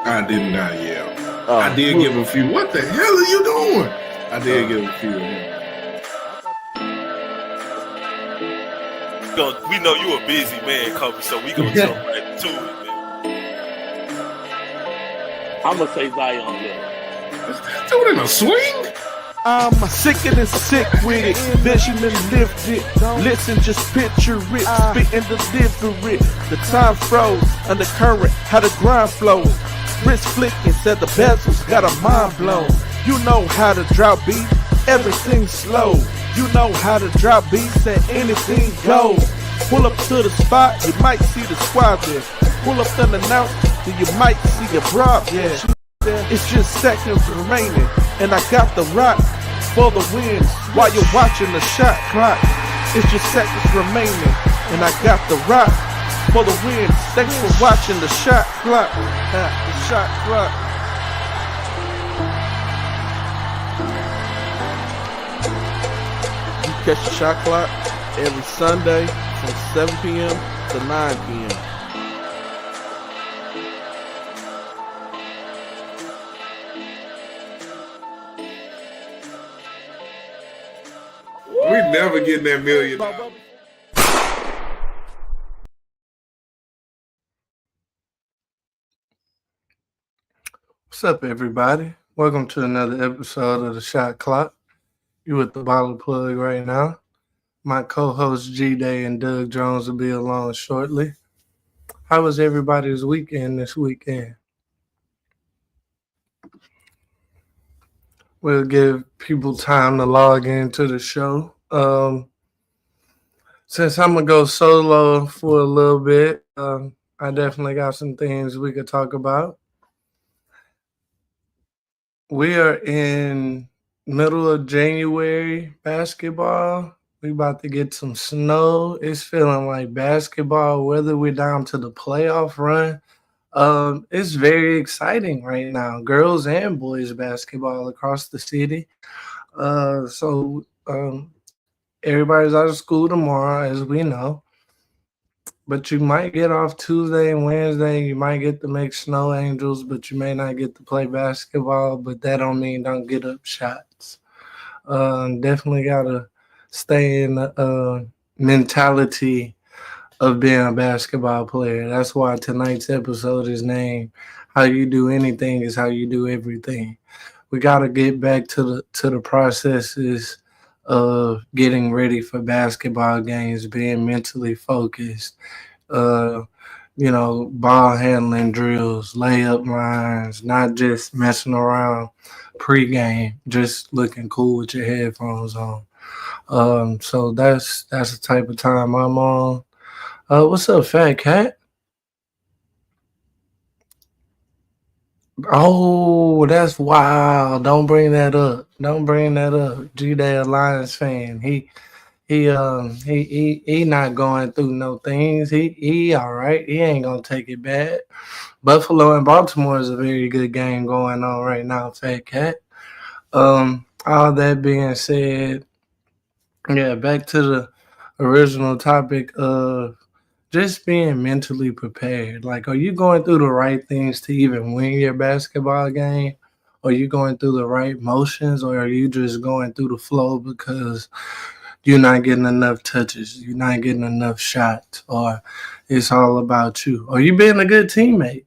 I did not yell. I did give a few. What the hell are you doing? I did give a few of them. We know you a busy man, Kobe, so we gonna jump right to it, man. I'm gonna say Zion Hill. Is that dude in a swing? I'm sicker than sick with it. Vision and lift it. Listen, just picture it. Spitting deliver it. The time froze. Undercurrent, how the grind flows. Wrist flicking, said the bezels got a mind blown. You know how to drop beat, everything slow. You know how to drop beats and anything goes. Pull up to the spot, you might see the squad there. Pull up unannounced, then you might see a broad there. It's just seconds remaining, and I got the rock for the win while you're watching the shot clock. It's just seconds remaining, and I got the rock for the win. Thanks for watching the shot clock. The shot clock. You catch the shot clock every Sunday from 7 p.m. to 9 p.m. We never getting that $1 million. What's up, everybody? Welcome to another episode of the Shot Clock. You with the bottle plug right now. My co-hosts G-Day and Doug Jones will be along shortly. How was everybody's weekend this weekend? We'll give people time to log into the show. Since I'm going to go solo for a little bit, I definitely got some things we could talk about. We are in middle of January basketball. We about to get some snow. It's feeling like basketball, whether we're down to the playoff run. It's very exciting right now. Girls and boys basketball across the city. So everybody's out of school tomorrow, as we know. But you might get off Tuesday and Wednesday. You might get to make snow angels, but you may not get to play basketball. But that don't mean don't get up shots. Definitely got to stay in the mentality of being a basketball player. That's why tonight's episode is named "How You Do Anything Is How You Do Everything." We got to get back to the processes of getting ready for basketball games, being mentally focused, ball handling drills, layup lines, not just messing around pregame, just looking cool with your headphones on. So that's the type of time I'm on. What's up, Fat Cat? Oh, that's wild. Don't bring that up. G-Day a Lions fan. He not going through no things. He all right. He ain't gonna take it bad. Buffalo and Baltimore is a very good game going on right now, Fat Cat. All that being said, yeah, back to the original topic of just being mentally prepared. Like, are you going through the right things to even win your basketball game? Are you going through the right motions, or are you just going through the flow because you're not getting enough touches, you're not getting enough shots, or it's all about you? Are you being a good teammate?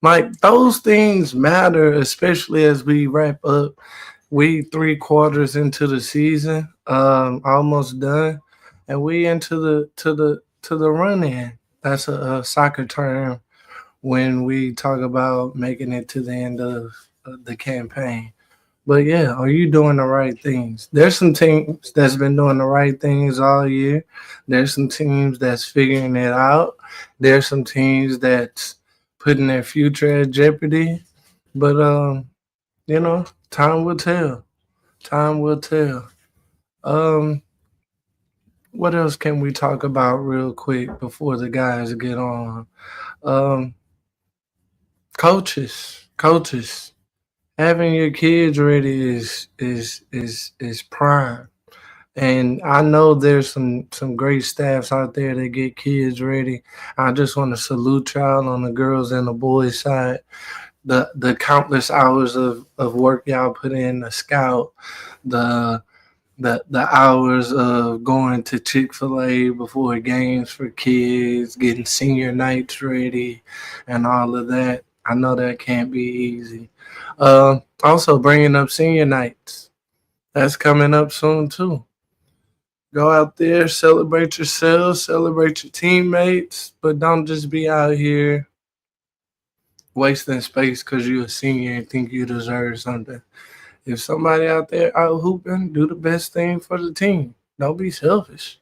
Like, those things matter, especially as we wrap up. We 3 quarters into the season, almost done, and we into the run in. That's a soccer term when we talk about making it to the end of the campaign. But yeah, are you doing the right things? There's some teams that's been doing the right things all year. There's some teams that's figuring it out. There's some teams that's putting their future at jeopardy. But time will tell. Time will tell. What else can we talk about real quick before the guys get on? Coaches. Having your kids ready is prime. And I know there's some great staffs out there that get kids ready. I just want to salute y'all on the girls and the boys side. the countless hours of work y'all put in to scout, the the hours of going to Chick-fil-A before games for kids, getting senior nights ready, and all of that. I know that can't be easy. Also, bringing up senior nights. That's coming up soon, too. Go out there, celebrate yourselves, celebrate your teammates, but don't just be out here wasting space because you're a senior and think you deserve something. If somebody out there out hooping, do the best thing for the team. Don't be selfish.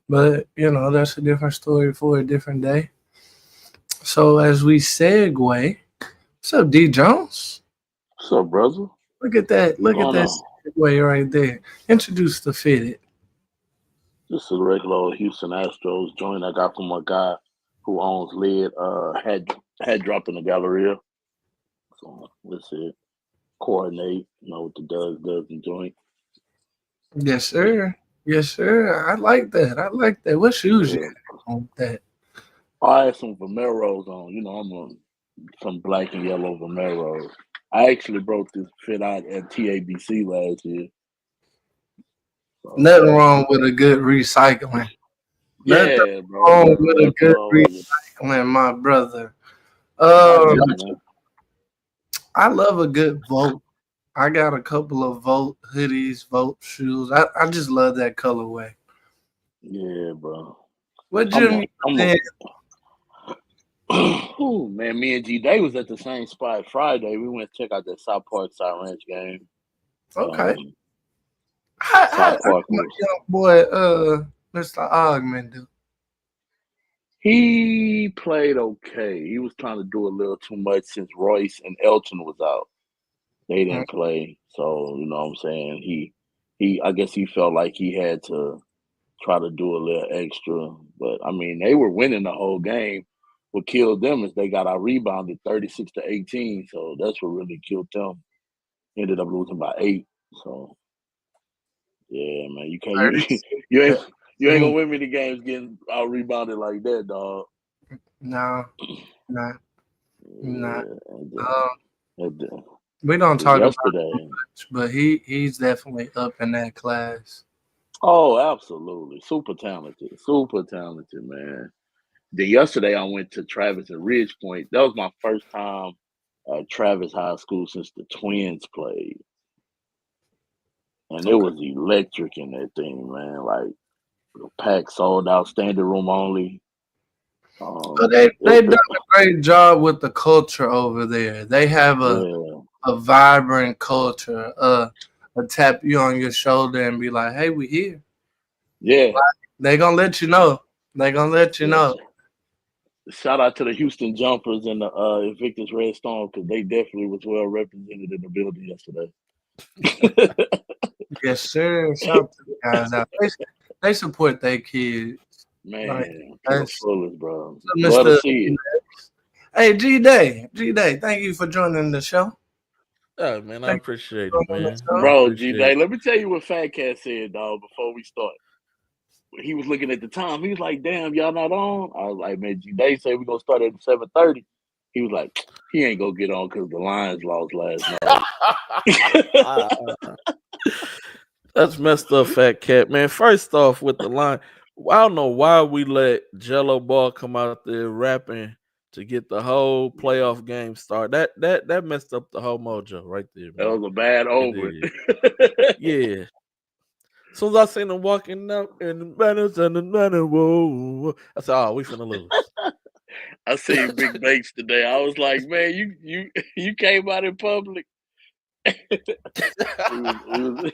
But that's a different story for a different day. So as we segue, what's up, D Jones? What's up, brother? Look at that. What's Look at going that on? segue right there. Introduce the fitted. This is a regular old Houston Astros joint I got from a guy who owns Lid. Had dropped in the Galleria. So let's see. Coordinate, what the does and joint. Yes, sir. Yes, sir. I like that. I like that. What shoes you Yeah. have on that? I had some Vomeros on. I'm on some black and yellow Vomeros. I actually broke this fit out at TABC last year. So, Nothing wrong with a good recycling. Nothing yeah, bro. wrong with a Nothing good wrong with it. recycling, my brother. Got Um, to, man. I love a good vote. I got a couple of vote hoodies, vote shoes. I just love that colorway. Yeah, bro. What I'm gym a, you I'm in? Ooh, man, me and G Day was at the same spot Friday. We went to check out that South Park Side Ranch game. Okay. Um, How South Park my was young boy, Mr. Ogman do? he played okay. He was trying to do a little too much since Royce and Elton was out. They Mm, didn't play, so you know what I'm saying. He I guess he felt like he had to try to do a little extra. But I mean, they were winning the whole game. What killed them is they got out rebounded 36-18. So that's what really killed them. Ended up losing by 8. So yeah, man, you can't you 36 you to ain't you ain't gonna 18. win many games getting out rebounded like that, dog. No, not, not. Yeah, Um, and, we don't but talk about yesterday. much, but he's definitely up in that class. Oh, absolutely, super talented, man. Then yesterday I went to Travis at Ridge Point. That was my first time at Travis High School since the Twins played, and it Okay. was electric in that thing, man. Like the pack sold out, standing room only. So they It, done a great job with the culture over there. They have yeah, a vibrant culture. A tap you on your shoulder and be like, "Hey, we here." yeah, They gonna let you know. They gonna let you yes. know. Shout out to the Houston Jumpers and the Invictus Red Storm because they definitely was well represented in the building yesterday. Yes, sir. Shout to the guys out. They support their kids. Like Man, to the that's fullest, bro. Love to Mr. see it. Hey, G Day, thank you for joining the show. Oh man, I Thank appreciate you it, for joining the man. I show. Bro, G appreciate Day, it. let me tell you what Fat Cat said, dog, before we start. He was looking at the time. He was like, damn, y'all not on? I was like, man, G Day said we're gonna start at 7:30. He was like, he ain't gonna get on because the Lions lost last night. That's messed up, Fat Cat, man. First off, with the line, I don't know why we let Jello Ball come out there rapping to get the whole playoff game started. That messed up the whole mojo right there, That man. was a bad It omen. did. Yeah. As soon as I seen him walking up in the banners and the banner, whoa, I said, "Oh, we finna lose." I seen Big Banks today. I was like, man, you came out in public. we was we was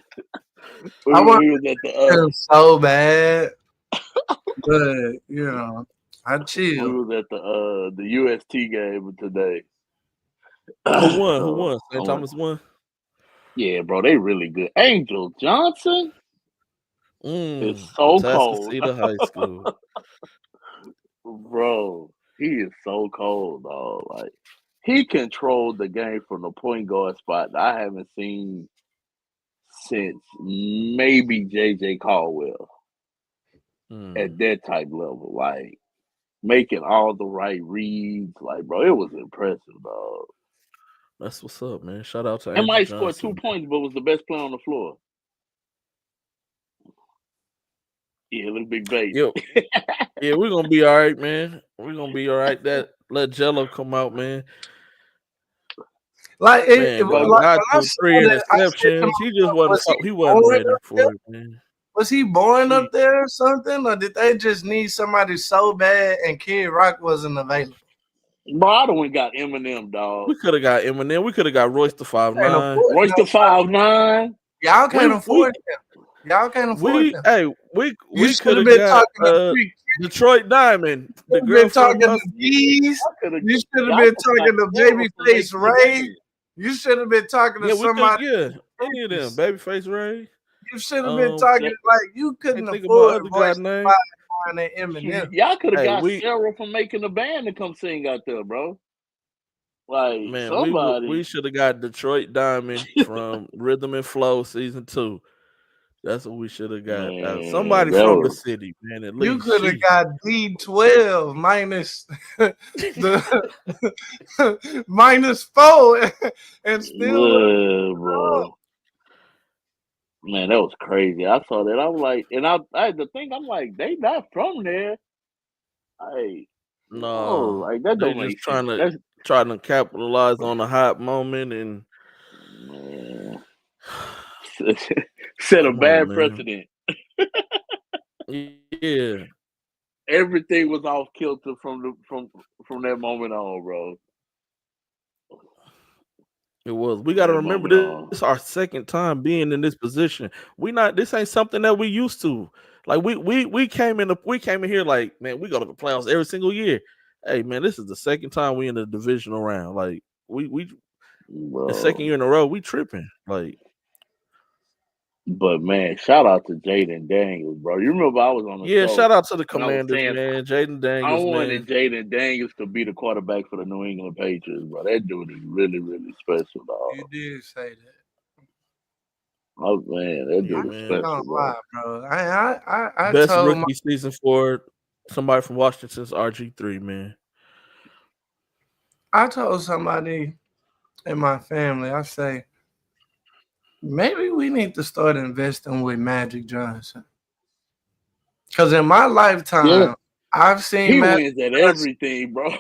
I want we was at the to so bad, but I we chill. was at the UST game today. Who won? Who So won? I St. went, Thomas won. yeah, bro, they really good. Angel Johnson is so cold, Atascocita High School. bro. He is so cold, dog. Like he controlled the game from the point guard spot that I haven't seen since maybe JJ Caldwell Mm. at that type level. Like making all the right reads. Like, bro, it was impressive, dog. That's what's up, man. Shout out to He Andrew might score 2 Johnson. points, but was the best player on the floor. Yeah, little big baby. Yo, yeah, we're gonna be all right, man. We're gonna be all right. That let Jello come out, man. Like Man, But got I through saw 3 that, I said to interceptions. He just myself, he wasn't born ready up for there? it, man. Was he born up there or something, or did they just need somebody so bad and Kid Rock wasn't available? bro, I done went got Eminem, dog. We could have got Eminem. We could have got Royce the 5'9". Royce the 5'9". Y'all can't afford him. Y'all can't afford him. Hey, we You could should have have been got talking to Freak. Detroit Diamond, the You girl been from talking to Bees. You should have been talking to Babyface Ray. You should have been talking to somebody. Any of them, Babyface Ray. You should have been talking like you couldn't think afford about other guy name. Eminem. Y'all could have got Sarah from Making the Band to come sing out there, bro. Like, man, somebody. we should have got Detroit Diamond from Rhythm and Flow season 2. That's what we should have got. Man, somebody from the city, man. At least you could have got D12 minus the minus 4 and still bro. Man, that was crazy. I saw that. I was like, and I had to think, I'm like, they not from there. No, like that they don't make just trying to capitalize on a hot moment and man. Set a bad precedent. Yeah. Everything was off kilter from that moment on, bro. It was. We got to remember this is our second time being in this position. This ain't something that we used to. Like we came in here like, man, we go to the playoffs every single year. Hey man, this is the second time we in the divisional round. Like we the second year in a row, we tripping. Like, but man, shout out to Jaden Daniels, bro. You remember I was on the show. Shout out to the Commanders, man. Jaden Daniels. I wanted Jaden Daniels to be the quarterback for the New England Patriots, bro. That dude is really, really special, dog. You did say that. Oh man, that dude is special, bro. I best rookie season for somebody from Washington's RG3, man. I told somebody in my family, I say, maybe we need to start investing with Magic Johnson. Because in my lifetime, I've seen he wins at everything, bro.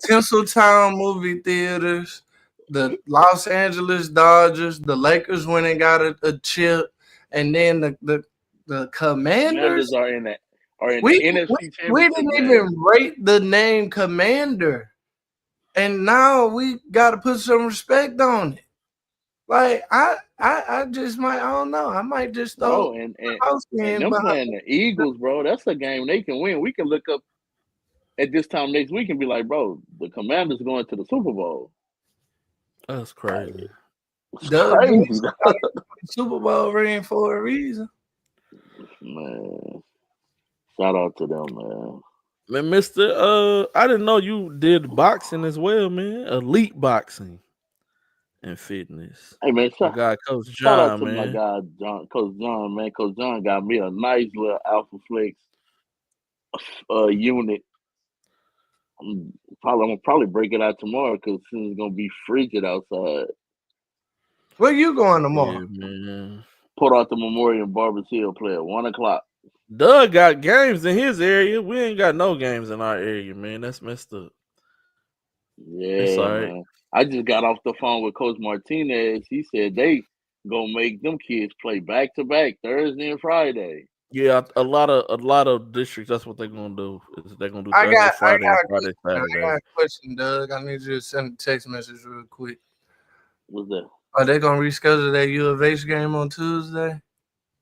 Tinseltown movie theaters, the Los Angeles Dodgers, the Lakers when they got a chip, and then the Commanders are in the NFC Championship. We didn't even rate the name Commander. And now we got to put some respect on it. Like I just might, I don't know. I might just throw. And them playing the Eagles, bro. That's a game they can win. We can look up at this time next week and be like, bro, the Commanders going to the Super Bowl. That's crazy. Crazy. Super Bowl ring for a reason. Man, shout out to them, man. Man, Mr. I didn't know you did boxing as well, man. Elite boxing and fitness. Hey man, Coach John, shout out to my guy Coach John, man. Coach John got me a nice little Alpha Flex unit. I'm gonna probably break it out tomorrow because it's gonna be frigid outside. Where you going tomorrow? Yeah, man. Put out the Memorial Barbers Hill play at 1:00. Doug got games in his area. We ain't got no games in our area, man. That's messed up. Yeah, it's all right. Man. I just got off the phone with Coach Martinez. He said they gonna make them kids play back to back Thursday and Friday. Yeah, a lot of districts. That's what they're gonna do. They're gonna do Thursday, Friday, Saturday. I got a question, Doug. I need you to send a text message real quick. What's that? Are they gonna reschedule that U of H game on Tuesday?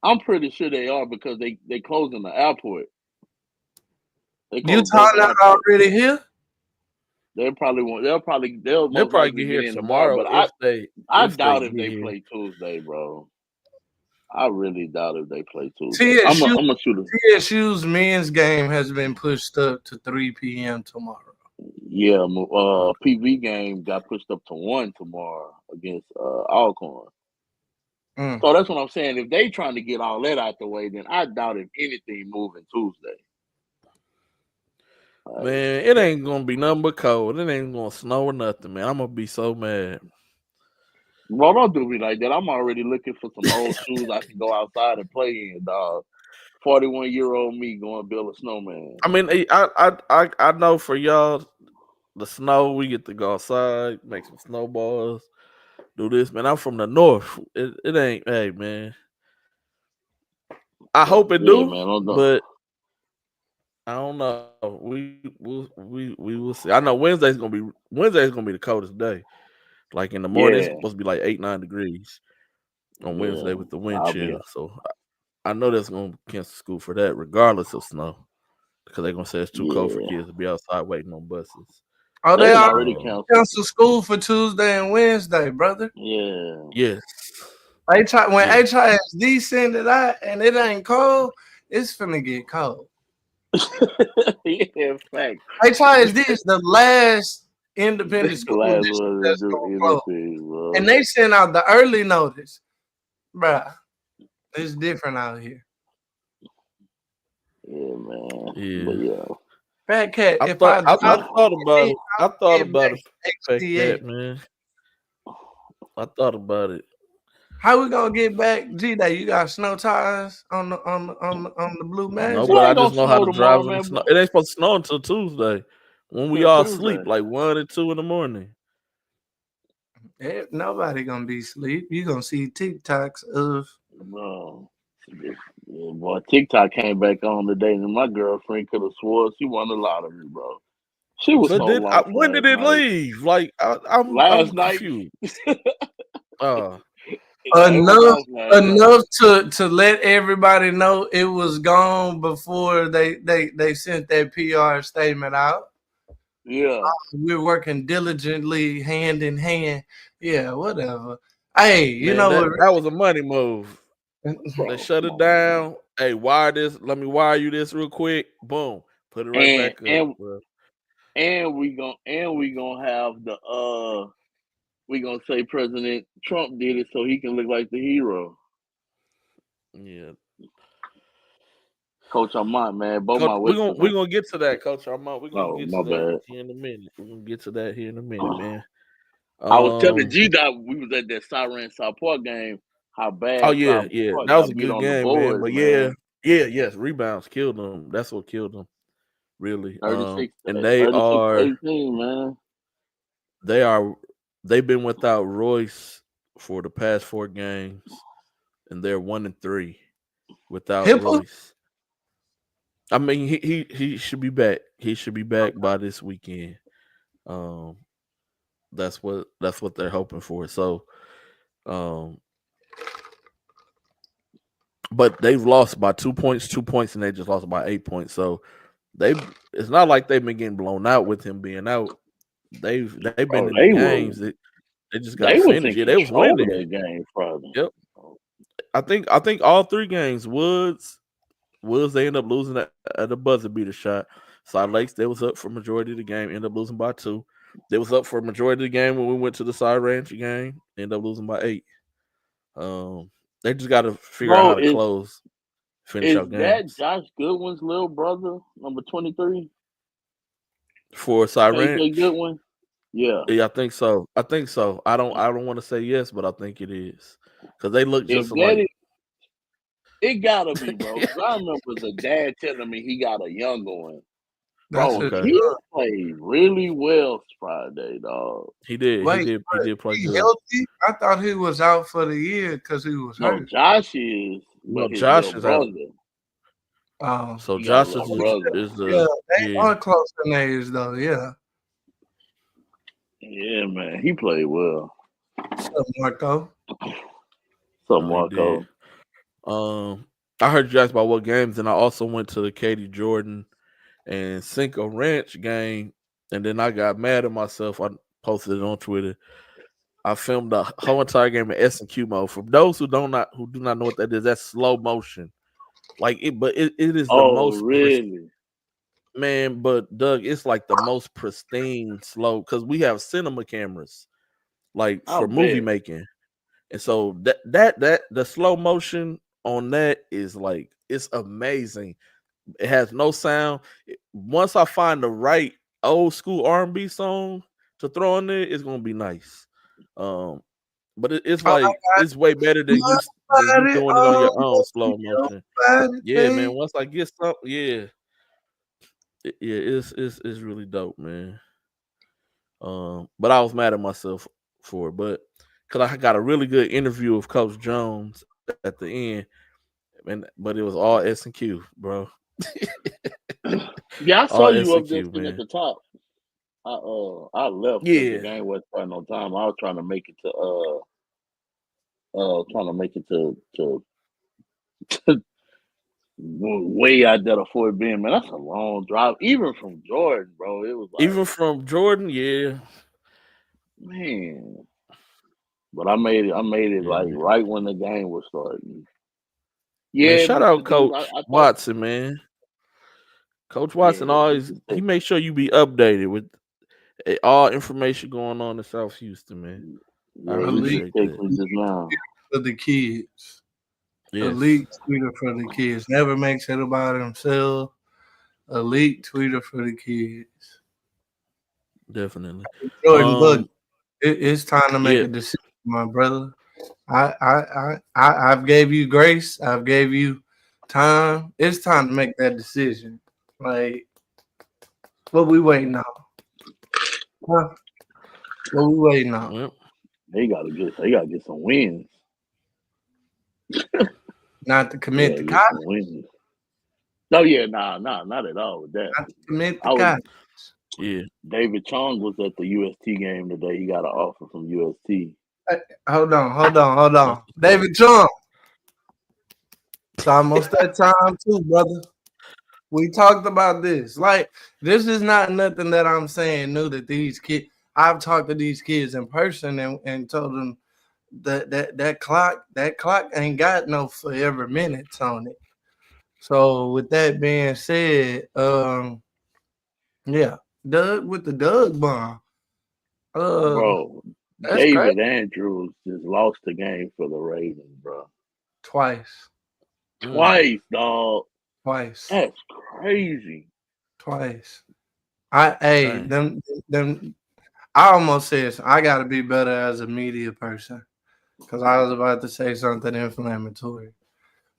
I'm pretty sure they are because they closing the airport. Utah not already here? They'll probably get here tomorrow. But I doubt if they play Tuesday, bro. I really doubt if they play Tuesday. I'm a shooter. TSU's men's game has been pushed up to 3 p.m. tomorrow. Yeah, PV game got pushed up to 1 tomorrow against Alcorn. So that's what I'm saying. If they trying to get all that out the way, then I doubt if anything moving Tuesday. Man, it ain't gonna be nothing but cold. It ain't gonna snow or nothing, man. I'm gonna be so mad. Bro, don't do me like that. I'm already looking for some old shoes I can go outside and play in, dog. 41-year-old me going build a snowman. I mean, I know for y'all, the snow, we get to go outside, make some snowballs, do this, man. I'm from the north. It ain't, hey, man. I hope it Yeah, do, man. Don't. but I don't know. We will see. I know Wednesday's gonna be the coldest day. Like in the morning, it's Yeah, supposed to be like 8-9 degrees on Wednesday yeah. with the wind I'll be. chill. So I know that's gonna cancel school for that, regardless of snow, because they're gonna say it's too cold for Yeah, kids to be outside waiting on buses. Oh, they they done already already Um, canceled. canceled school for Tuesday and Wednesday, brother. Yeah, yes, When yes. HISD send it out and it ain't cold, it's finna get cold. yeah. Fact. HISD is the last independent That's the school last district one to that's do gonna close. anything, bro. And they sent out the early notice. Bruh, it's different out here. Yeah, man. Yeah. But yeah. Fat Cat, I if I thought I, I drop thought about it. I thought get back about it, Fat HTA, Cat, man. I thought about it. how we gonna get back G-Day? You got snow tires on the Blue No, Magic? It but I ain't gonna just know how snow to drive tomorrow, in the man. snow. It ain't supposed to snow until Tuesday, when we Till all Tuesday. sleep, like 1 and 2 in the morning. Nobody gonna be asleep. You gonna see TikToks of Bro. Yeah, boy, TikTok came back on today, and my girlfriend could have swore she won the lottery, bro. She was But so lost when did last it night. leave? Like I'm Last night, confused. Uh, it was enough off last night. to let everybody know it was gone before they sent that PR statement out. Yeah, We're working diligently hand in hand. Yeah, whatever. Hey, you man, know what? that was a money move. They bro, shut come it on, man. down. Hey, wire this. Let me wire you this real quick. Boom. Put it right And back up, and bro. we gonna have the we gonna say President Trump did it so he can look like the hero. Yeah. Coach Armand, man, both Coach, my we're Western. gonna get to that, Coach Armand. We're gonna Oh, get my to that bad. here in a minute. We're gonna get to that here in a minute, man. I was telling Um G Dot we was at that Siren Southport game. How oh bad yeah, yeah. Southport That was got a beat good on the game, man. boys, But man. yes, rebounds killed them. That's what killed them, really. 36 And to 18, man. they are they've been without Royce for the past 4 games, and they're 1-3 without Hippo? Royce. I mean, he should be back. He should be back by this weekend. Um, that's what they're hoping for. So, um, but they've lost by 2 points, and they just lost by 8 points. So it's not like they've been getting blown out with him being out. They've been Oh, in the games. They just got to they was finish. in Yeah, they was control of winning. that game Friday. Yep. I think all 3 games. Woods they end up losing at the buzzer beater shot. Salt Lakes they was up for majority of the game, end up losing by 2. They was up for majority of the game when we went to the Side Ranch game, end up losing by 8. Um, they just got to figure out how Bro, to finish is out that games Josh Goodwin's little brother, number 23? for Side KJ Ranch. Goodwin? Yeah. Yeah, I think so. I don't want to say yes, but I think it is because they look If just that alike. is, it gotta be, bro. Because I remember the dad telling me he got a younger one. That's Bro, his Okay, he son. played really well Friday, dog. he did. He Wait, did. He did play he good. healthy? I thought he was out for the year because he was No, hurt. Josh is, No, but his little Josh is out. brother, So he got a Josh little is brother. Yeah, the they yeah. are close in age though. Yeah. Yeah, man, he played well. What's up, Marco? So No, he did. Marco, I heard you ask about what games, and I also went to the Katie Jordan and Cinco Ranch game, and then I got mad at myself. I posted it on Twitter. I filmed the whole entire game in S&Q mode. For those who do not know what that is, that's slow motion. Like it, but it is the oh most really? man. But Doug, it's like the most pristine slow because we have cinema cameras like I for movie bet. making. And so that the slow motion on that is like it's amazing. It has no sound. Once I find the right old school R&B song to throw in there, it's gonna be nice. Um, But it's Oh, like it's way better than you doing it on your own slow motion. Yeah, man. Once I get something, yeah, it's really dope, man. But I was mad at myself for it, but because I got a really good interview with Coach Jones at the end, but it was all S&Q, bro. Yeah, I All saw you up there S&Q, sitting at man. the top. I left because the Yeah, game wasn't starting on time. I was trying to make it to way out there to Fort Bend. Man, that's a long drive, even from Jordan, bro. It was like, even from Jordan, yeah, man. But I made it. I made it yeah, like man. right when the game was starting. Man, Yeah, shout but the out dude, Coach I thought, Watson, man. Coach Watson yeah, he always just he take, makes sure you be updated with all information going on in South Houston, man. I yeah, he just Elite appreciate texted that. me just now. for the kids. Yes, Elite tweeter for the kids. Never makes it about himself. Elite tweeter for the kids. definitely. Jordan, look, Um, it's time to make yeah, a decision, my brother. I've gave you grace. I've gave you time. It's time to make that decision. Like, what we waiting on? Huh? What we waiting on? well, He gotta get some wins. Not to He commit gotta the get cop. some wins. No, yeah, nah, not at all with that. Not to commit the I was cop. yeah. David Chung was at the UST game today. He got an offer from UST. Hey, hold on. That's what's up. David Trump. It's almost that time too, brother. We talked about this. Like, this is not nothing that I'm saying new that these kids. I've talked to these kids in person and told them that clock ain't got no forever minutes on it. So with that being said, yeah, Doug with the Doug bomb. Uh, Bro, that's crazy. David Andrews just lost the game for the Ravens, bro. Twice, Mm, Twice, dog. twice, That's crazy. twice. Hey, dang. them. I almost said I got to be better as a media person because I was about to say something inflammatory.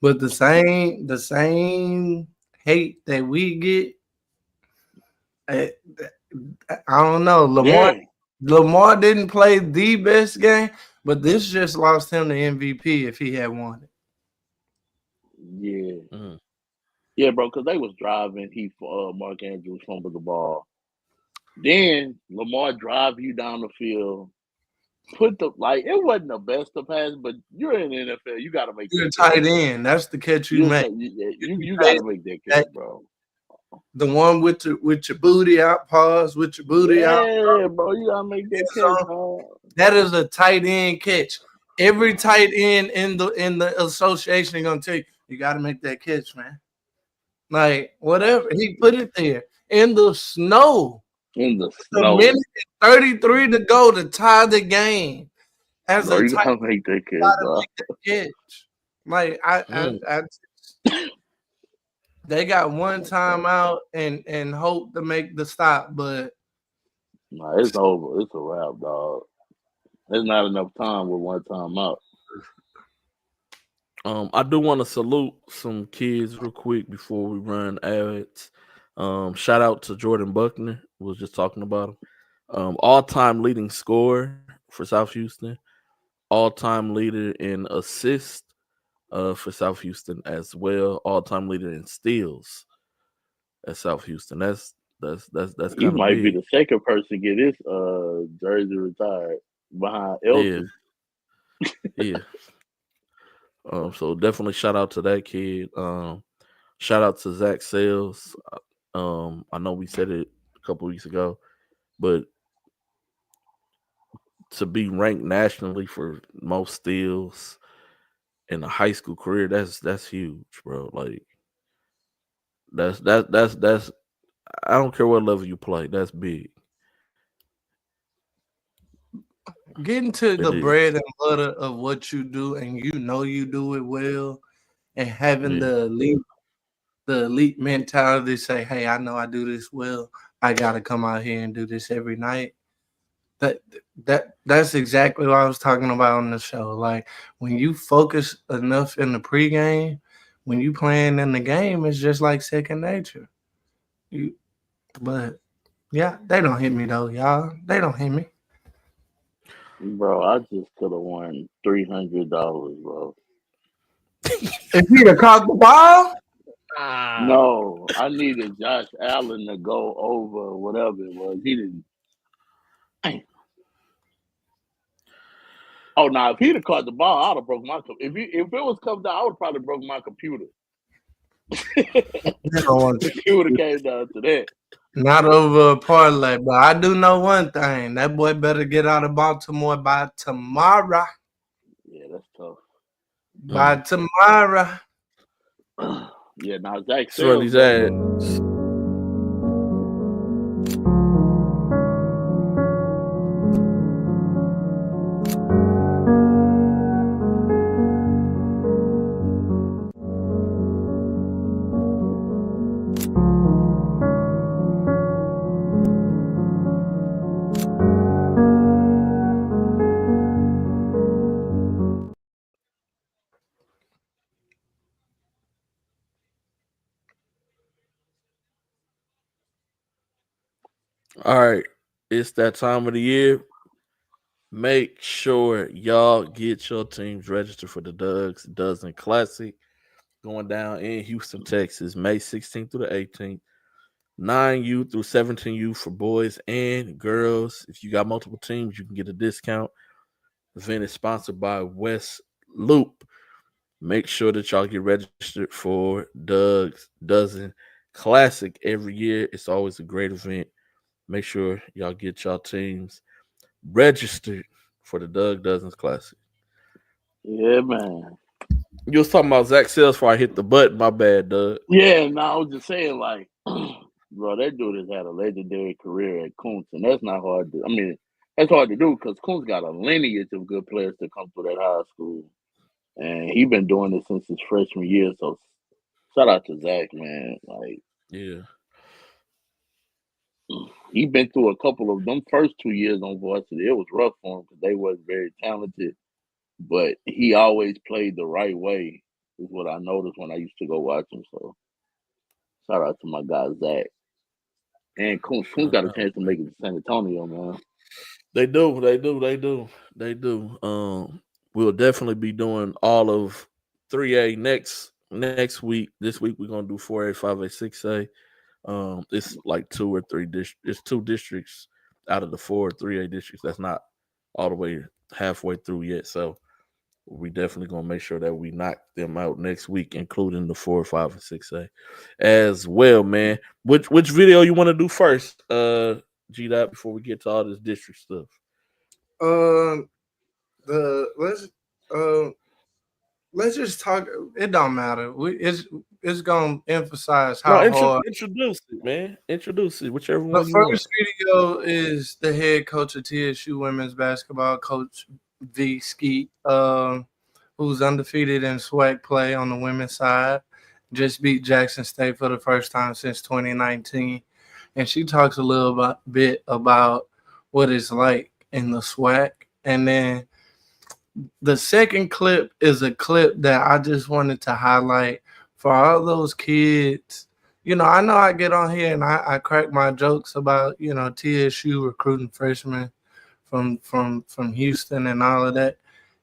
But the same hate that we get, eh, I don't know. Lamar Yeah, Lamar didn't play the best game, but this just lost him the MVP if he had won it. yeah, Mm. yeah, bro. Because they was driving. Mark Andrews fumbled the ball. Then Lamar drive you down the field. It wasn't the best to pass, but you're in the NFL. You got to make You're a that catch, tight bro. end. That's the catch you You make. you got to make that catch, bro. The one with your booty out, pause with your booty out. Yeah, bro. You got to make that catch, dog. That is a tight end catch. Every tight end in the association gonna tell you, you got to make that catch, man. Like whatever he put it there in the snow. In the A snow, minute and 33 to go to tie the game. As bro. a You tight got to make that catch, gotta dog. make that catch. Like they got one timeout and hope to make the stop, but Nah, it's over. It's a wrap, dog. There's not enough time with one time out. I do want to salute some kids real quick before we run ads. Shout out to Jordan Buckner. We was just talking about him. All-time leading scorer for South Houston. All-time leader in assists for South Houston as well. All-time leader in steals at South Houston. That's He kind of might be big. the second person to get his jersey retired behind Yeah, Elton. yeah. So definitely shout out to that kid. Shout out to Zach Sales. I know we said it a couple weeks ago, but to be ranked nationally for most steals in a high school career, that's huge, bro. Like that's I don't care what level you play, that's big. getting to It the is. bread and butter of what you do and you know you do it well and having Yeah. the elite mentality say, hey, I know I do this well. I gotta come out here and do this every night. That's exactly what I was talking about on the show. Like when you focus enough in the pregame, when you playing in the game, it's just like second nature. You, but yeah, they don't hit me though, y'all. They don't hit me. Bro, I just could have won $300, bro. If he'd have caught the ball, No, I needed Josh Allen to go over whatever it was. He didn't. Damn. Oh, now if he'd have caught the ball, I'd have broke my. If it was come down, I would probably broke my computer. they don't want If it would have came down to that. not over a parlay. But I do know one thing: that boy better get out of Baltimore by tomorrow. Yeah, that's tough. By tomorrow. Yeah, now Zach Shorty's Sales. ass. All right, it's that time of the year. Make sure y'all get your teams registered for the Doug's Dozen Classic going down in Houston, Texas, May 16th through the 18th. 9U through 17U for boys and girls. If you got multiple teams, you can get a discount. The event is sponsored by West Loop. Make sure that y'all get registered for Doug's Dozen Classic every year. It's always a great event. Make sure y'all get y'all teams registered for the Doug Dozens Classic. Yeah, man. You was talking about Zach Sales before I hit the button. My bad, Doug. Yeah, no, I was just saying, like, bro, that dude has had a legendary career at Kuntz, and that's not hard to. I mean, that's hard to do because Kuntz got a lineage of good players to come through that high school, and he been doing it since his freshman year. So, shout out to Zach, man. Like, Yeah. he been through a couple of them first 2 years on varsity. It was rough for him because they wasn't very talented, but he always played the right way. Is what I noticed when I used to go watch him. So, shout out to my guy Zach. And Kuntz got a chance to make it to San Antonio, man. They do. We'll definitely be doing all of 3A next week. This week we're gonna do 4A, 5A, 6A. It's like 2 or 3 it's 2 districts out of the 4 3A districts that's not all the way halfway through yet. So we definitely gonna make sure that we knock them out next week, including the 4, 5, and 6A as well, man. Which video you want to do first, G Dot, before we get to all this district stuff? Let's just talk. It don't matter. It's gonna emphasize how hard. Introduce it, man. Introduce it, whichever The one you want. first video is the head coach of TSU women's basketball, Coach V. Skeet, who's undefeated in SWAC play on the women's side. Just beat Jackson State for the first time since 2019. And she talks a little bit about what it's like in the SWAC. And then the second clip is a clip that I just wanted to highlight for all those kids. You know I get on here and I crack my jokes about, TSU recruiting freshmen from Houston and all of that.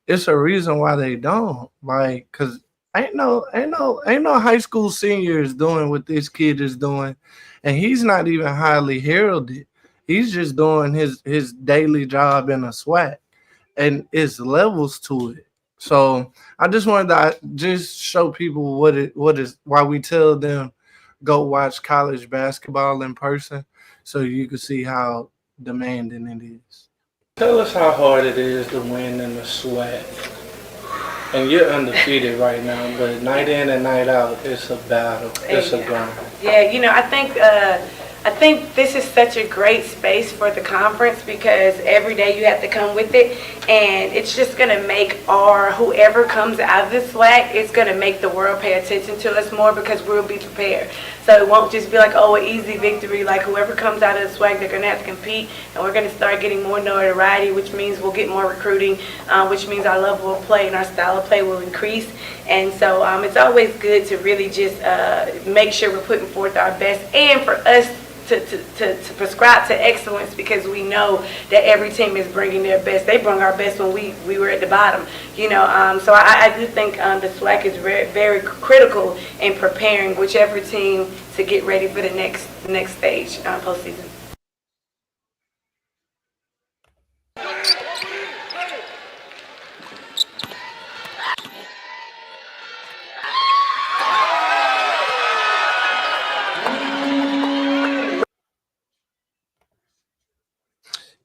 It's a reason why they don't, like, cause ain't no high school seniors doing what this kid is doing, and he's not even highly heralded. He's just doing his daily job in a SWAC, and it's levels to it. So I just wanted to just show people why we tell them go watch college basketball in person, so you can see how demanding it is. Tell us how hard it is to win in the SWAC. And you're undefeated right now, but night in and night out, it's a battle. It's a grind. Yeah, I think this is such a great space for the conference because every day you have to come with it, and it's just going to make whoever comes out of this SWAC, it's going to make the world pay attention to us more because we'll be prepared. So it won't just be like, oh, an easy victory. Like whoever comes out of the SWAC, they're gonna have to compete, and we're gonna start getting more notoriety, which means we'll get more recruiting, which means our level of play and our style of play will increase. And so it's always good to really just make sure we're putting forth our best, and for us to prescribe to excellence, because we know that every team is bringing their best. They bring our best when we were at the bottom, you know. So I do think the SWAC is very, very critical in preparing whichever team to get ready for the next stage postseason.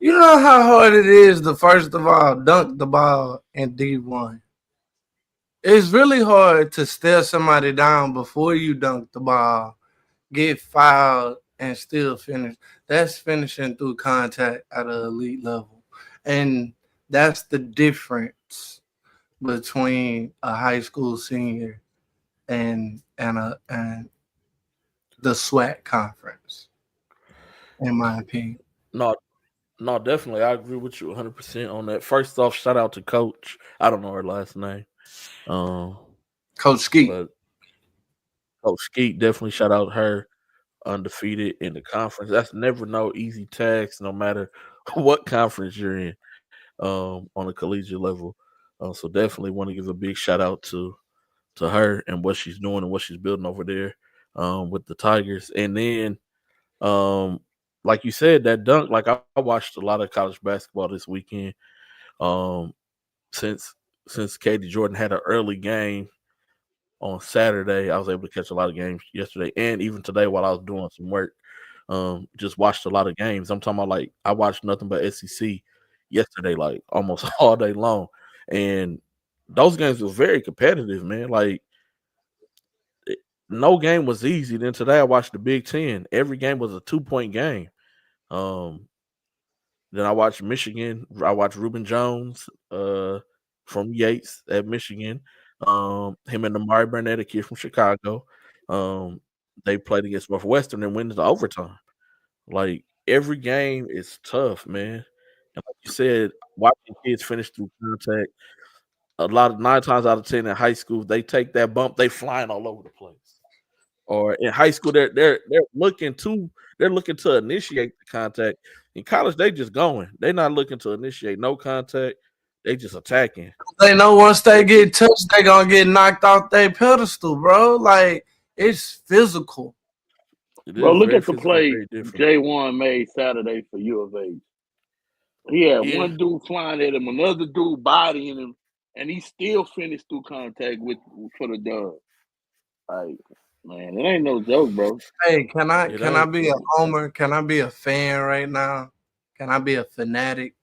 You know how hard it is to, first of all, dunk the ball in D1. It's really hard to stare somebody down before you dunk the ball, get fouled, and still finish. That's finishing through contact at an elite level. And that's the difference between a high school senior and the SWAC conference, in my opinion. No, definitely. I agree with you 100% on that. First off, shout out to Coach. I don't know her last name. Coach Skeet. But Coach Skeet, definitely shout out her. Undefeated in the conference. That's never no easy task, no matter what conference you're in on a collegiate level. So definitely want to give a big shout out to her and what she's doing and what she's building over there with the Tigers. And then like you said, that dunk, like I watched a lot of college basketball this weekend. Since Katie Jordan had an early game on Saturday, I was able to catch a lot of games yesterday and even today while I was doing some work. Just watched a lot of games. I'm talking about, like, I watched nothing but SEC yesterday, like almost all day long. And those games were very competitive, man. Like, no game was easy. Then today I watched the Big Ten. Every game was a 2-point game. Then I watched Michigan. I watched Reuben Jones from Yates at Michigan. Him and Amari Burnett, a kid from Chicago. They played against Northwestern and went into overtime. Like, every game is tough, man. And like you said, watching kids finish through contact, a lot of 9 times out of 10 in high school, they take that bump, they flying all over the place. Or in high school, they're looking to initiate the contact. In college, they just going. They're not looking to initiate no contact. They just attacking. They know once they get touched, they gonna get knocked off their pedestal, bro. Like, it's physical. Bro, look at the play J1 made Saturday for U of H. He had one dude flying at him, another dude bodying him, and he still finished through contact for the dub. Like, man, it ain't no joke, bro. Hey, can I be a homer? Can I be a fan right now? Can I be a fanatic?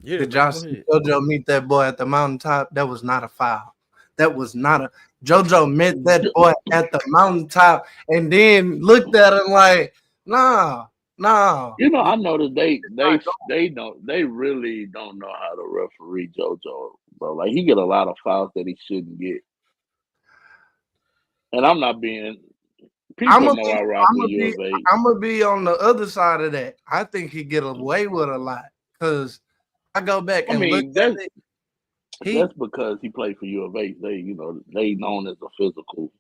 Yeah, did y'all see JoJo meet that boy at the mountaintop? That was not a foul. That was not a JoJo met that boy at the mountaintop and then looked at him like, nah. You know, I know that they really don't know how to referee JoJo, bro. Like, he get a lot of fouls that he shouldn't get. And I'm not being. People know I rock with U of H. I'm gonna be on the other side of that. I think he get away with a lot because I go back and look at it. That's because he played for U of H. They known as a physical,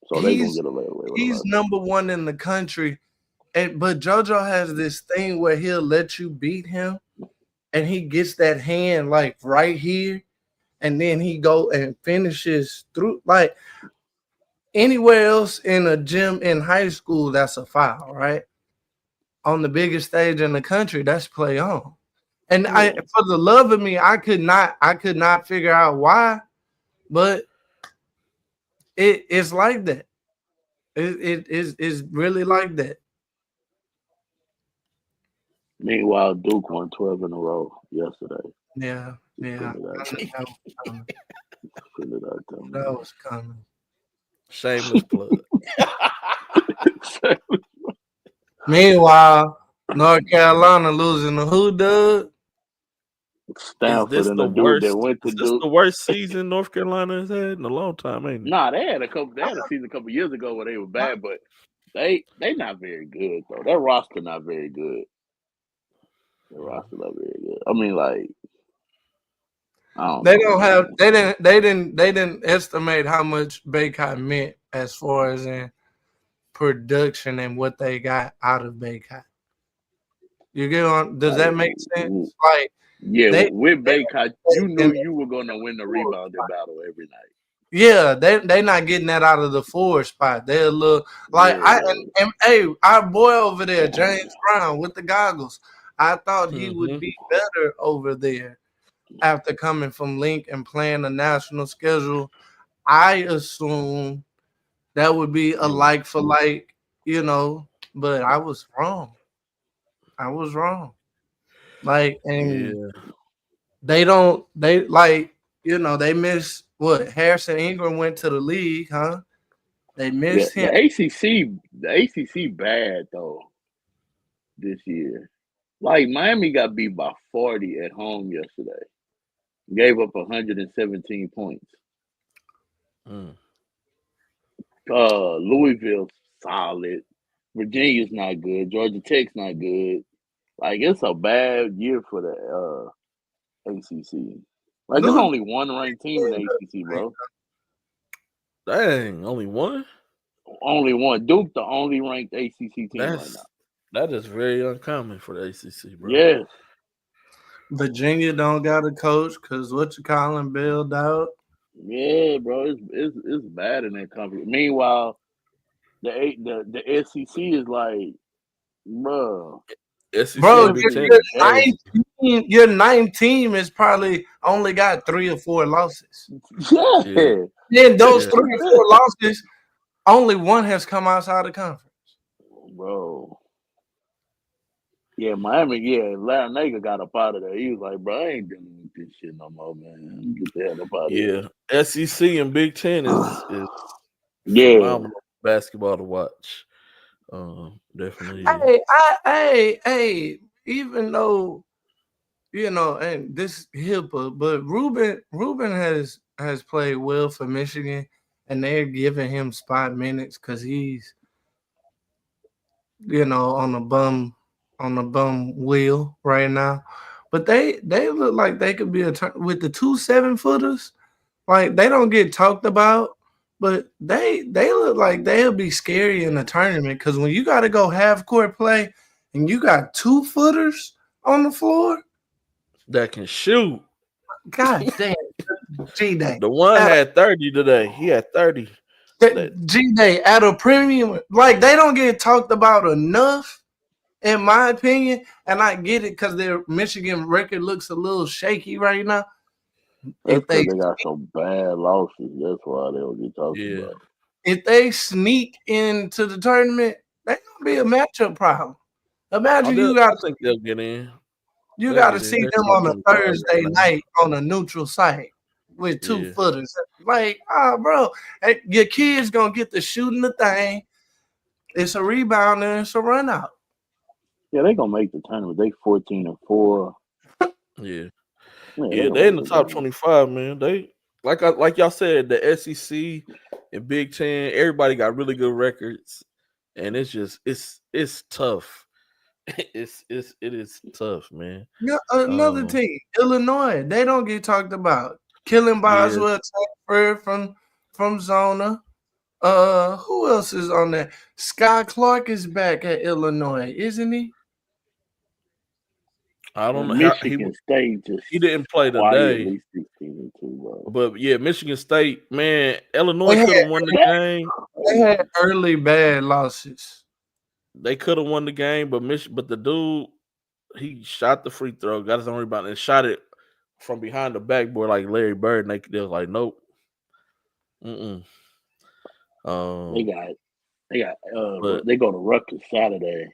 so they gonna get away with it. He's number one in the country, but JoJo has this thing where he'll let you beat him, and he gets that hand like right here, and then he go and finishes through like. Anywhere else in a gym in high school, that's a foul, right? On the biggest stage in the country, that's play on. And for the love of me, I could not figure out why, but it's like that. It's really like that. Meanwhile, Duke won 12 in a row yesterday. Yeah. That was coming. Shameless plug. Meanwhile, North Carolina losing to who, Doug? Stanford and the dude that went to Is this Duke. the worst season North Carolina has had in a long time, ain't it? Nah, they had a season a couple years ago where they were bad, but they not very good though. Their roster not very good. Their roster not very good. I mean, like, I don't They know, don't man. have. They didn't estimate how much Baycott meant as far as in production and what they got out of Baycott. You get on? Does that make sense? Like Yeah, they with Baycott, you knew in you were going to win the rebounding battle every night. Yeah, they not getting that out of the 4 spot. They're a little like Yeah. hey, our boy over there, James Brown with the goggles. I thought he would be better over there after coming from Link and playing a national schedule. I assume that would be a like for like, but I was wrong. I was wrong. Like, and they they missed what Harrison Ingram went to the league, huh? They missed him. The ACC bad though this year. Like Miami got beat by 40 at home yesterday. Gave up 117 points. Louisville's solid. Virginia's not good. Georgia Tech's not good. Like, it's a bad year for the ACC. Like, there's only one ranked team in the ACC, bro. Dang, only one? Only one. Duke, the only ranked ACC team right now. That is very uncommon for the ACC, bro. Yes. Virginia don't got a coach because what you calling bailed out. Yeah, bro, it's bad in that conference. Meanwhile, the SEC is like, bro. SEC Bro, your 9 team is probably only got 3 or 4 losses. Yeah. Then those 3 or 4 losses, only one has come outside the conference. Bro. Yeah, Miami, Larry Nager got up out of there. He was like, bro, I ain't dealing with this shit no more, man. Get the hell up out of here. Yeah. SEC and Big Ten is phenomenal basketball to watch. Definitely. Hey, even though, and this HIPAA, but Ruben has played well for Michigan, and they're giving him spot minutes because he's, on the bum wheel right now. But they look like they could be with the 2 7-footers. Like, they don't get talked about, but they look like they'll be scary in the tournament because when you got to go half court play and you got 2-footers on the floor that can shoot. God damn, G-Day. The one had 30 today. He had 30. G-Day at a premium. Like, they don't get talked about enough, in my opinion. And I get it because their Michigan record looks a little shaky right now. That's because they got some bad losses. That's why they don't get talked about. If they sneak into the tournament, that's gonna be a matchup problem. Imagine I think they'll get in. You got to see them on a Thursday night on a neutral site with 2-footers. Like, bro, your kid's gonna get to shooting the thing. It's a rebound and it's a run out. Yeah, they gonna make the tournament. They 14-4. Yeah, they in the top 25, man. They like y'all said, the SEC and Big Ten, everybody got really good records, and it's just it's tough. It is tough, man. Another team, Illinois, they don't get talked about. Killing Boswell transferred from Zona. Who else is on there? Sky Clark is back at Illinois, isn't he? I don't know. Michigan State he didn't play today. 16-2, bro. But yeah, Michigan State, man, Illinois could have won the game. They had early bad losses. They could have won the game, but the dude, he shot the free throw, got his own rebound, and shot it from behind the backboard like Larry Bird. And they was like, nope. They go to Rutgers Saturday.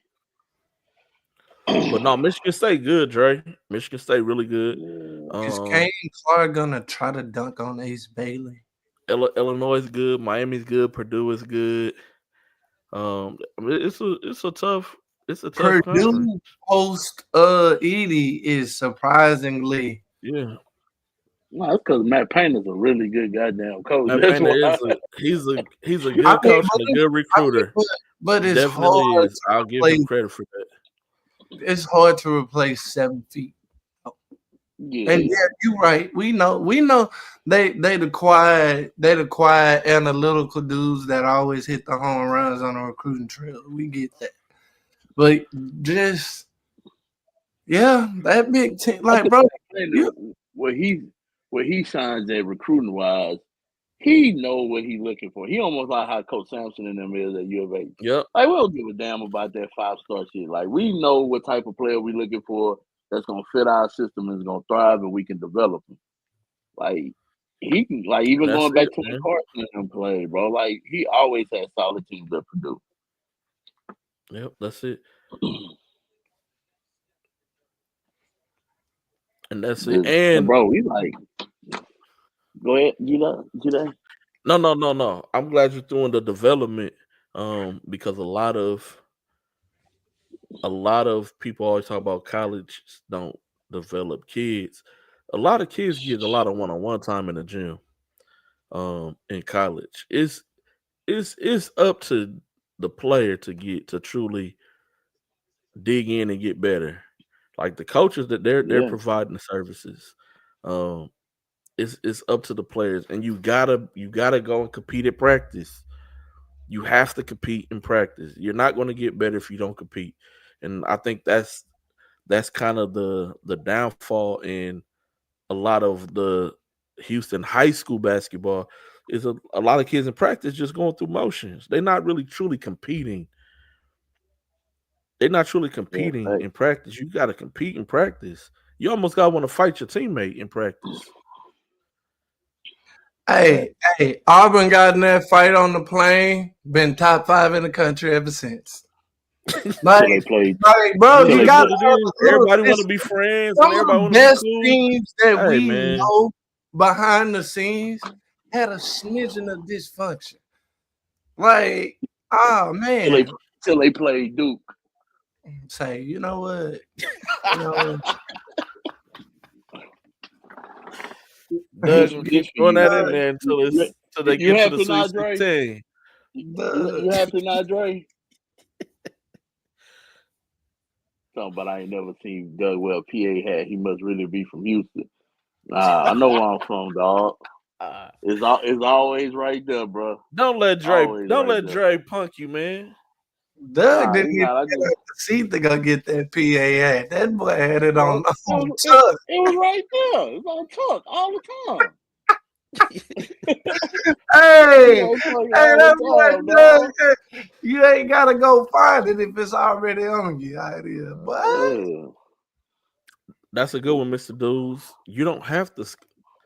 But no, Michigan State good, Dre. Michigan State really good. Is Kane Clark gonna try to dunk on Ace Bailey? Illinois is good. Miami's good. Purdue is good. It's a tough Purdue conference. post Edie is surprisingly Yeah. No, that's because Matt Painter's a really good goddamn coach. Matt That's Painter why. is he's a I good mean, coach and a good recruiter. but He it's definitely hard is. to I'll give him replace. credit for that. It's hard to replace 7 feet. And Yeah, yeah, you're right. We know they the quiet analytical dudes that always hit the home runs on a recruiting trail. We get that. But just that big team, I like think bro, Painter, you where he shines at recruiting wise, he know what he looking for. He almost like how Coach Sampson and them is at U of A. Yep. Like we don't give a damn about that 5-star shit. Like we know what type of player we looking for that's gonna fit our system and is gonna thrive and we can develop him. Like he can like even That's going it, back to when man. Carson and him played, bro. Like he always had solid teams that produce. Yep, that's it. And that's it. And And bro, we like go ahead, Judah. no. I'm glad you're doing the development. Because a lot of people always talk about college don't develop kids. A lot of kids get a lot of one-on-one time in the gym. In college, it's up to the player to truly dig in and get better. Like the coaches that they're Yeah, providing the services. Um, it's up to the players, and you gotta go and compete at practice. You have to compete in practice. You're not going to get better if you don't compete, and I think that's kind of the downfall in a lot of the Houston high school basketball is a lot of kids in practice just going through motions. They're not really truly competing. They're not truly yeah, competing hey. in practice. You got to compete in practice. You almost got to want to fight your teammate in practice. hey, Auburn got in that fight on the plane, been top 5 in the country ever since. Like, Till they played. bro, It Till you they is got what played. it is. look. Everybody want to It's be friends some and of everybody the want to be best cool. teams that Hey we man, know behind the scenes had a smidgen of dysfunction. Like, oh Till they man, till they played Duke. say, you know what? You know, Doug gonna keep This for throwing you, that in Doug, man. there until they You get to the happy Sweet now, Dre? 16. You Doug. happy now, Dre? Something, but I ain't never seen Doug well PA hat. He must really be from Houston. Nah, I know where I'm from, dog. Uh, It's always right there, bro. don't let Dre Always don't right let there. Dre punk you, man. Doug Nah, didn't it's even not. I get just out the seat to go get that PAA. That boy had it bro, on tuck. it was right there. It's on tuck all the time. It's Hey, on tuck hey, all that the time, boy Doug, dog. you ain't gotta go find it if it's already on you out here. But Yeah, That's a good one, Mr. Dudes. You don't have to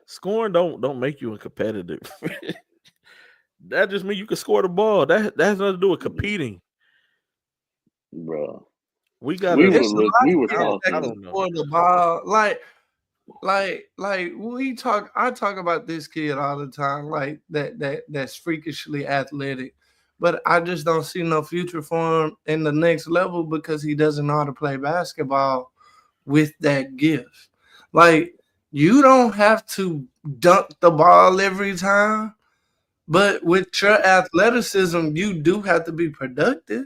scoring don't make you competitive. That just means you can score the ball. That has nothing to do with competing. bro. We We gotta were it's a look. lot We of were kids taught that I can to. don't know. score the ball. Like we talk. I talk about this kid all the time. Like that's freakishly athletic, but I just don't see no future for him in the next level because he doesn't know how to play basketball with that gift. Like you don't have to dunk the ball every time, but with your athleticism, you do have to be productive.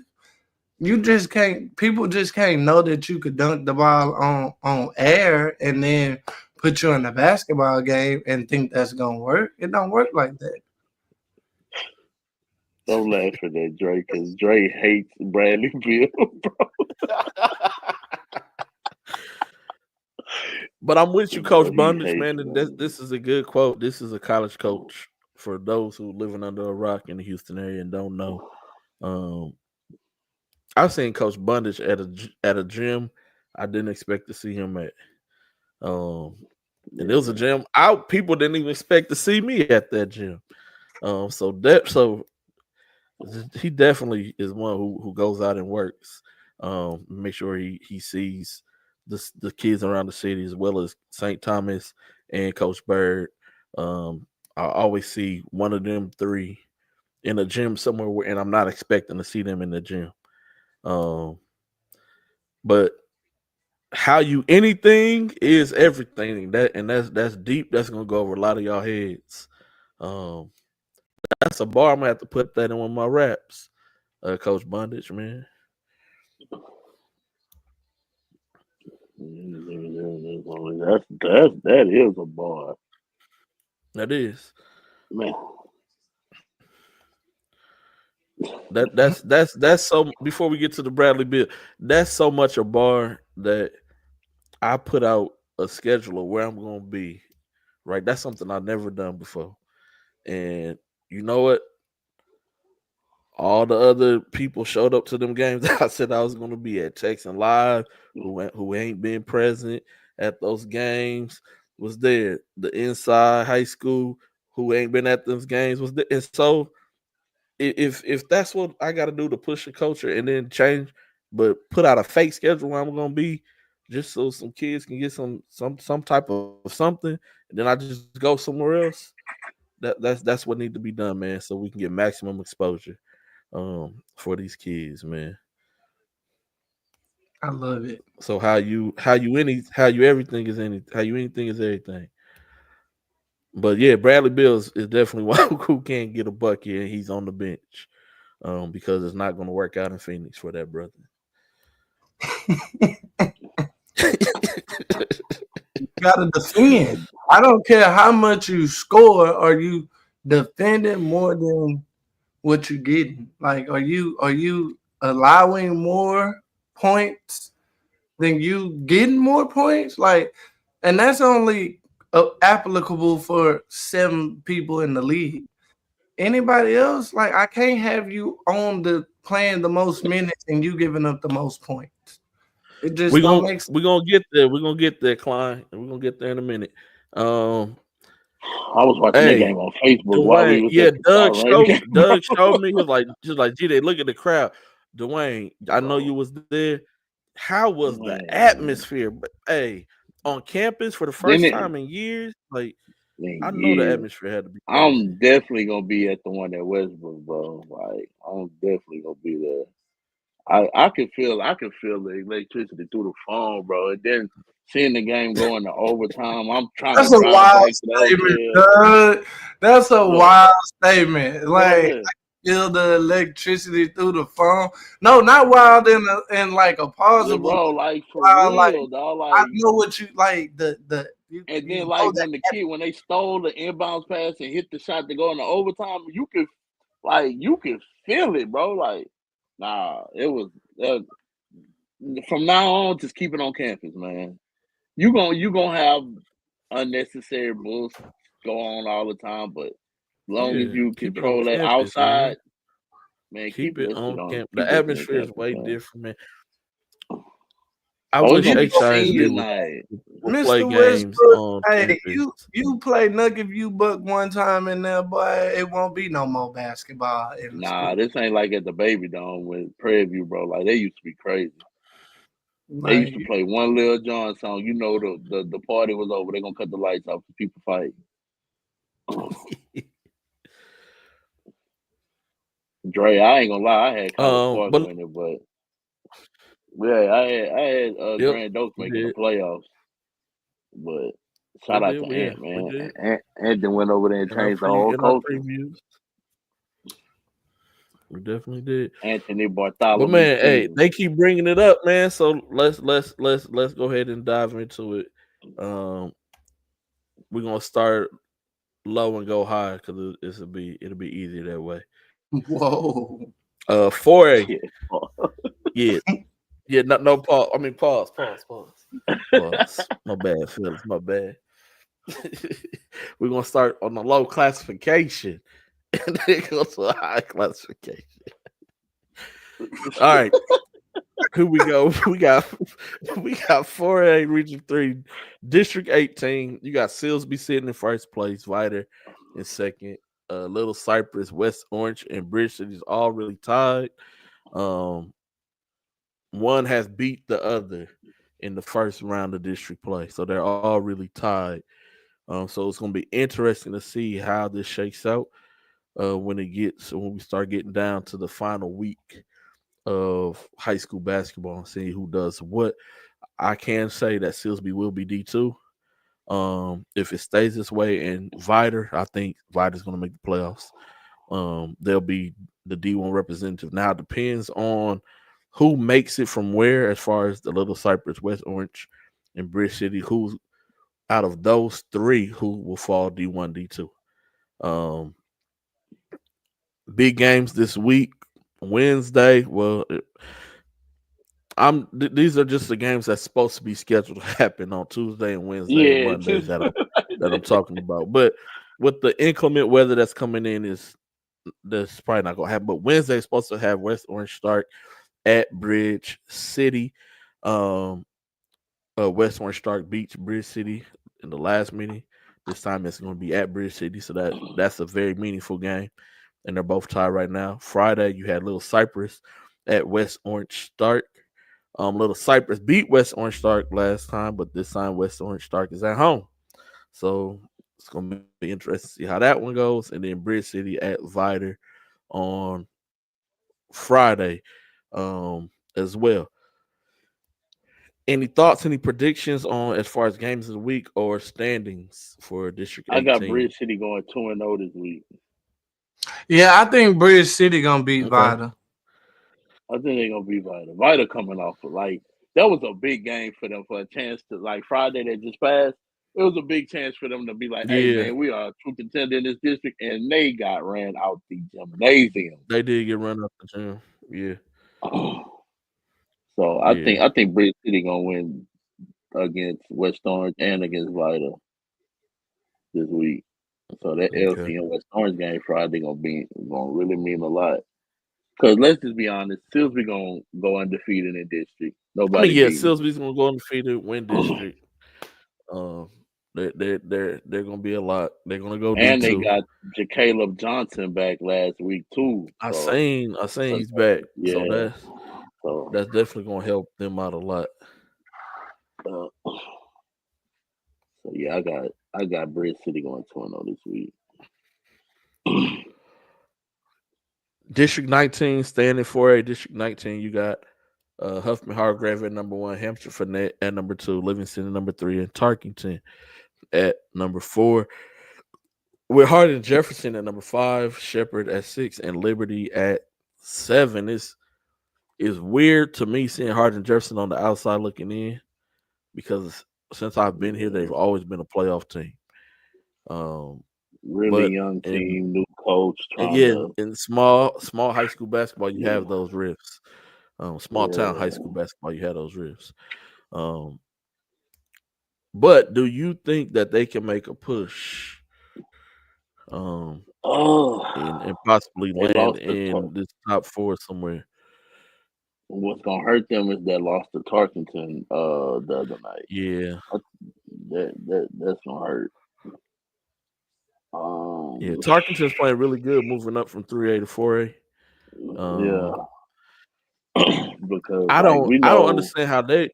You just can't. People just can't know that you could dunk the ball on air and then put you in a basketball game and think that's gonna work. It don't work like that. Don't laugh at that, Dre, because Dre hates Bradley Bill, bro. But I'm with you, Bro, Coach he Bundage, hates man. And Bradley. this is a good quote. This is a college coach for those who living under a rock in the Houston area and don't know. Um, I've seen Coach Bundage at a gym I didn't expect to see him at. Um, and it was a Yeah, gym out people didn't even expect to see me at that gym. So he definitely is one who goes out and works. Make sure he sees the kids around the city as well as St. Thomas and Coach Bird. I always see one of them three in a gym somewhere, and I'm not expecting to see them in the gym. Um, but how you anything is everything. That's deep. That's gonna go over a lot of y'all heads. Um, that's a bar. I'm gonna have to put that in one of my raps. Coach Bondage, man. That is a bar, That is. man. That's so. Before we get to the Bradley Bill, that's so much a bar that I put out a schedule of where I'm gonna be. Right, that's something I've never done before, and you know what? All the other people showed up to them games that I said I was going to be at. Texting Live, who ain't been present at those games, was there. The Inside High School, who ain't been at those games, was there. And so, if that's what I got to do to push the culture and then change, but put out a fake schedule where I'm going to be, just so some kids can get some type of something, and then I just go somewhere else. That's what need to be done, man, so we can get maximum exposure for these kids, man. I love it. So how you everything is everything. But yeah, Bradley Bills is definitely one who can't get a bucket and he's on the bench. Because it's not gonna work out in Phoenix for that brother. You gotta defend. I don't care how much you score, are you defending more than what you're getting? Like, are you allowing more points than you getting more points? Like, and that's only applicable for 7 people in the league. Anybody else, like, I can't have you on the playing the most minutes and you giving up the most points. It just don't make sense. We're gonna get there. We're gonna get there, Klein, and we're gonna get there in a minute. I was watching that game on Facebook while we Dwayne, was yeah, at the Power game. Doug showed me. He was like, just like, gee, they look at the crowd. Dwayne, I know you was there. How was the atmosphere? But hey, on campus for the first time in years, like I know the atmosphere had to be crazy. I'm definitely gonna be at the one at Westbrook, bro. Like I'm definitely gonna be there. I can feel the electricity through the phone, bro. And then seeing the game going to overtime, I'm trying That's to a drive wild back to the statement, hotel. Doug. That's a wild statement. Like, Yeah. I feel the electricity through the phone. No, not wild in like a positive, Bro, like for wild, like, real, dog. I Like, know what you like. and You then know like that. when they stole the inbounds pass and hit the shot to go into overtime, you could feel it, bro. Like, nah, it was from now on, just keep it on campus, man. You gonna have unnecessary bulls go on all the time, but as long as you keep it on control that campus, outside, man. keep Keep it that shit on on. campus. Keep The that shit on atmosphere is campus, way man. different, man. I Oh, it's wish gonna be HISD senior would night. play Mr. games Westbrook, on hey, campus. you play Nuggets, you buck one time in there, boy, it won't be no more basketball in the Nah, school. this ain't like at the Baby Dome with Prairie View, bro. Like they used to be crazy. They used to Like, play one Lil Jon song. You know the party was over. They're gonna cut the lights off for people fighting. Dre, I ain't gonna lie, I had College Park But winning, but yeah, I had yep, Grand Oaks we making the did. playoffs. But We shout out did. to Yeah, Ant, we man. did. Ant then went over there and changed the whole In our culture. previews, we definitely did. Anthony But Bartholomew man, hey, Sr. they keep bringing it up, man. So let's go ahead and dive into it. We're gonna start low and go high because it'll be easier that way. whoa. 4A, Yeah. yeah, no pause. I mean pause. My bad, Phillips. My bad. We're gonna start on the low classification and then go to a high classification. All right. Here we go. We got 4A Region 3, District 18. You got Silsby sitting in first place, Viter in second. Little Cypress, West Orange, and Bridge City's all really tied. One has beat the other in the first round of district play. So they're all really tied. So it's gonna be interesting to see how this shakes out when we start getting down to the final week of high school basketball and see who does what. I can say that Silsby will be D2. If it stays this way, and Vider, I think Vider's going to make the playoffs. They'll be the D1 representative. Now it depends on who makes it from where, as far as the Little Cypress, West Orange, and Bridge City. Who's out of those three who will fall D1, D2. Big games this week. Wednesday. Well, these are just the games that's supposed to be scheduled to happen on Tuesday and Wednesday and Yeah, Mondays that I'm talking about. But with the inclement weather that's coming in, that's probably not gonna happen. But Wednesday is supposed to have West Orange start at Bridge City. West Orange Stark beats Bridge City in the last meeting. This time it's going to be at Bridge City, so that's a very meaningful game, and they're both tied right now. Friday you had Little Cypress at West Orange Stark. Little Cypress beat West Orange Stark last time, but this time West Orange Stark is at home, so it's going to be interesting to see how that one goes. And then Bridge City at Vider on Friday, as well. Any thoughts, any predictions on as far as games of the week or standings for District I got 18? Bridge City going 2-0 this week. Yeah, I think Bridge City gonna beat Okay. Vida. I think they're gonna be Vita. Vita coming off of that was a big game for them, for a chance to Friday that just passed. It was a big chance for them to be like, "Hey Yeah, man, we are a true contender in this district," and they got ran out the gymnasium. they did get run up the gym. Yeah, So yeah. I think Bridge City gonna win against West Orange and against Vita this week. So that Okay. LC and West Orange game Friday gonna really mean a lot. Cause let's just be honest, Silsby gonna go undefeated in district. I mean, Nobody yeah, beating Silsby's gonna go undefeated, win them. district. Um, they're gonna be a lot. They're gonna go And they D2. got Jacaleb Johnson back last week too. I So seen he's back, so yeah. So that's definitely gonna help them out a lot. uh, so yeah, I got Bridge City going 2-0 this week. District 19 standing for a District 19. You got Huffman Hargrave at number 1, Hampshire Fournette at number 2, Livingston at number 3, and Tarkington at number 4. With Hardin Jefferson at number 5, Shepherd at 6, and Liberty at 7. It's weird to me seeing Hardin Jefferson on the outside looking in, because since I've been here, they've always been a playoff team. Really But young team, new coach in small high school basketball, you have those rifts. Small town high school basketball, you have those rifts. But do you think that they can make a push? And possibly land in this top 4 somewhere? What's gonna hurt them is that loss to Tarkington the other night. Yeah. That's gonna hurt. Yeah, Tarkington's playing really good, moving up from 3A to 4A. Because I don't understand how they're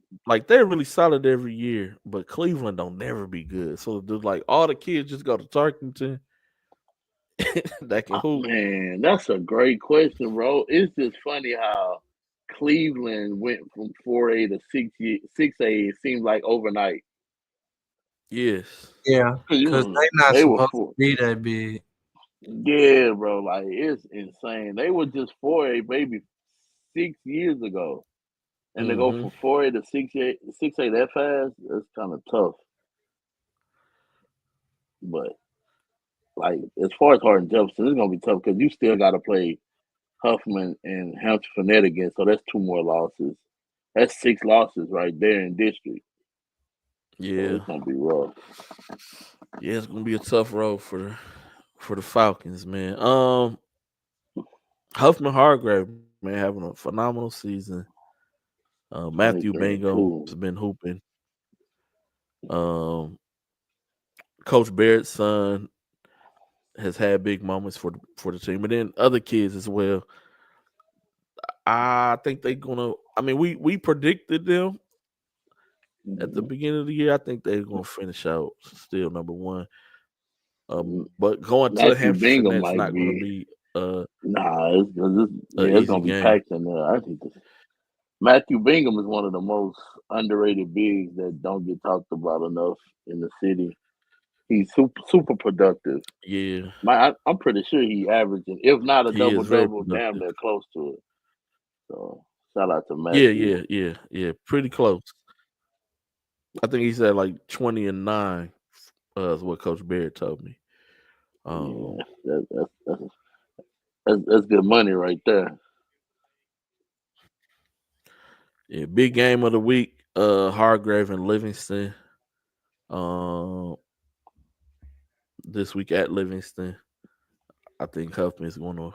really solid every year, but Cleveland don't never be good. So do all the kids just go to Tarkington that can hoop? Man, that's a great question, bro. It's just funny how Cleveland went from 4A to 6A. It seemed like overnight. Yes. Yeah, because they not supposed to be that big. Yeah, bro. It's insane. They were just 4A maybe 6 years ago. And to go from 4A to 6A that fast, that's kind of tough. But as far as Hardin Jefferson, it's gonna be tough because you still got to play Huffman and Hampshire Fournette again. So that's 2 more losses. That's 6 losses right there in district. Yeah, so it's gonna be rough. Yeah, it's gonna be a tough road for the Falcons, man. Huffman Hargrave, man, having a phenomenal season. Matthew Bingham's been hooping. Coach Barrett's son has had big moments for the team, and then other kids as well. I think they're gonna. I mean, we predicted them at the beginning of the year. I think they're gonna finish out still number 1. But going to Hampshire Fournette's not gonna be. It's gonna be packed in there. I think Matthew Bingham is one of the most underrated bigs that don't get talked about enough in the city. He's super productive. Yeah, I'm pretty sure he averaging, if not a he double is very double, damn productive. near close to it. So shout out to Yeah, Matthew. yeah. Pretty close. I think he's at like 20-9. Is what Coach Barrett told me. Yeah, Um, that's good money right there. yeah, big game of the week. Hargrave and Livingston. Um, this week at Livingston, I think Huffman's gonna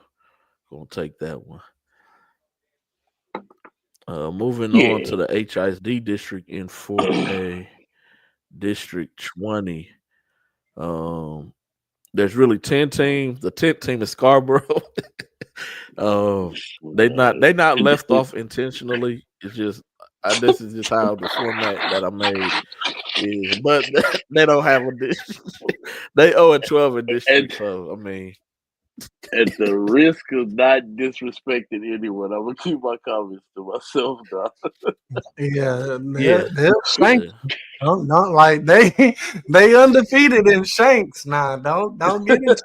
take that one. Moving on Yeah, to the HISD district in 4A, District 20. Um, there's really 10 teams. The 10th team is Scarborough. um, they not left off intentionally. It's just this is just how the format that I made is. But they don't have a district. They owe a 12 in at district. So I mean, at the risk of not disrespecting anyone, I'm gonna keep my comments to myself now. Yeah, yeah, they'll shank yeah. you. Don't like they undefeated in Shanks now. Don't get it.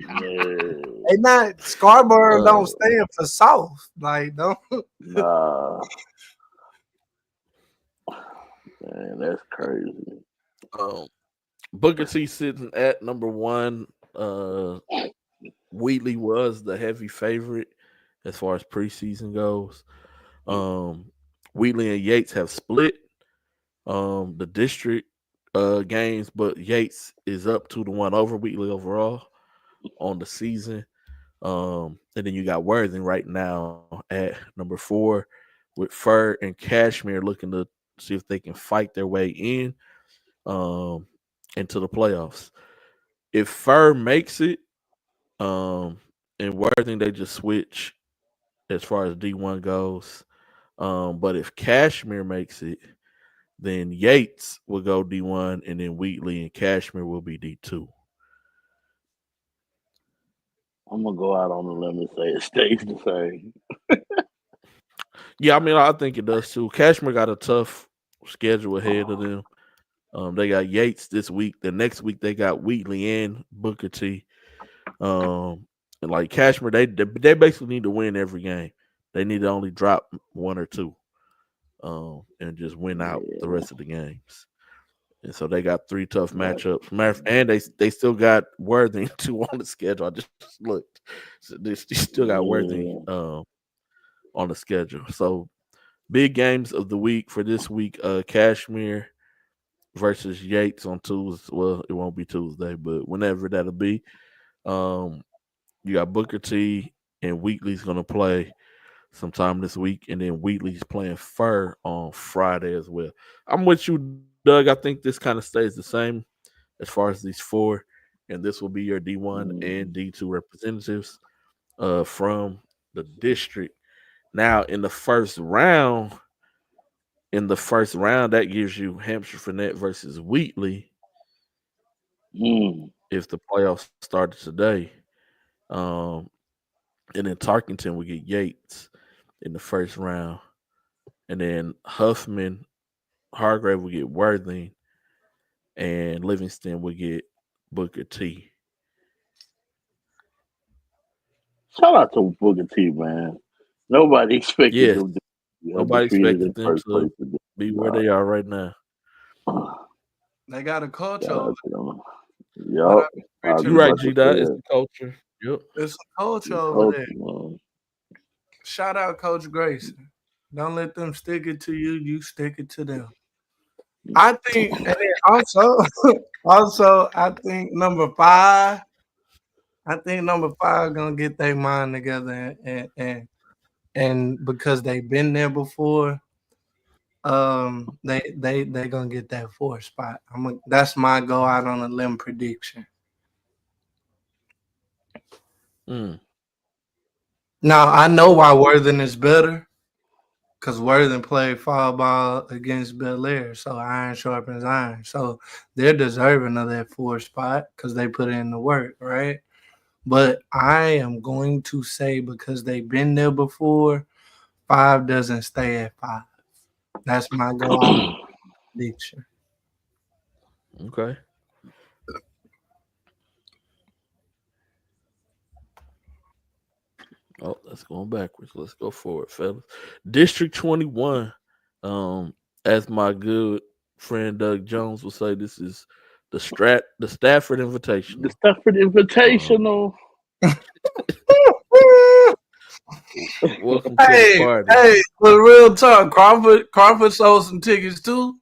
Man, They not Scarborough uh, don't stand for South. Like don't. nah, man, that's crazy. um, Booker T sitting at number one. Wheatley was the heavy favorite as far as preseason goes. Wheatley and Yates have split the district games, but Yates is up 2-1 over Wheatley overall on the season. And then you got Worthing right now at number 4 with Fur and Cashmere looking to see if they can fight their way in um, into the playoffs. If Fur makes it, and Worthing they just switch as far as D1 goes. But if Cashmere makes it, then Yates will go D1, and then Wheatley and Cashmere will be D2. I'm gonna go out on a limb and say it stays the same. Yeah, I mean, I think it does too. Cashmere got a tough schedule ahead of them. They got Yates this week. The next week they got Wheatley and Booker T. And like Cashmere, they basically need to win every game. They need to only drop one or two, and just win out the Yeah, rest of the games. And so they got 3 tough matchups. And they still got Worthing 2 on the schedule. I just looked. So they still got Worthing yeah. on the schedule. So big games of the week for this week. Cashmere versus Yates on Tuesday. Well, it won't be Tuesday, but whenever that'll be. Um, you got Booker T and Wheatley's gonna play sometime this week, and then Wheatley's playing Fur on Friday as well. I'm with you, Doug. I think this kind of stays the same as far as these 4, and this will be your D1 and Mm. D2 representatives from the district. Now, in the first round, that gives you Hampshire Finette versus Wheatley Mm. if the playoffs started today. Um, and then Tarkington will get Yates in the first round, and then Hargrave will get Worthing, and Livingston will get Booker T. Shout out to Booker T, man. Nobody expected Yes, them to be nobody undefeated in expected them first to place. Today. be where Nah. they are right now. They got a culture Shout over out to them. what I Yup. be I was You're preaching. right, about to G say Dot. It's that. the culture. Yep. It's a culture The over culture, there. man. Shout out Coach Grayson. Don't let them stick it to you. You stick it to them. I think, and then also, I think number 5. I think number 5 gonna get their mind together and because they've been there before, they gonna get that 4th spot. That's my go out on a limb prediction. Mm. Now I know why Worthing is better. Because Worthing played fall ball against Bel Air, so iron sharpens iron. So they're deserving of that 4th spot because they put in the work, right? But I am going to say because they've been there before, 5 doesn't stay at 5. That's my go on prediction. Okay. Oh, that's going backwards. Let's go forward, fellas. District 21. As my good friend Doug Jones will say, this is the Stafford The Invitational. Stafford Invitational. Welcome to the party. Hey, but real talk, Crawford sold some tickets too.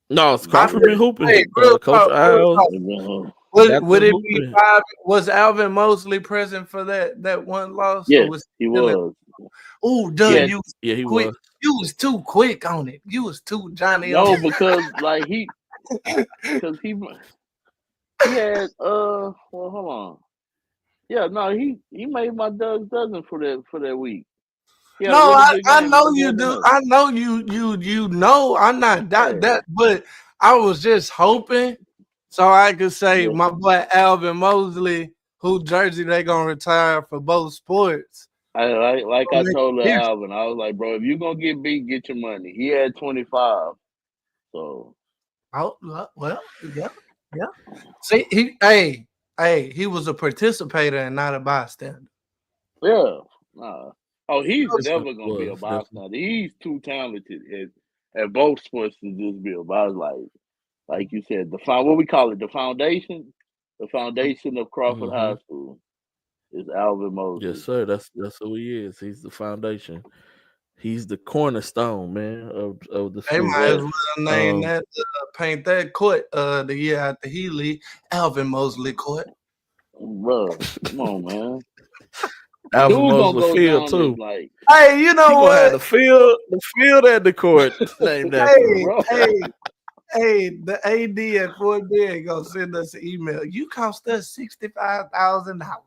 No, it's Crawford been hooping. Hey, real Coach talk, real Al talk. got Would them it be hooping. 5? Was Alvin Mosley present for that one loss? Yes, Or was he was. Oh, Doug, Yeah, he quick. was. You was too quick on it. You was too Johnny. No, on it. because like he had well, hold on. Yeah, no, he made my Doug's dozen for that week. He had a No, really good I game know against you Northern do. Hills. I know you know. I'm not Yeah. that, but I was just hoping so I could say Yeah. my boy Alvin Mosley, who jersey they gonna retire for both sports. I told Alvin, I was like, bro, if you gonna get beat, get your money. He had 25. So Oh well, yeah. See, he was a participator and not a bystander. yeah. Nah. Oh, he's Was- never gonna be a was bystander. He's too talented at both sports to just be a bystander. Like you said, what we call it, the foundation of Crawford High School is Alvin Mosley. Yes, sir. That's who he is. He's the foundation. He's the cornerstone, man, of the They school. might as well name that paint that court the year after he leave Alvin Mosley court. Bro, come on, man. Alvin Dude gonna Mosley go Field down too. as like, Hey, you He know gonna have what? the field and the court named after him. bro. The AD at Fort Bend gonna send us an email. You cost us $65,000.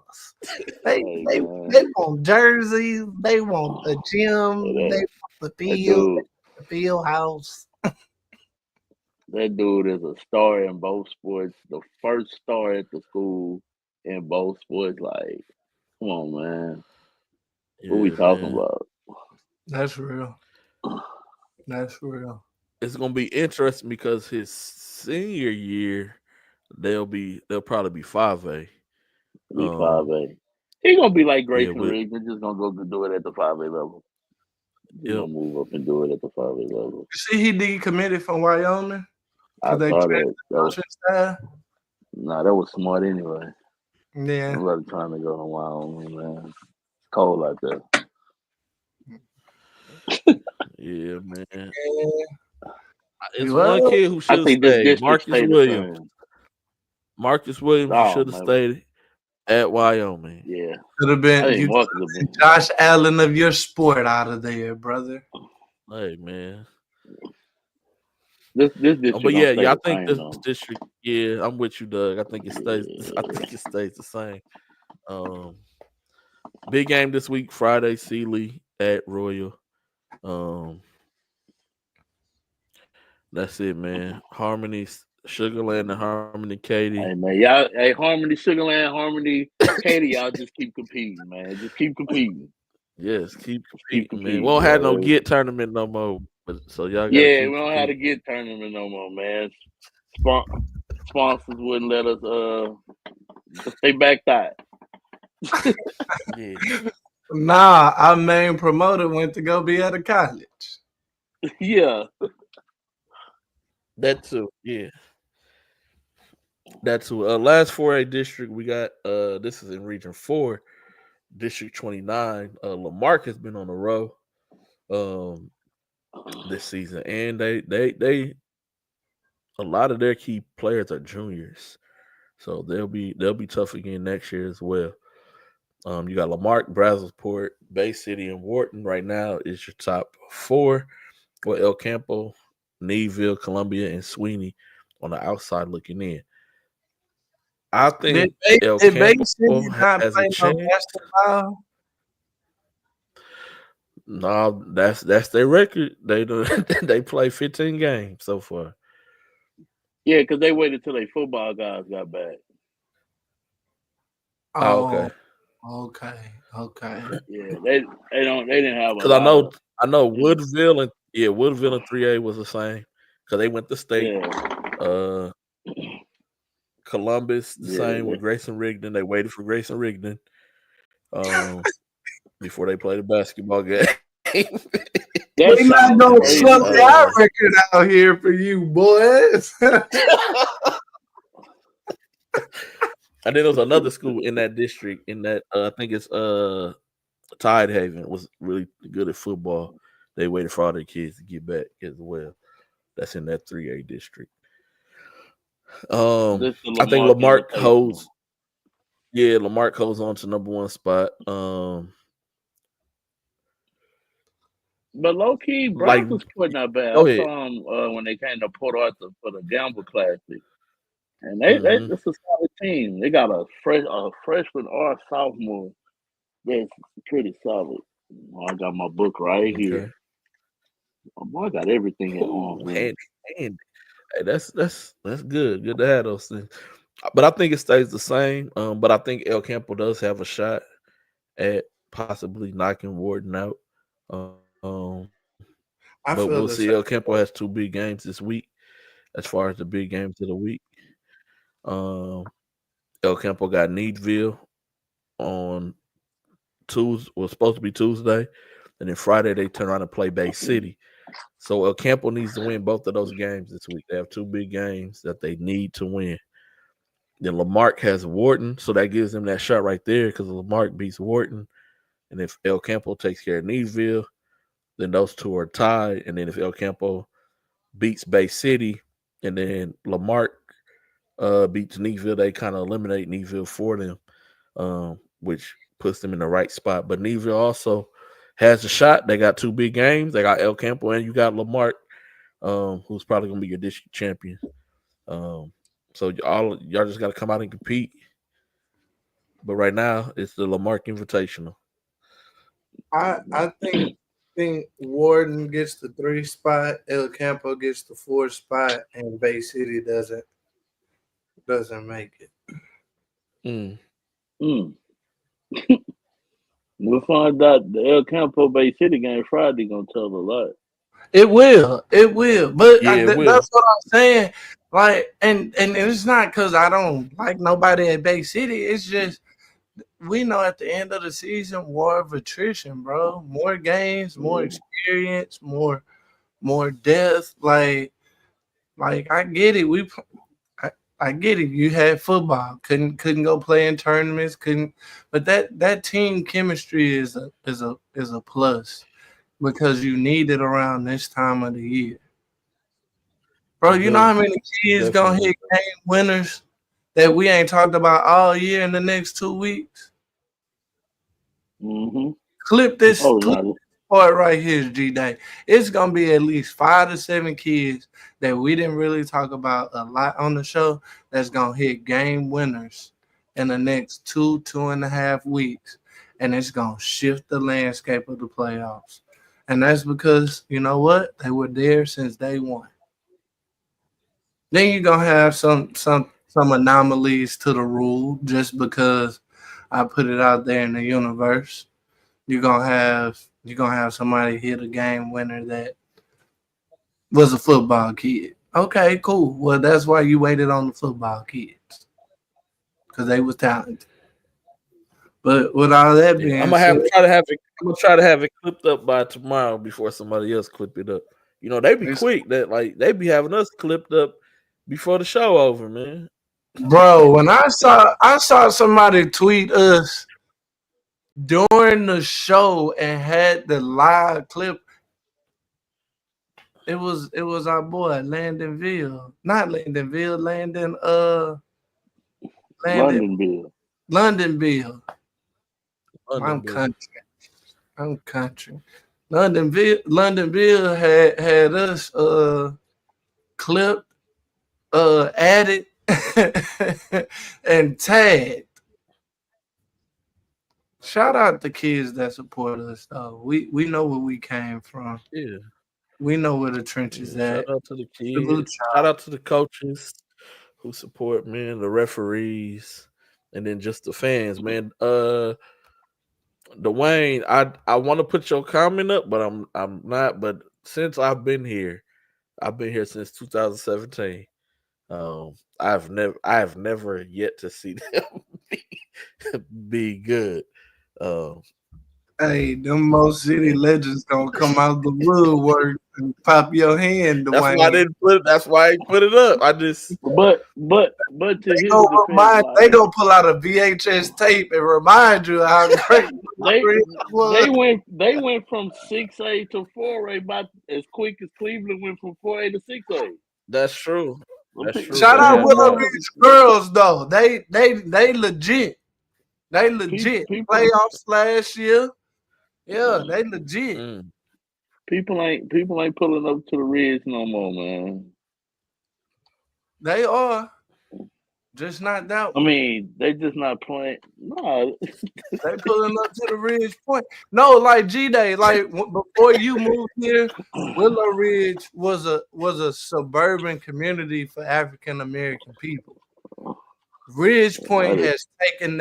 They want jerseys. They want the gym. They want the field house. That dude is a star in both sports. The first star at the school in both sports. Like, come on, man. What we talking about? That's real. That's real. It's gonna be interesting because his senior year, they'll probably be 5A. Be 5A. He gonna be like Grayson but- Riggs. He's just gonna go do it at the 5A level. He's gonna move up and do it at the 5A level. You see, he decommitted from Wyoming. I saw that. That was smart anyway. Yeah. Nobody trying to go to Wyoming, man. It's cold out there. Yeah, man. Yeah. It's one kid who should have stayed. Marcus Williams. Marcus Williams should have stayed at Wyoming. Yeah. Could have been Josh Allen of your sport out of there, brother. Hey, man. This district. But yeah, I think this district. Yeah, I'm with you, Doug. I think it stays. I think it stays the same. Big game this week, Friday. Sealy at Royal. That's it, man. Harmony, Sugarland, and Harmony, Katy. Hey man, y'all. Hey, Harmony, Sugarland, Harmony, Katy. Y'all just keep competing, man. Just keep competing. Yes, keep competing, man. We don't have no get tournament no more. But so y'all gotta we don't have to get tournament no more, man. Sponsors wouldn't let us stay back that. Yeah. Nah, our main promoter went to go be at a college. Yeah. That too, yeah. That too. Last 4A district, we got this is in Region 4, District 29. Lamarck has been on the row this season, and they a lot of their key players are juniors, so they'll be tough again next year as well. You got Lamarck, Brazosport, Bay City, and Wharton right now is your top 4. With El Campo, Neville, Columbia, and Sweeney on the outside looking in. I think El Campo has a chance. No, that's their record. They play 15 games so far. Yeah, because they waited till their football guys got back. Oh, okay. Okay. Yeah, they didn't have. Because I know I know Woodville and 3A was the same because they went to state. Yeah, Uh, Columbus the yeah. same with Grayson Rigdon. They waited for Grayson Rigdon before they played a basketball game. That We not sounds gonna crazy, slump our though. record out here for you, boys. And then there was another school in that district. In that, I think it's Tidehaven was really good at football. They waited for all their kids to get back as well. That's in that 3A district. This the I think Lamar Lamarck Invitational. holds on to number one spot. But low key, Like, Broncos putting not bad. I go ahead. saw them when they came to Port Arthur for the Gamble Classic, and they Mhm. it's a solid team. They got a freshman or a sophomore that's pretty solid. I got my book right here. Okay. Boy, I got everything at arm's Ooh, length. handy. Hey, that's good. Good to have those things. But I think it stays the same. But I think El Campo does have a shot at possibly knocking Warden out. Um, I but feel we'll the see. same. El Campo has two big games this week. As far as the big games of the week, um, El Campo got Needville on Tuesday. Was supposed to be Tuesday, and then Friday they turn around and play Bay City. So El Campo needs to win both of those games this week. They have two big games that they need to win. Then Lamarck has Wharton, so that gives them that shot right there because Lamarck beats Wharton. And if El Campo takes care of Needville, then those two are tied. And then if El Campo beats Bay City and then Lamarck beats Needville, they kind of eliminate Needville for them, which puts them in the right spot. But Needville also has a shot. They got two big games. They got El Campo and you got Lamarck, who's probably going to be your district champion. So y'all just got to come out and compete. But right now, it's the Lamarck Invitational. I think Warden gets the 3 spot, El Campo gets the 4 spot, and Bay City doesn't make it. Mm. We'll find out the El Campo Bay City game Friday gonna tell a lot. It will, but Yeah, it will. that's what I'm saying. Like, and it's not because I don't like nobody at Bay City. It's just we know at the end of the season, war of attrition, bro. More games, more experience, more depth. Like I get it. I get it. You had football, couldn't go play in tournaments, couldn't. But that team chemistry is a plus because you need it around this time of the year, bro. You know how many kids gonna hit game winners that we ain't talked about all year in the next 2 weeks? Mm-hmm. Clip this Oh, no. part right here, G Day. It's gonna be at least 5 to 7 kids that we didn't really talk about a lot on the show that's gonna hit game winners in the next 2.5 weeks, and it's gonna shift the landscape of the playoffs. And that's because you know what? They were there since day one. Then you're gonna have some anomalies to the rule just because I put it out there in the universe. You're gonna have somebody hit a game winner that was a football kid. Okay, cool. Well, that's why you waited on the football kids because they was talented. But with all that being I'm gonna said, try to have it clipped up by tomorrow before somebody else clip it up. You know, they be quick. They be having us clipped up before the show over, man. bro, when I saw somebody tweet us during the show and had the live clip. It was our boy Landonville, not Landonville, Londonville. Londonville. I'm country. Londonville had us clipped, added, and tagged. Shout out the kids that support us though. We know where we came from. Yeah. We know where the trenches at. Shout out to the kids. Shout out to the coaches who support, man, the referees, and then just the fans, man. Dwayne, I want to put your comment up, but I'm not. But since I've been here since 2017. I have never yet to see them be good. Um, Hey, them Most City legends gonna come out the woodwork and pop your hand, that's why I Dwayne. didn't put. That's why I put it up. I just But to They his gonna defense, remind. They like gonna pull out a VHS tape and remind you how great they it was. they went from 6A to 4A about as quick as Cleveland went from 4A to 6A. that's true. That's true. Shout They out have Willow not. Ridge girls though. They legit. They legit. People Playoffs last year. Yeah, they legit. Mm. people ain't pulling up to the Reds no more, man. They are. Just not that I one. mean, they just not playing. No, They pulling up to the Ridge Point. No, like G Day, like before you moved here, Willow Ridge was a suburban community for African American people. Ridge Point has taken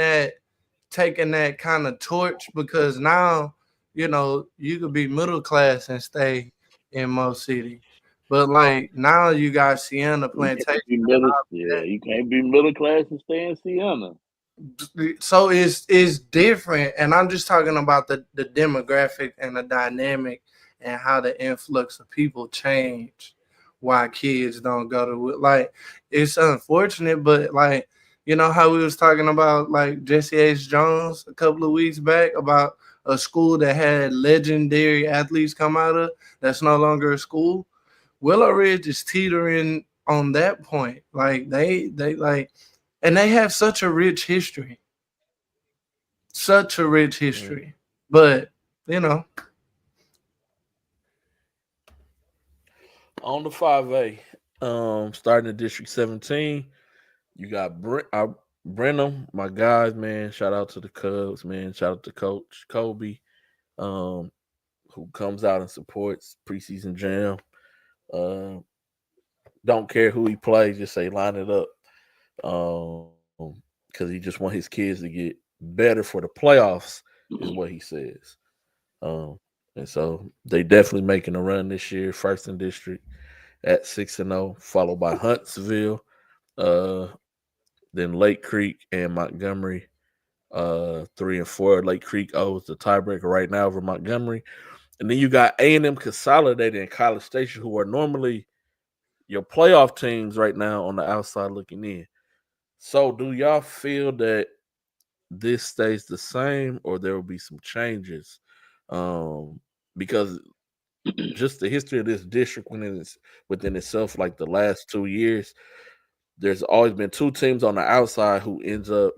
that kind of torch because now, you know, you could be middle class and stay in Mo City. But like now you got Sienna Plantation. you can't be middle class and stay in Sienna. So it's different, and I'm just talking about the demographic and the dynamic and how the influx of people change why kids don't go to like it's unfortunate, but like you know how we was talking about like Jesse H. Jones a couple of weeks back about a school that had legendary athletes come out of that's no longer a school. Willow Ridge is teetering on that point. Like they like and they have such a rich history. Such a rich Mm. history. But, you know, On the 5A, starting in District 17, you got Brenham, my guys, man. Shout out to the Cubs, man. Shout out to Coach Kobe, um, who comes out and supports preseason jam. Uh, don't care who he plays, just say line it up. Because he just want his kids to get better for the playoffs, is what he says. Um, and so they definitely making a run this year, first in district at 6-0, followed by Huntsville, uh, then Lake Creek and Montgomery, 3 and 4. Lake Creek owes the tiebreaker right now over Montgomery, and then you got A&M Consolidated and College Station, who are normally your playoff teams right now on the outside looking in. So, do y'all feel that this stays the same, or there will be some changes? Because just the history of this district within itself, like the last 2 years, there's always been two teams on the outside who ends up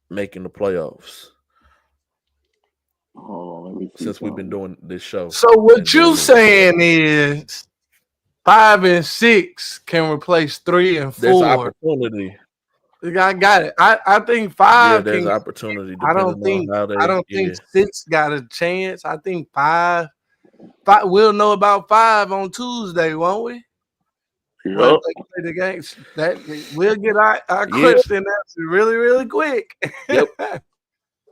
making the playoffs Hold on, let me see since we've been something. doing this show so what and you doing this. saying is 5 and 6 can replace 3 and There's an 4. opportunity. I got it. I think Yeah, five there's can. opportunity I depending don't on think. how I they. don't think Yeah, 6 got a chance. I think five. Five. We'll know about 5 on Tuesday, won't we? When Yup. they play the games, that we'll get our yeah, question answered really, really quick. yep.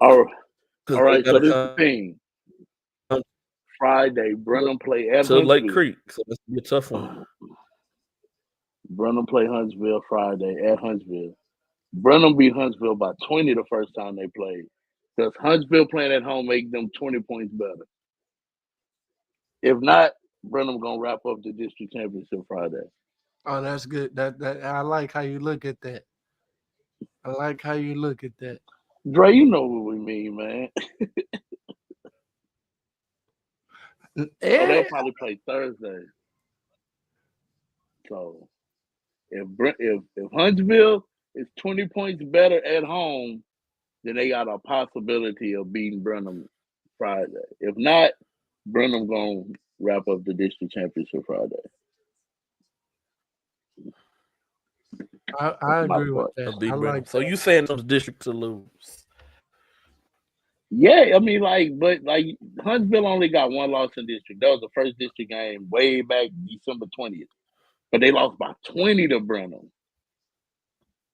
All right. Because All they right. So gotta this is the come thing. Friday, Brenham play at to Lake Huntsville. Creek, so that's gonna be a tough one. Brenham play Huntsville Friday at Huntsville. Brenham beat Huntsville by 20 the first time they played. Does Huntsville playing at home make them 20 points better? If not, Brenham gonna wrap up the district championship Friday. Oh, that's good. That I like how you look at that. I like how you look at that. Dre, you know what we mean, man. So Yeah, they'll probably play Thursday. So if Huntsville is 20 points better at home, then they got a possibility of beating Brenham Friday. If not, Brenham gonna wrap up the district championship Friday. I That's my agree with thought. that. A big I Brenham. like So that. you saying the district to lose? Yeah, I mean, but Huntsville only got one loss in district. That was the first district game way back December 20th. But they lost by 20 to Brenham.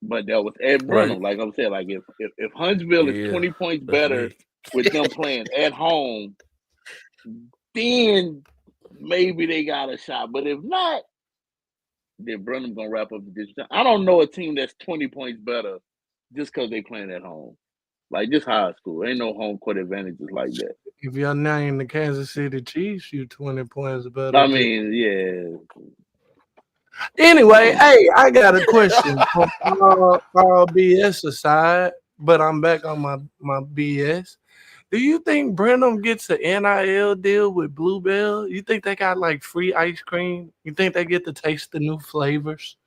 But that was at Right. Brenham. Like I'm saying, like if Huntsville is Yeah, 20 points that's better big. with them playing at home, then maybe they got a shot. But if not, then Brenham gonna wrap up the district. I don't know a team that's 20 points better just because they playing at home. Like just high school. Ain't no home court advantages like that. If you're named the Kansas City Chiefs, you 20 points better. I mean, yeah. Anyway, hey, I got a question. All BS aside, but I'm back on my BS. Do you think Brenham gets an NIL deal with Bluebell? You think they got like free ice cream? You think they get to taste the new flavors?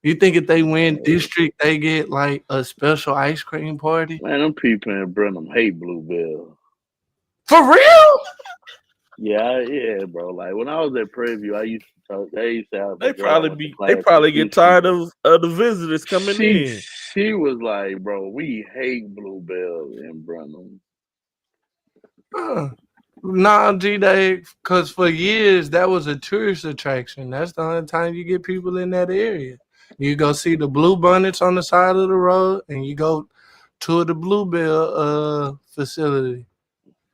You think if they win district, they get like a special ice cream party? Man, them people in Brenham hate Bluebell. For real? Yeah, bro. Like when I was at Prairie, I used to talk. They used to have. They probably get tired of the visitors coming in. She was like, "Bro, we hate Bluebell in Brenham." Nah, G-Day, because for years that was a tourist attraction. That's the only time you get people in that area. You go see the blue bonnets on the side of the road, and you go tour the Bluebell facility.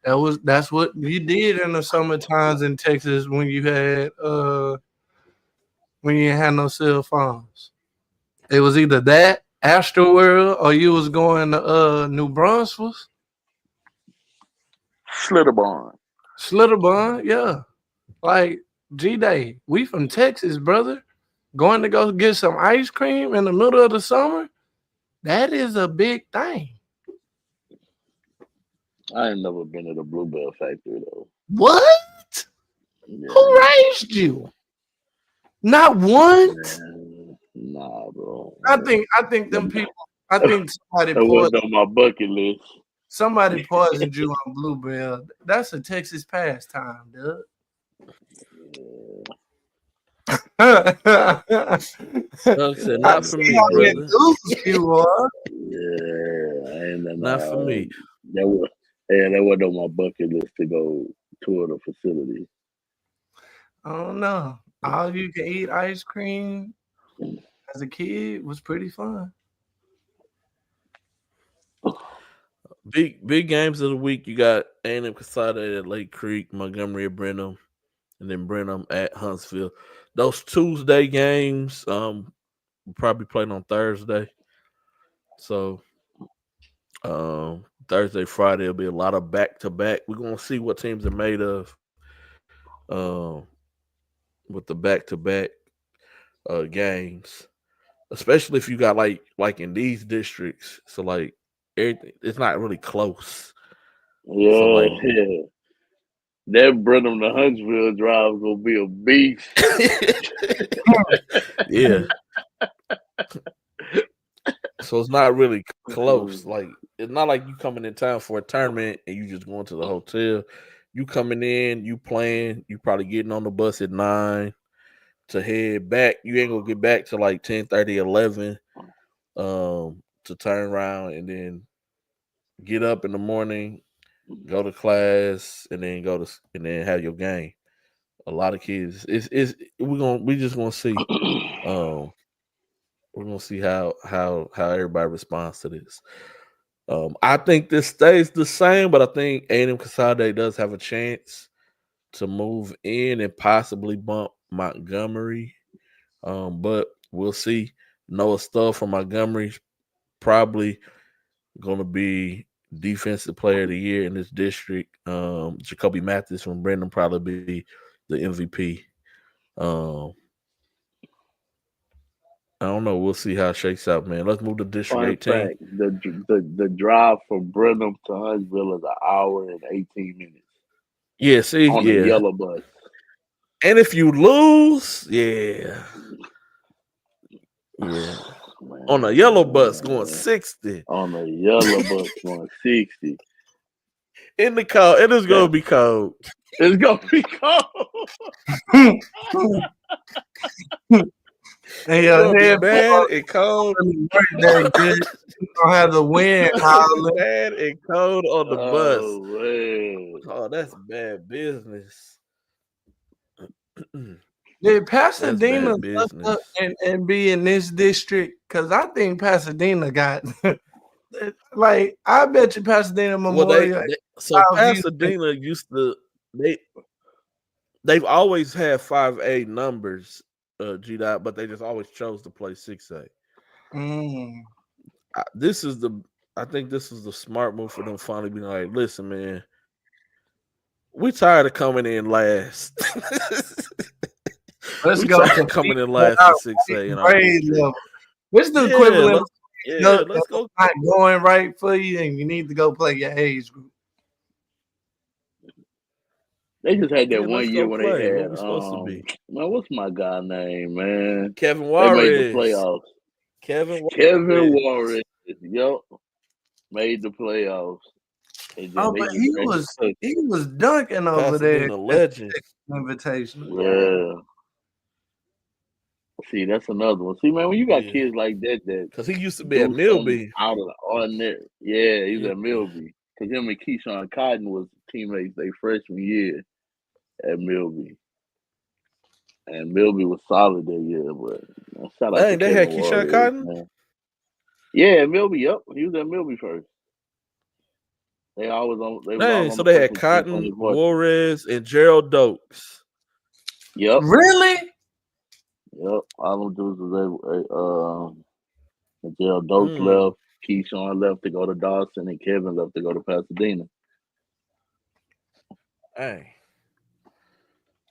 That's what you did in the summer times in Texas when you had no cell phones. It was either that Astroworld or you was going to New Brunswick. Slitterbond, yeah. Like G-Day, we from Texas, brother. Going to go get some ice cream in the middle of the summer, that is a big thing. I ain't never been to the Bluebell factory though. What? Yeah. Who raised you? Not once? Nah, bro. I think them people. I think somebody that wasn't on my bucket list. Somebody poisoned you on Bluebell. That's a Texas pastime, dude. Said, not for me, brother. You are. Yeah, not for me. That wasn't on my bucket list to go tour the facility. I don't know. All you can eat ice cream as a kid was pretty fun. Big games of the week. You got A&M Casada at Lake Creek, Montgomery at Brenham, and then Brenham at Huntsville. Those Tuesday games will probably playing on Thursday. So Thursday, Friday will be a lot of back-to-back. We're going to see what teams are made of with the back-to-back games, especially if you got like in these districts. So like everything, it's not really close. Yeah, so like, yeah. That Brenham to Huntsville drive is gonna be a beast. Yeah. So it's not really close. Like it's not like you coming in town for a tournament and you just going to the hotel. You coming in, you playing, you probably getting on the bus at 9 to head back. You ain't gonna get back to like 10:30, 11 to turn around and then get up in the morning, go to class, and then have your game. A lot of kids. We just gonna see. We're gonna see how everybody responds to this. I think this stays the same, but I think A&M Casade does have a chance to move in and possibly bump Montgomery. But we'll see. Noah Stuff from Montgomery probably gonna be defensive player of the year in this district. Jacoby Mathis from Brenham probably be the MVP. I don't know. We'll see how it shakes out, man. Let's move to District 18. Fact, the drive from Brenham to Huntsville is 1 hour and 18 minutes. Yeah, see, on the yellow bus. And if you lose, yeah. Man, on a yellow bus going 60. On a yellow bus going 60. In the cold. It is going to be cold. It's going to be cold. Hey, bad and cold. You don't have the wind howling. Bad and cold on the bus. Man. Oh, that's bad business. Did Pasadena and be in this district? Because I think Pasadena got Like I bet you Pasadena Well, Memorial. so Southview, Pasadena used to they've always had 5A numbers, G Dot, but they just always chose to play 6A. mm. This is I think this is the smart move for them finally being like, listen, man, we tired of coming in last. Let's we go tired of compete coming in at last our in 6A and our grade district. level. What's the Yeah, equivalent of let's go. not going right for you and you need to go play your age group? They just had that Yeah, one let's year go when they play. What had we supposed to be? man, what's my guy name, man? Kevin They made the Juarez. playoffs. Kevin Kevin Juarez. Warren, yep, made the playoffs. And then Oh, they but just he was dunking over there. Pasadena legend. Invitation. yeah. See, that's another one. See, man, when you got Yeah. kids like that Because he used to be at do something Milby. out of the ordinary, yeah, he's Yeah. at Milby. Because him and Keyshawn Cotton was teammates their freshman year at Milby. And Milby was solid that year, but shout out to Dang, they Kevin had Keyshawn Warriors, Cotton? man. Yeah, Milby, yep. He was at Milby first. They was all Dang, on so the they had freshman team on Cotton, his varsity. Juarez, and Gerald Dokes. Yep. Really? Yep. All them dudes was Gerald Dokes left, Keyshawn left to go to Dawson, and Kevin left to go to Pasadena. Hey.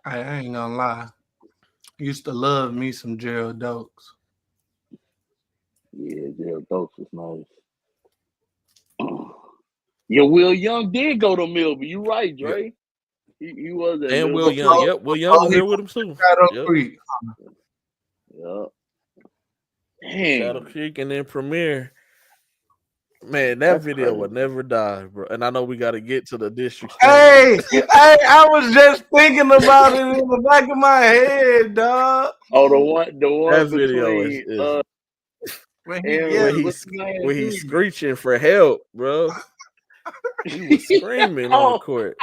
I ain't gonna lie. Used to love me some Gerald Dokes. Yeah, Gerald Dokes was nice. Yeah, Will Young did go to Milby. You right, Dre. Yep. He was at And Milby. Will Young. Yep, Will Young was there with him too. Shadow Creek. Yep. Shadow Dang. Creek and then Premier. Man, that That's video crazy. would never die, bro. And I know we got to get to the district. Hey, I was just thinking about it in the back of my head, dog. Oh, the one That video between is and where he's screeching for help, bro. He was screaming on the court.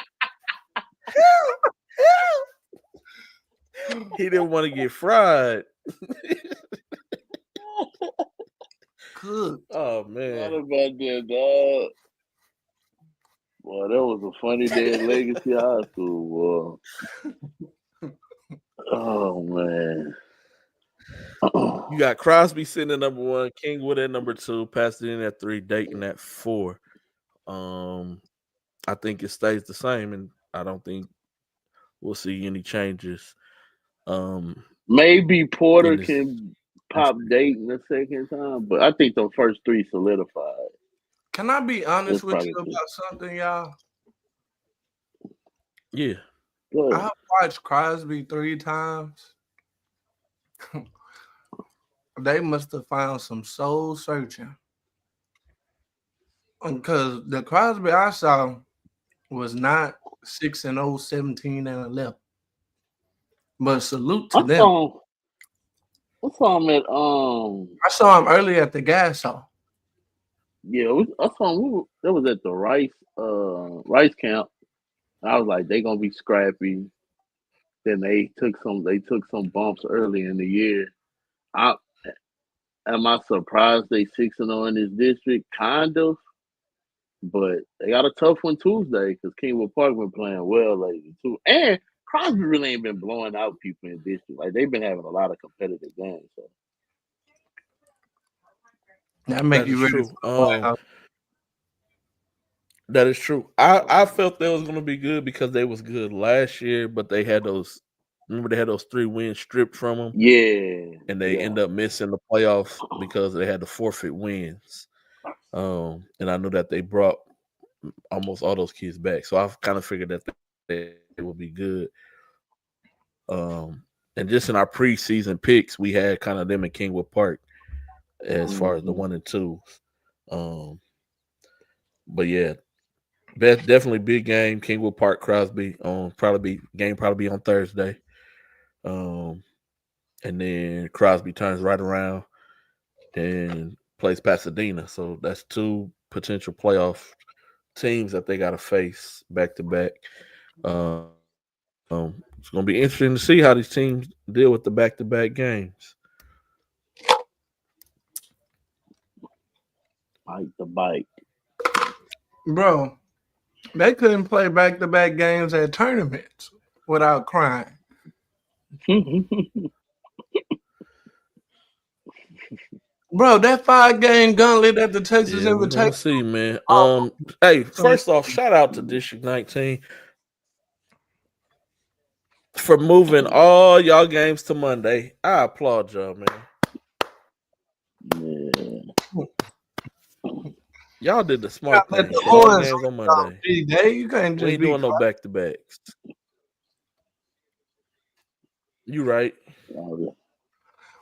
He didn't want to get fried. Good. Oh What man. about that, dog? Boy, that was a funny day at Legacy High School, boy. Oh man. You got Crosby sitting at number 1, Kingwood at number 2, Pasadena at 3, Dayton at 4. I think it stays the same, and I don't think we'll see any changes. Maybe Porter can pop Dayton the second time, but I think the first 3 solidified. Can I be honest with you about something, y'all? Yeah. I've watched Crosby 3 times. They must have found some soul searching. Because the Crosby I saw was not 6-0, 17 and 11. But salute to them. I saw him at I saw him early at the gas hall. Yeah, I saw him. That was at the Rice camp. I was like, they gonna be scrappy. Then they took some bumps early in the year. Am I surprised they 6-0 in this district? Kind of. But they got a tough one Tuesday because Kingwood Park been playing well lately too. And Crosby really ain't been blowing out people in district. Like they've been having a lot of competitive games. So. That make you ready. That is true. I felt they was gonna be good because they was good last year, but they had those. Remember, they had those 3 wins stripped from them. Yeah, and they end up missing the playoffs because they had to forfeit wins. And I knew that they brought almost all those kids back, so I kind of figured that they would be good. And just in our preseason picks, we had kind of them in Kingwood Park as far as the 1 and 2s. But yeah, definitely big game. Kingwood Park, Crosby probably be on Thursday. And then Crosby turns right around and plays Pasadena. So that's 2 potential playoff teams that they got to face back to back. It's going to be interesting to see how these teams deal with the back-to-back games. Bite the bite. Bro, they couldn't play back-to-back games at tournaments without crying. Bro, that 5-game gauntlet at the Texas Yeah, we're gonna Invitation. see, man. Hey, first off, shout out to District 19 for moving all y'all games to Monday. I applaud y'all, man. Yeah. Y'all did the smart Let thing. the Put all the horns games on off, Monday. G-Day. You can't We just ain't be doing no back to backs. You right.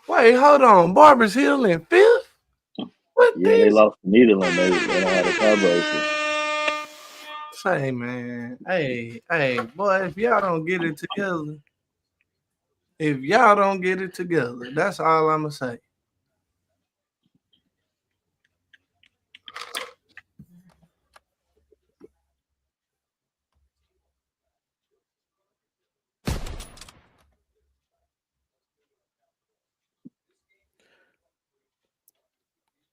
Wait, hold on. Barbers Hill in fifth? What Yeah, they this? lost to Needland. They don't have a tiebreaker. Say, man. Hey, boy, if y'all don't get it together, that's all I'ma say.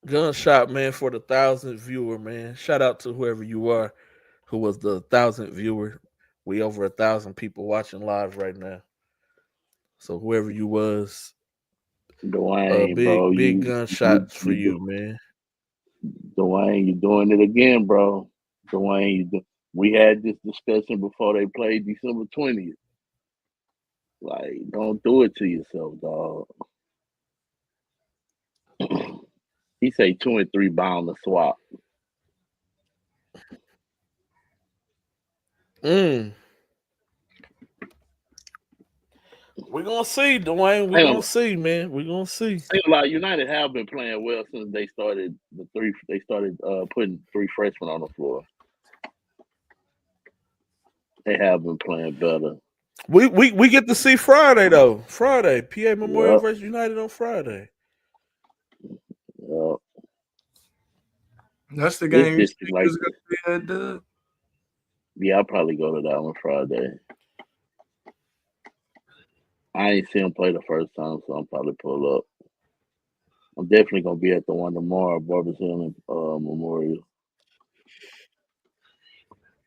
Gunshot, man, for the 1,000th viewer, man. Shout out to whoever you are who was the 1,000th viewer. We over 1,000 people watching live right now. So whoever you was, Dwayne, bro, big gunshots for you, man. Dwayne, you doing it again, bro. Dwayne, we had this discussion before they played December 20th. Like, don't do it to yourself, dog. He say 2 and 3 bound to swap. We're gonna see, Dwayne. We're gonna see, man. We're gonna see. United have been playing well since they started putting 3 freshmen on the floor. They have been playing better. We get to see Friday though. Friday, PA Memorial versus United on Friday. Yep. That's the game you think is gonna be at, Doug? Yeah, I'll probably go to that one Friday. I ain't seen him play the first time, so I'll probably pull up. I'm definitely gonna be at the one tomorrow, Barbers Hill and Memorial.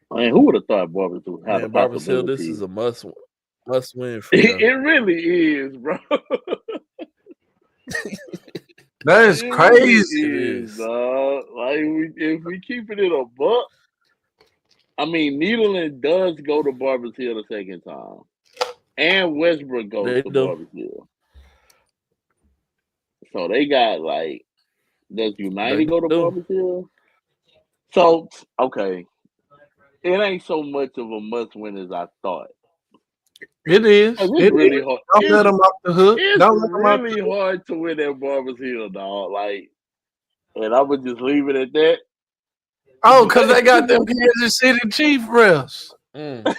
I mean, who would have thought Barbers had a Barbers Hill, possibility? this is a must win for y'all. It really is, bro. That is crazy. Really is, dog. Like if we keep it in a buck, I mean, Needland does go to Barbers Hill the second time, and Westbrook goes to Barbers Hill. So they got does United go to Barbers Hill? So okay, it ain't so much of a must win as I thought. It is. It's it really is. hard. Don't let them off the hook. It's Don't let them off the really hook. hard to win at Barbers Hill, dog. And I would just leave it at that. Oh, because they got them Kansas City Chief refs. But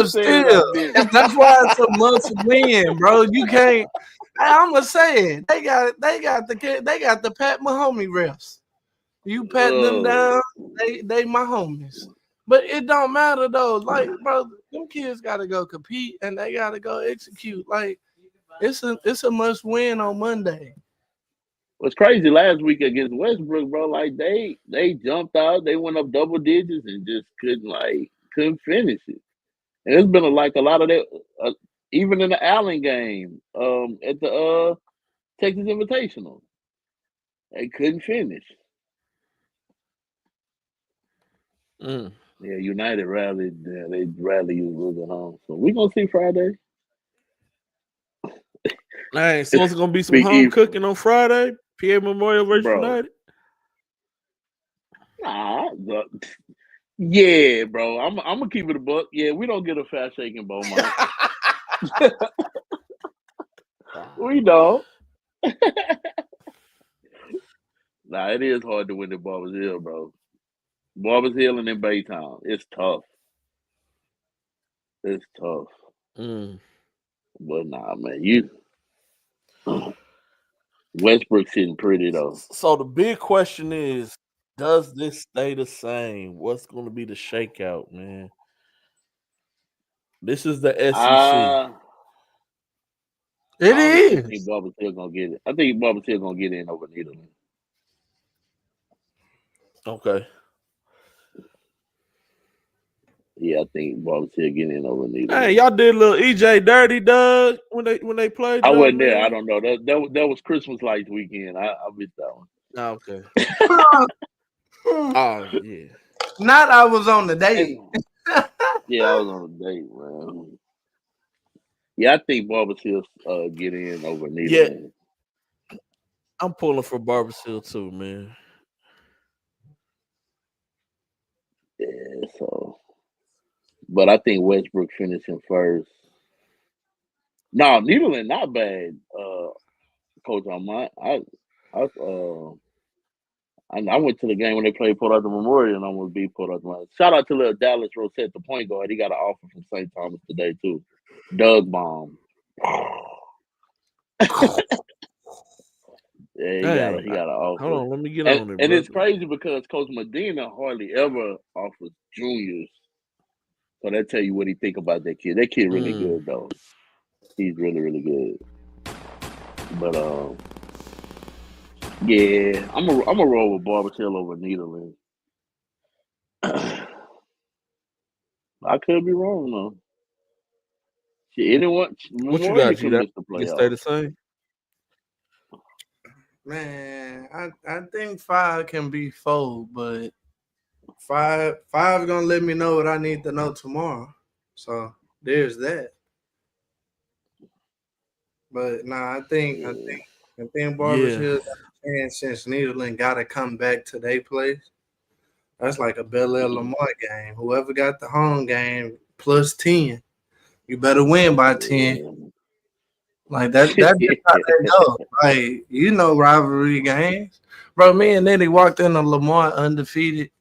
still, that's why it's a must win, bro. You can't. I'm gonna say it. They got the Pat Mahomey refs. You pat them down, they my homies. But it don't matter though. Like, bro, them kids gotta go compete and they gotta go execute. Like, it's a must win on Monday. What's crazy last week against Westbrook, bro? Like they jumped out, they went up double digits and just couldn't finish it. And it's been a lot of that, even in the Allen game, at the Texas Invitational, they couldn't finish. Yeah, United rallied. They rallied you losing home. So we gonna see Friday. Hey, so it's gonna be some home cooking on Friday. PA Memorial versus United. Yeah, bro. I'm gonna keep it a buck. Yeah, we don't get a fast shaking Beaumont. We don't. Nah, it is hard to win at Barbers Hill, bro. Barbers Hill and in Baytown. It's tough. It's tough. But nah, man, Westbrook's sitting pretty though. So the big question is, does this stay the same? What's going to be the shakeout, man? This is the SEC. It is. I think Barbers Hill gonna get it. I think Barbers Hill gonna get in over Needland. Okay. Yeah, I think Barbers Hill getting in over Hey, Nederland. y'all did a little EJ Dirty, Doug, when they played. I Y'all, wasn't there. I man. don't know. That was Christmas lights weekend. I missed that one. Oh, okay. Hmm. Oh yeah. Not I was on the date. Yeah, I was on a date, man. Yeah, I think Barbers Hill get in over Yeah, Nederland. I'm pulling for Barbers Hill too, man. Yeah, so. But I think Westbrook finishing first. No, Nederland not bad, Coach. I went to the game when they played Port Arthur Memorial and almost beat Port Arthur Memorial. Shout out to little Dallas Rosette, the point guard. He got an offer from St. Thomas today too. Doug Baum. Yeah, Dang. he got an Hold offer. on, let me get on it, And it's brother. crazy because Coach Medina hardly ever offers juniors. So that tell you what he think about that kid. That kid really good though. He's really, really good. But yeah, I'm a roll with Barbers Hill over Nederland. I could be wrong though. Shit, anyone What you got, Memorial G? could That miss the you stay playoffs. the same? Man, I think 5 can be 4, but five gonna let me know what I need to know tomorrow. So there's that. But nah, Yeah. I think Barbers Yeah. Hill got a chance since Nederland gotta come back to their place. That's like a Bel Air Lamar game. Whoever got the home game plus 10. You better win by 10. Like that's just how they go. Like, you know, rivalry games. Bro, me and Eddie walked into Lamar undefeated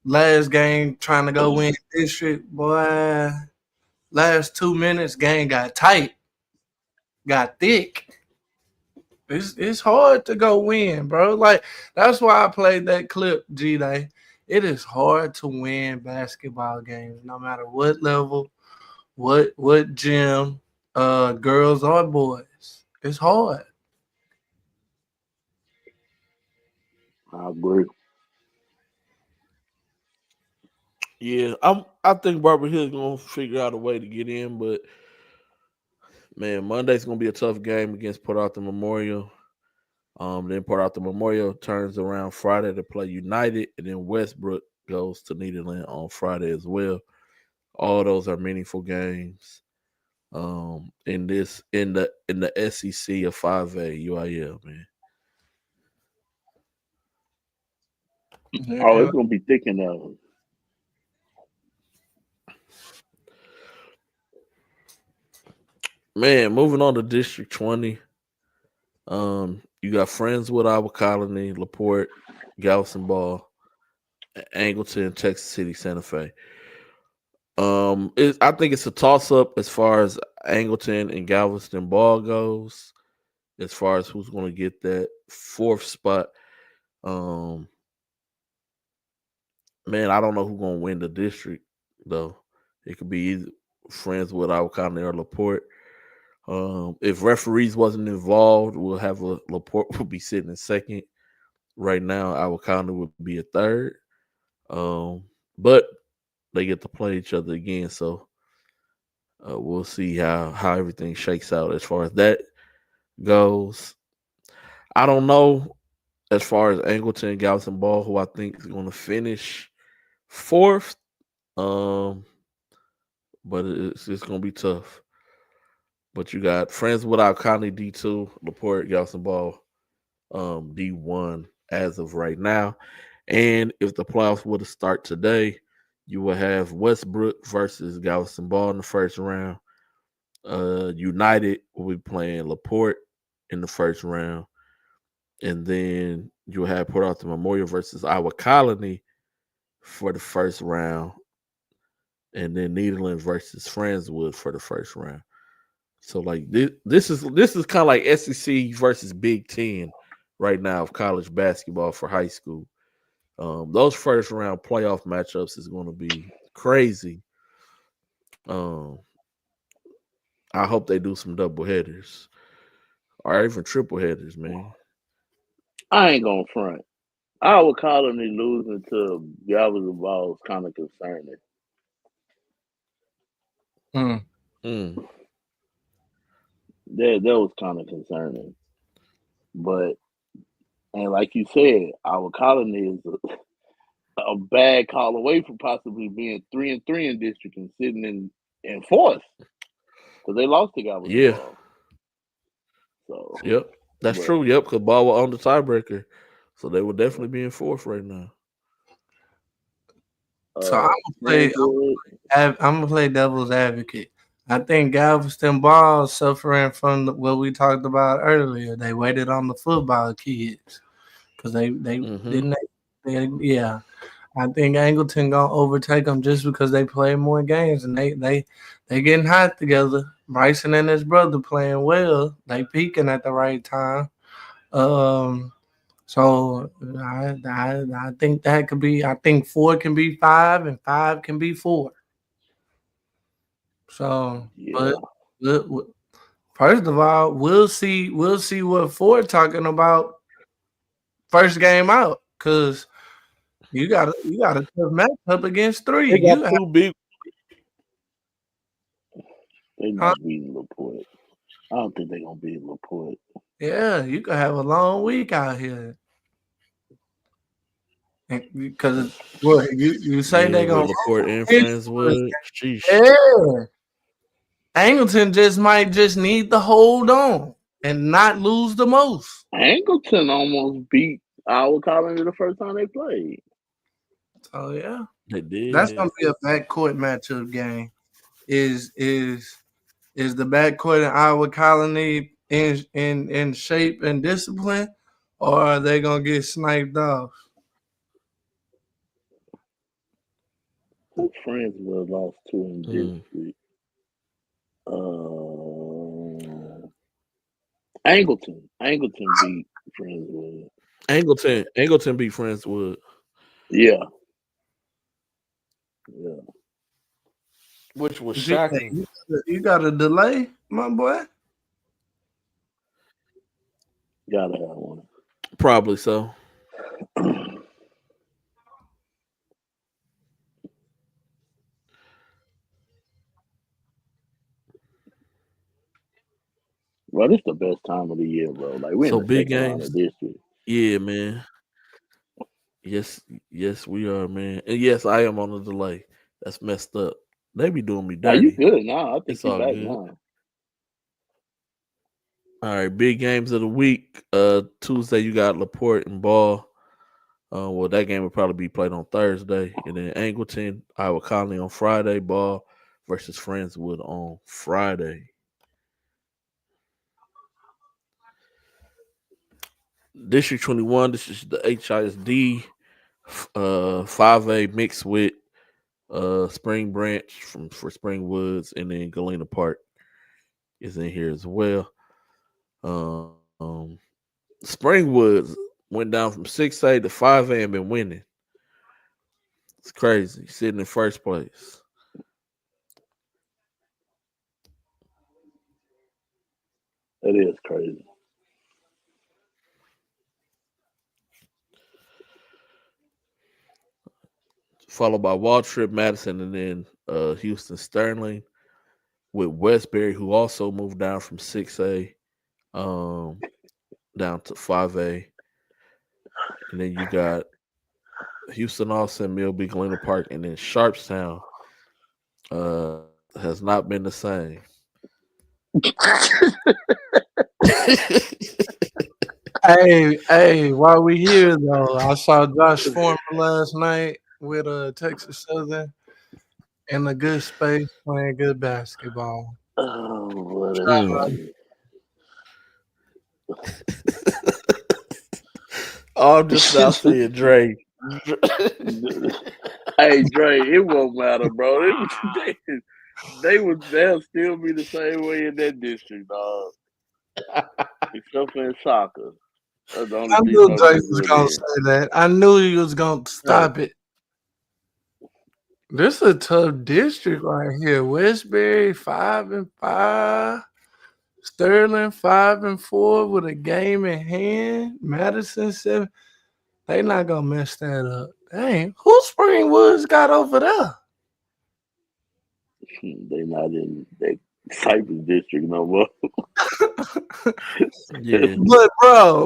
last game trying to go win district. Boy, last 2 minutes, game got tight, got thick. It's hard to go win, bro. Like, that's why I played that clip, G Day. It is hard to win basketball games, no matter what level, what gym, girls or boys. It's hard. I agree. Yeah. I think Barbara Hill's gonna figure out a way to get in, but man, Monday's gonna be a tough game against Port Arthur Memorial. Then Port Arthur Memorial turns around Friday to play United, and then Westbrook goes to Nederland on Friday as well. All those are meaningful games. In the SEC of 5A UIL, man. Oh, Yeah. it's gonna be thick in Man, moving on to District 20. You got Friendswood, Iowa Colony, LaPorte, Galveston Ball, Angleton, Texas City, Santa Fe. I think it's a toss up as far as Angleton and Galveston Ball goes, as far as who's going to get that fourth spot. Um, man, I don't know who's going to win the district though. It could be either Friendswood, Iowa Colony, or LaPorte. If referees wasn't involved, we'll have LaPorte will be sitting in second. Right now, Iowa Colony would be a third. But they get to play each other again, so we'll see how everything shakes out as far as that goes. I don't know as far as Angleton and Galveston Ball, who I think is going to finish fourth. Um, but it's going to be tough. But you got Friends Without Conley D2, LaPorte, Galveston Ball, D1 as of right now. And if the playoffs were to start today, you will have Westbrook versus Galveston Ball in the first round. United will be playing LaPorte in the first round. And then you'll have Port Arthur Memorial versus Iowa Colony for the first round. And then Nederland versus Friendswood for the first round. So like this is kind of like SEC versus Big Ten right now of college basketball for high school. Those first round playoff matchups is going to be crazy. Um, I hope they do some double headers or even triple headers, man. I ain't gonna front. Our Colony losing to Galveston Ball is kind of concerning. Mm. That was kind of concerning. But and like you said, our Colony is a bad call away from possibly being 3-3 in district and sitting in fourth because they lost to Galveston Yeah. Ball. So, Yep. That's but true. Yep. Because Ball were on the tiebreaker. So they would definitely be in fourth right now. So I'm Friendswood, gonna play devil's advocate. I think Galveston Ball suffering from what we talked about earlier. They waited on the football kids because they didn't. Yeah, I think Angleton gonna overtake them just because they play more games and they getting hot together. Bryson and his brother playing well. They peaking at the right time. So I think that could be. I think 4 can be 5 and 5 can be 4. So, yeah. but first of all, we'll see what Ford talking about first game out because you got a tough matchup against 3. They got You have, two big. They not beating LaPorte. I don't think they're gonna beat LaPorte. yeah, you could have a long week out here. Because what you say Yeah, they gonna with Laporte and roll Friendswood. Sheesh. yeah. Angleton just might just need to hold on and not lose the most. Angleton almost beat our Colony the first time they played. So yeah, They that's did. gonna be a backcourt matchup game. Is the backcourt in Iowa Colony in shape and discipline, or are they gonna get sniped off? Who Friendswood lost to in district? Angleton beat Friendswood. Angleton beat Friendswood. Yeah. Which was shocking. You got a delay, my boy? Gotta have one. Probably so. Bro, this the best time of the year, bro. Like we're in So the big second round games. of district. Yeah, man. Yes, we are, man. And yes, I am on a delay. That's messed up. They be doing me Now you dirty. good now. I think It's you all back good. now. All right, big games of the week. Tuesday you got Laporte and Ball. Well, that game will probably be played on Thursday, and then Angleton, Iowa Colony on Friday. Ball versus Friendswood on Friday. District 21. This is the HISD 5A mixed with Spring Branch for Spring Woods, and then Galena Park is in here as well. Spring Woods went down from 6A to 5A and been winning. It's crazy. Sitting in first place. It is crazy. Followed by Waltrip, Madison, and then Houston Sterling with Westbury, who also moved down from 6A down to 5A. And then you got Houston, Austin, Milby, Galena Park, and then Sharpstown has not been the same. Hey, while we here though, I saw Josh Foreman last night with Texas Southern in a good space playing good basketball. Oh, what Oh, I'm just now seeing Dre. Hey Dre, it won't matter, bro. They'll still be the same way in that district, dog. Except for in soccer. That's the only I thing knew no Drake was different gonna is. say that. I knew he was gonna stop it. This is a tough district right here. Westbury 5-5. Sterling 5-4 with a game in hand. Madison 7. They not gonna mess that up. Dang, who Springwoods got over there? They not in that Cypress district no more. Yeah. But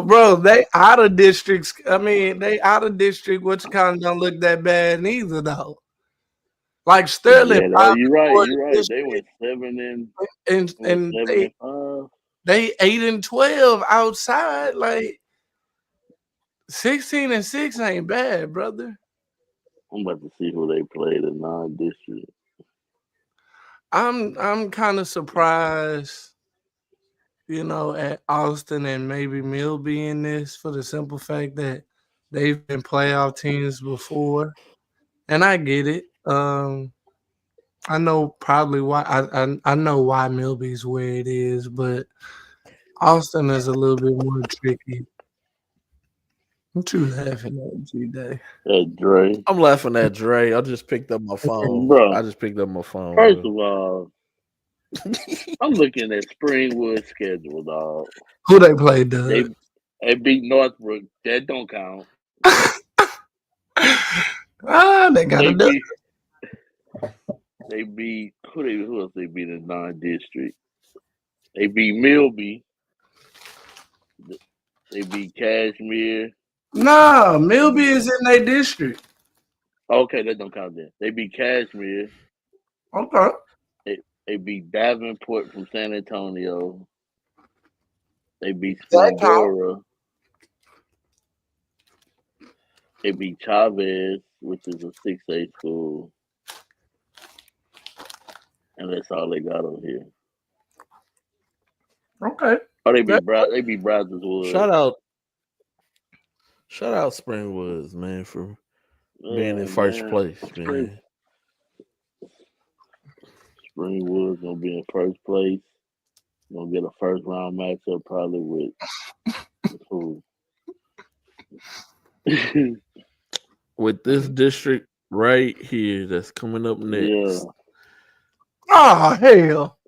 bro, they out of districts. I mean, they out of district, which kind of don't look that bad neither, though. Like Sterling, Yeah, probably you're right. for You're the right. They district, went 7 and and 5. they 8-12 outside. Like 16-6 ain't bad, brother. I'm about to see who they played in non-district. I'm kind of surprised, at Austin and maybe Milby in this for the simple fact that they've been playoff teams before, and I get it. I know probably why I know why Milby's where it is, but Austin is a little bit more tricky. What you laughing at, G-Day? Dre. I'm laughing at Dre. I just picked up my phone. Bro, I just picked up my phone. first Bro. of all, I'm looking at Springwood's schedule, dog. Who they play, Doug? They beat Northbrook. That don't count. They got They to do. beat who else they beat in non-district? They beat Milby. They beat Cashmere. No, Milby is in their district. Okay, that don't count then. They beat Cashmere. Okay. They beat Davenport from San Antonio. They beat That count. Splendora. They beat Chavez, which is a 6A school. And that's all they got on here. Okay. Oh, they beat Brazos Wood. Shout out Springwoods, man, for being in first place, man. Springwood's gonna be in first place. Gonna get a first round matchup probably with who? With this district right here that's coming up next. Yeah. Oh hell.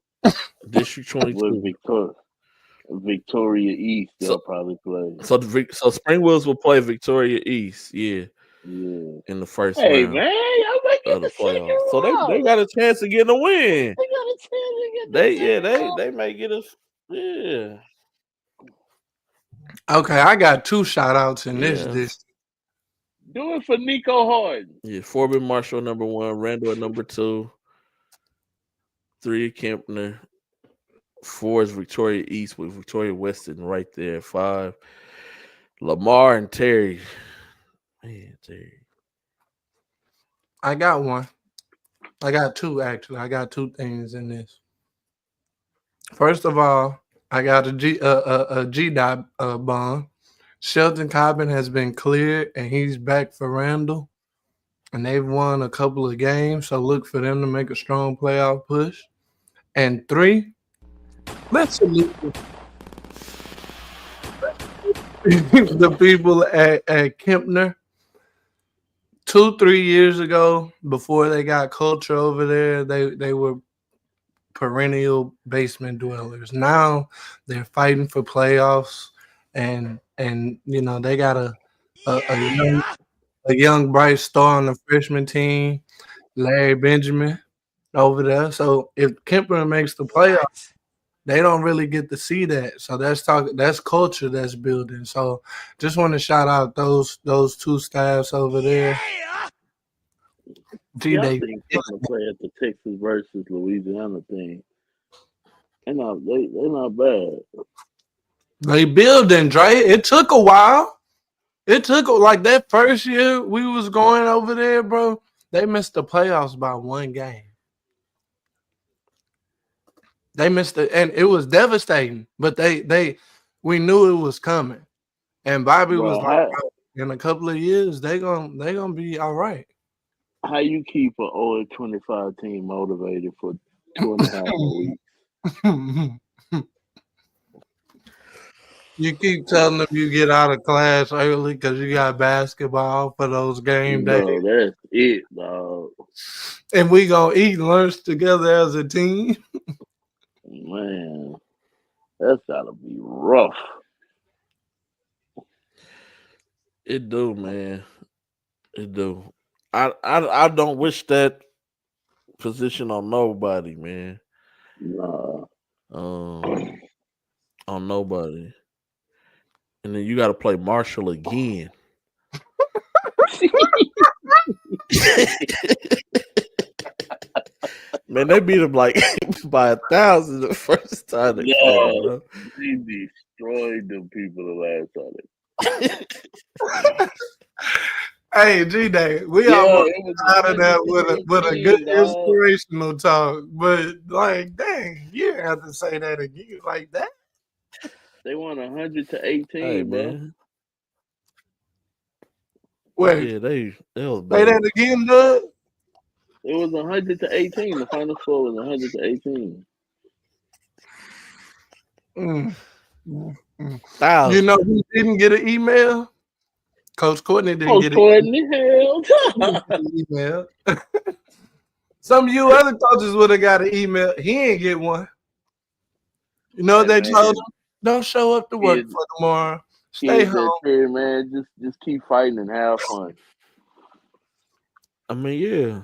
District 22. With Victoria East, they'll probably play. So Springwoods will play Victoria East, yeah. In the first round. Man, y'all make it the playoffs. So they got a chance to get a win. They got a chance to get they may get us. Yeah. Okay, I got 2 shout outs in this district. Do it for Nico Harden. Yeah, Forbin Marshall number 1, Randall at number 2, 3 Kempner, 4 is Victoria East with Victoria Weston right there. 5, Lamar and Terry. Man, Terry. I got 1. I got 2 actually. I got 2 things in this. First of all, I got a GDOT bond. Shelton Cobbin has been cleared and he's back for Randall. And they've won a couple of games, so look for them to make a strong playoff push. And 3, let's salute the people at Kempner. 2-3 years ago, before they got culture over there, they were perennial basement dwellers. Now they're fighting for playoffs, and they got a young bright star on the freshman team, Larry Benjamin, over there. So if Kemper makes the playoffs, they don't really get to see that. So that's culture that's building. So just want to shout out those 2 staffs over there. They play at the Texas versus Louisiana thing. They're not bad. They building, Dre. It took a while. It took like that first year we was going over there, bro. They missed the playoffs by 1 game. They missed it, and it was devastating. But we knew it was coming. And Bobby was like, in a couple of years, they gonna be all right. How you keep an 0-25 team motivated for 2.5 weeks? You keep telling them you get out of class early because you got basketball for those game days. No, that's it, dog. And we gonna eat lunch together as a team. Man, that's gotta be rough. It do, man. It do. I don't wish that position on nobody, man. Nah. Um, on nobody. And then you got to play Marshall again. Man, they beat him like by 1,000 the first time they played him, bro. They destroyed them people the last time. Hey, G-Day, we Yeah, almost it was out of that with a good 118, dog. inspirational talk, but like, dang, you didn't have to say that again like that. They won 100-18, Hey, bro. man. Wait, Yeah, they was say bad. that again, Doug. It was 100-18. The final score was 100-18. Mm. Mm. You 1,000. know who didn't get an email? Coach Courtney didn't Coach get Courtney, hell. an email. Some of you other coaches would have got an email. He ain't get one. You know what Hey, they man, told him? Don't show up to work kids, for tomorrow. Stay kids home. that trade, man, just keep fighting and have fun. I mean, yeah.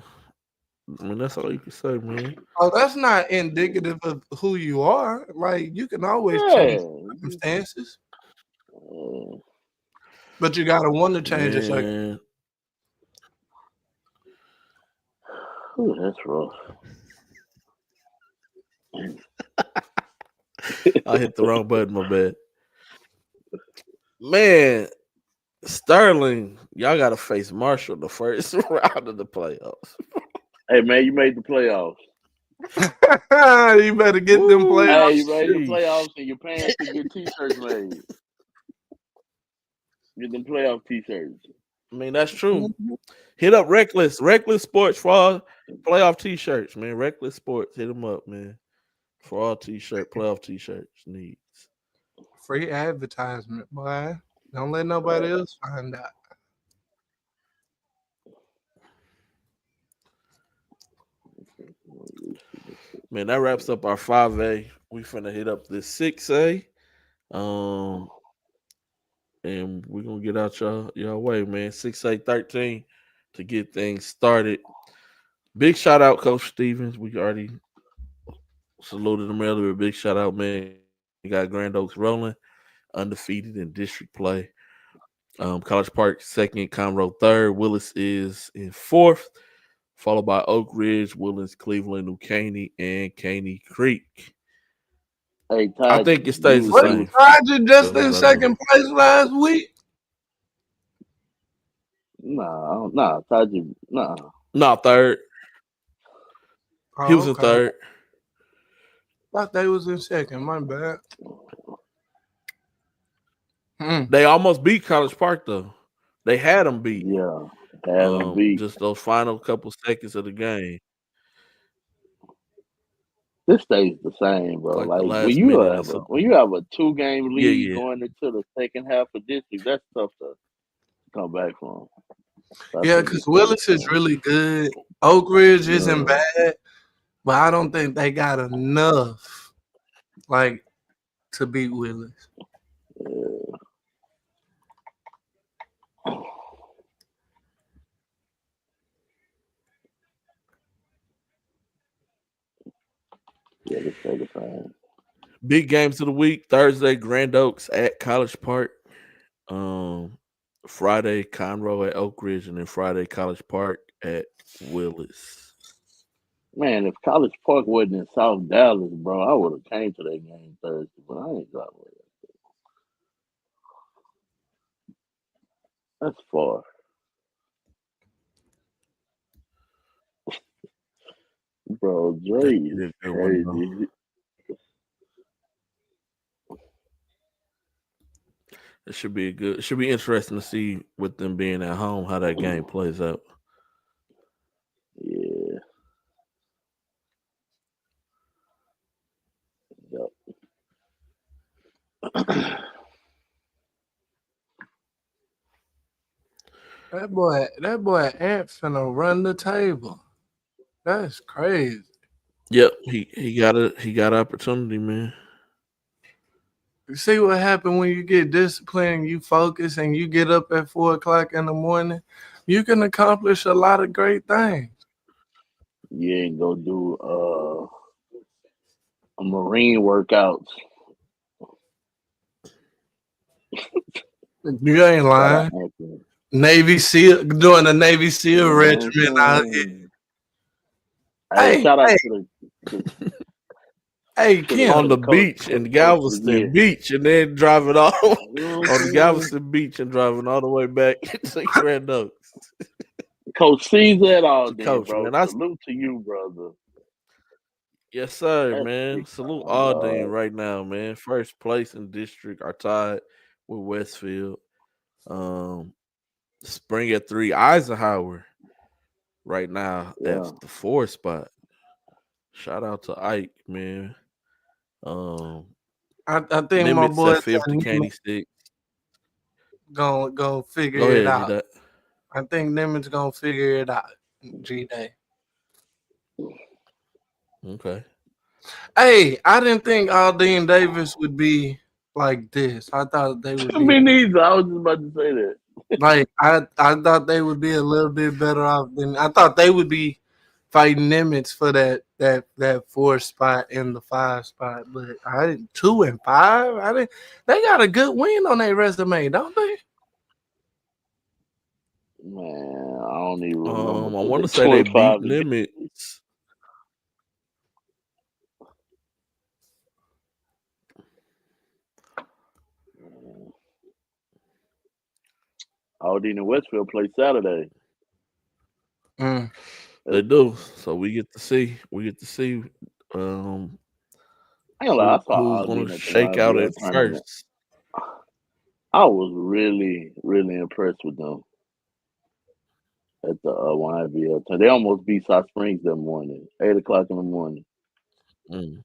I mean, that's all you can say, man. Oh, that's not indicative of who you are. Like, you can always change Yeah. circumstances, but you gotta want to change it. Like, Man, Ooh, that's rough. I hit the wrong button, my bad. Man, Sterling, y'all got to face Marshall the first round of the playoffs. Hey, man, you made the playoffs. you better get them Woo, playoffs. Hey, you made the sheesh. playoffs and your pants to get T-shirts made. Get them playoff T-shirts. I mean, that's true. Hit up Reckless Sports for all playoff T-shirts, man. Reckless Sports, hit them up, man, for all playoff T-shirts needs. Free advertisement, boy. Don't let nobody else find out. Man, that wraps up our 5A. We finna hit up this 6A. And we're gonna get out y'all way, man. 6A13 to get things started. Big shout out, Coach Stevens. We already saluted him earlier. Big shout out, man. You got Grand Oaks rolling, undefeated in district play. College Park second, Conroe third. Willis is in fourth, followed by Oak Ridge, Woodlands, Cleveland, New Caney, and Caney Creek. Hey, I Ty, think it stays the What same. tried you just So, in I second know. place last week? Nah, Taji, nah. No, third. He Oh, was in okay. third. Thought they was in second. My bad. They almost beat College Park though. They had them beat. Yeah, had them beat. Just those final couple seconds of the game, This stays the same, bro. like the Like last minute or when something. you have a 2-game Yeah, lead yeah. going into the second half of district, that's tough to come back from. Yeah, because Willis is really good. Oak Ridge isn't bad, but I don't think they got enough, like, to beat Willis. Yeah, this stay the same. Big games of the week: Thursday, Grand Oaks at College Park. Friday, Conroe at Oak Ridge, and then Friday, College Park at Willis. Man, if College Park wasn't in South Dallas, bro, I would have came to that game Thursday, but I ain't got with it. That's far. Bro, Dre is crazy. It should be it should be interesting to see with them being at home how that game plays out. Yeah. Yep. That boy Ant finna run the table. That's crazy. Yep, he got opportunity, man. You see what happened when you get disciplined, you focus, and you get up at 4 o'clock in the morning. You can accomplish a lot of great things. You ain't go do a marine workouts. You ain't Shout out lying. Anthony. Navy SEAL, doing a Navy You SEAL know what I'm regiment out here. saying? Hey, shout out Hey, to the Kim. on to the the coach, beach in coaches. Yeah, Galveston Beach, and then driving off you know what on I'm the saying? Galveston Beach and driving all the way back to Grand Oaks. Coach sees that all To day, coach, bro. man. Salute to you, brother. Yes, sir, That's man. big Salute time, Aldine dog. right now, man. First place in district are tied with Westfield. Um, Spring at 3. Eisenhower right now at Yeah, the 4 spot. Shout out to Ike, man. Um, I think my Nimitz at boy 5th, Candy Stick. gonna Go figure it ahead, G out. Dot. I think Nimitz gonna figure it out. G Day. Okay. Hey, I didn't think Aldine Davis would be like this. I thought they would be me neither. I was just about to say that. like I thought they would be a little bit better off than I thought they would be fighting Nimitz for that 4 spot and the 5 spot. But I didn't 2 and 5. I didn't. They got a good win on their resume, don't they? Man, I don't even remember I because want they to say they beat 25 again. Nimitz. Aldine and Westfield play Saturday. Mm. They do. So we get to see. Um, I ain't gonna lie, I who's saw going Aldine to at the shake out YBL at tournament. first. I was really, really impressed with them at the YBL tournament. They almost beat South Springs that morning, 8 o'clock in the morning. Mm.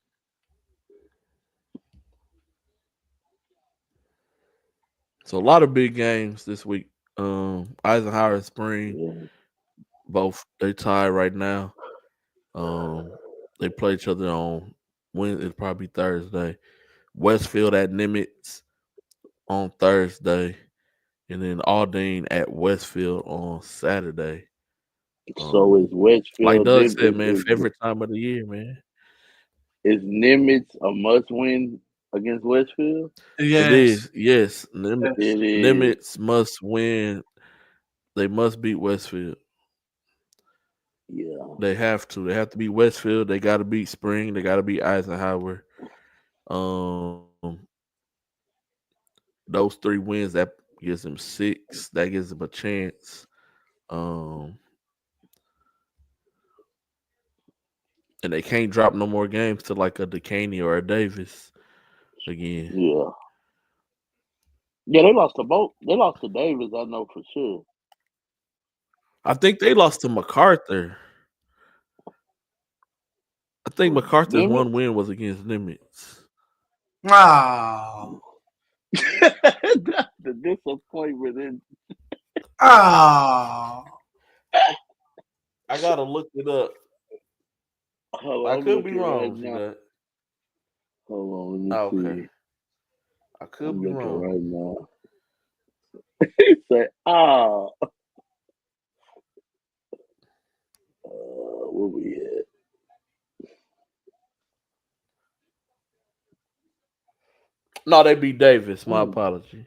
So a lot of big games this week. Eisenhower and Spring, Yeah, both they tie right now. They play each other on Wednesday, it'll probably Thursday. Westfield at Nimitz on Thursday, and then Aldine at Westfield on Saturday. so is Like Westfield. Doug said, man, favorite time of the year, man. Is Nimitz a must win against Westfield? It Yes. is, yes. Yes. It is. Nimitz must win. They must beat Westfield. Yeah. They have to. They have to beat Westfield. They got to beat Spring. They got to beat Eisenhower. Um, those 3 wins that gives them 6. That gives them a chance. Um, and they can't drop no more games to like a Decaney or a Davis again. Yeah. Yeah, they lost to both. They lost to Davis, I know for sure. I think they lost to MacArthur. I think MacArthur's Nimitz? 1 win was against Nimitz. Oh. The disappointment in Oh. I gotta look it up. hold on, I I'm could be looking right wrong. now. Hold on, let me Okay, see. I could I'm be looking wrong. right now. He said, where we at? No, they beat Davis. My apology.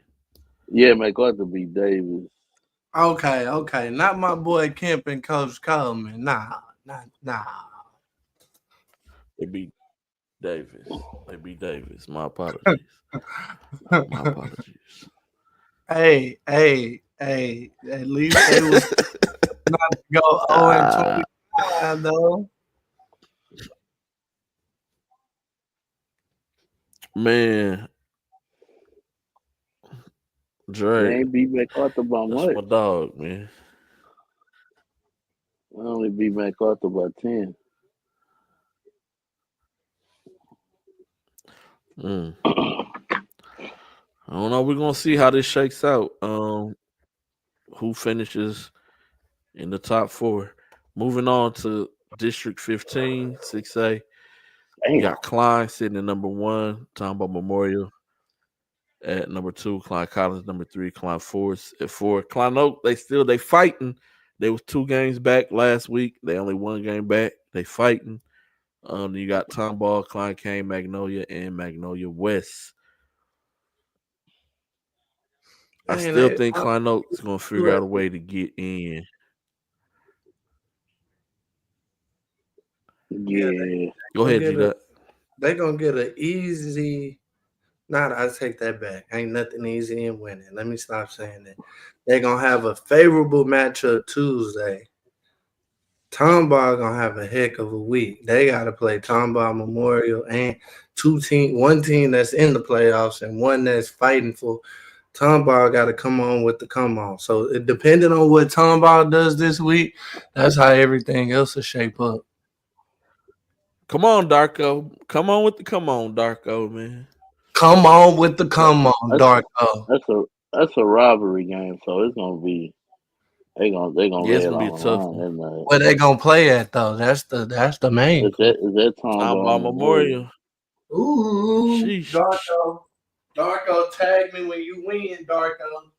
Yeah, MacArthur beat Davis. Okay. Not my boy Kemp and Coach Coleman. Nah. They beat Davis. They beat Davis. My apologies. My apologies. Hey. At least they was not to go 0 and 25 though. Man, They Dre, ain't beat MacArthur by that's much. my dog, man. They only beat MacArthur by 10. Mm. I don't know. We're gonna see how this shakes out. Who finishes in the top 4? Moving on to District 15, 6A. You Damn. got Klein sitting at number 1, talking about Memorial. at number 2. Klein Collins number 3. Klein Forest at 4. Klein Oak, they fighting. They was 2 games back last week. They only 1 game back. They fighting. You got Tomball, Klein Kane, Magnolia, and Magnolia West. I still think Klein Oak is gonna figure out a way to get in. Yeah. Go ahead, G. They're gonna get an easy. I take that back. Ain't nothing easy in winning. Let me stop saying that. They're gonna have a favorable matchup Tuesday. Tomball gonna have a heck of a week. They gotta play Tomball Memorial and one team that's in the playoffs and one that's fighting for. Tomball got to come on with the come on. So depending on what Tomball does this week, that's how everything else will shape up. Come on, Darko. Come on with the come on, Darko, man. Come on with the come on, Darko. That's a rivalry game, so it's gonna be they gonna lay it on be a tough line. Where they gonna play at though? That's the main. Is that Tomball Memorial? Ooh, sheesh. Darko, tag me when you win, Darko.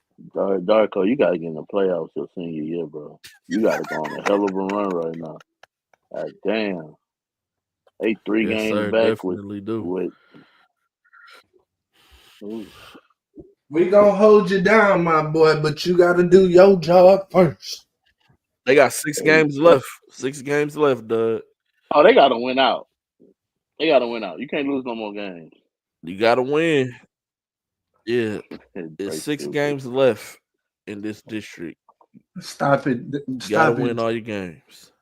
Darko, you gotta get in the playoffs your senior year, bro. You gotta go on a hell of a run right now. God damn. They 3 games back with. We gonna hold you down, my boy, but you gotta do your job first. They got 6 games left. 6 games left, Doug. Oh, they gotta win out. You can't lose no more games. You gotta win. Yeah, there's 6 games left in this district. Stop it! You gotta win all your games.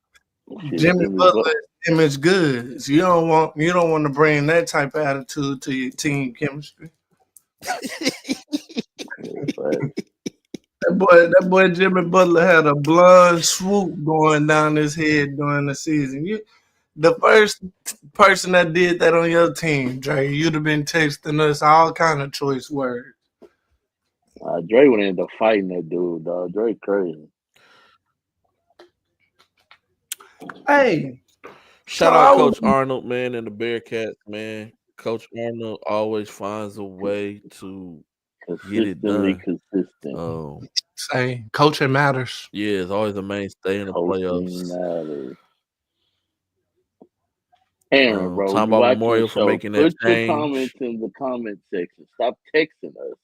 Jimmy Butler's image good. So you don't want to bring that type of attitude to your team chemistry. That boy Jimmy Butler had a blood swoop going down his head during the season. The first person that did that on your team, Dre, you'd have been texting us all kind of choice words. Dre would end up fighting that dude, dog. Dre crazy. Hey, shout out Coach Arnold, man, and the Bearcats, man. Coach Arnold always finds a way to get it done. Consistent. Say, coaching matters. Yeah, it's always a mainstay in the playoffs. Matters. Aaron, bro, Tomball Memorial for making that change. Put your comments in the comment section. Stop texting us.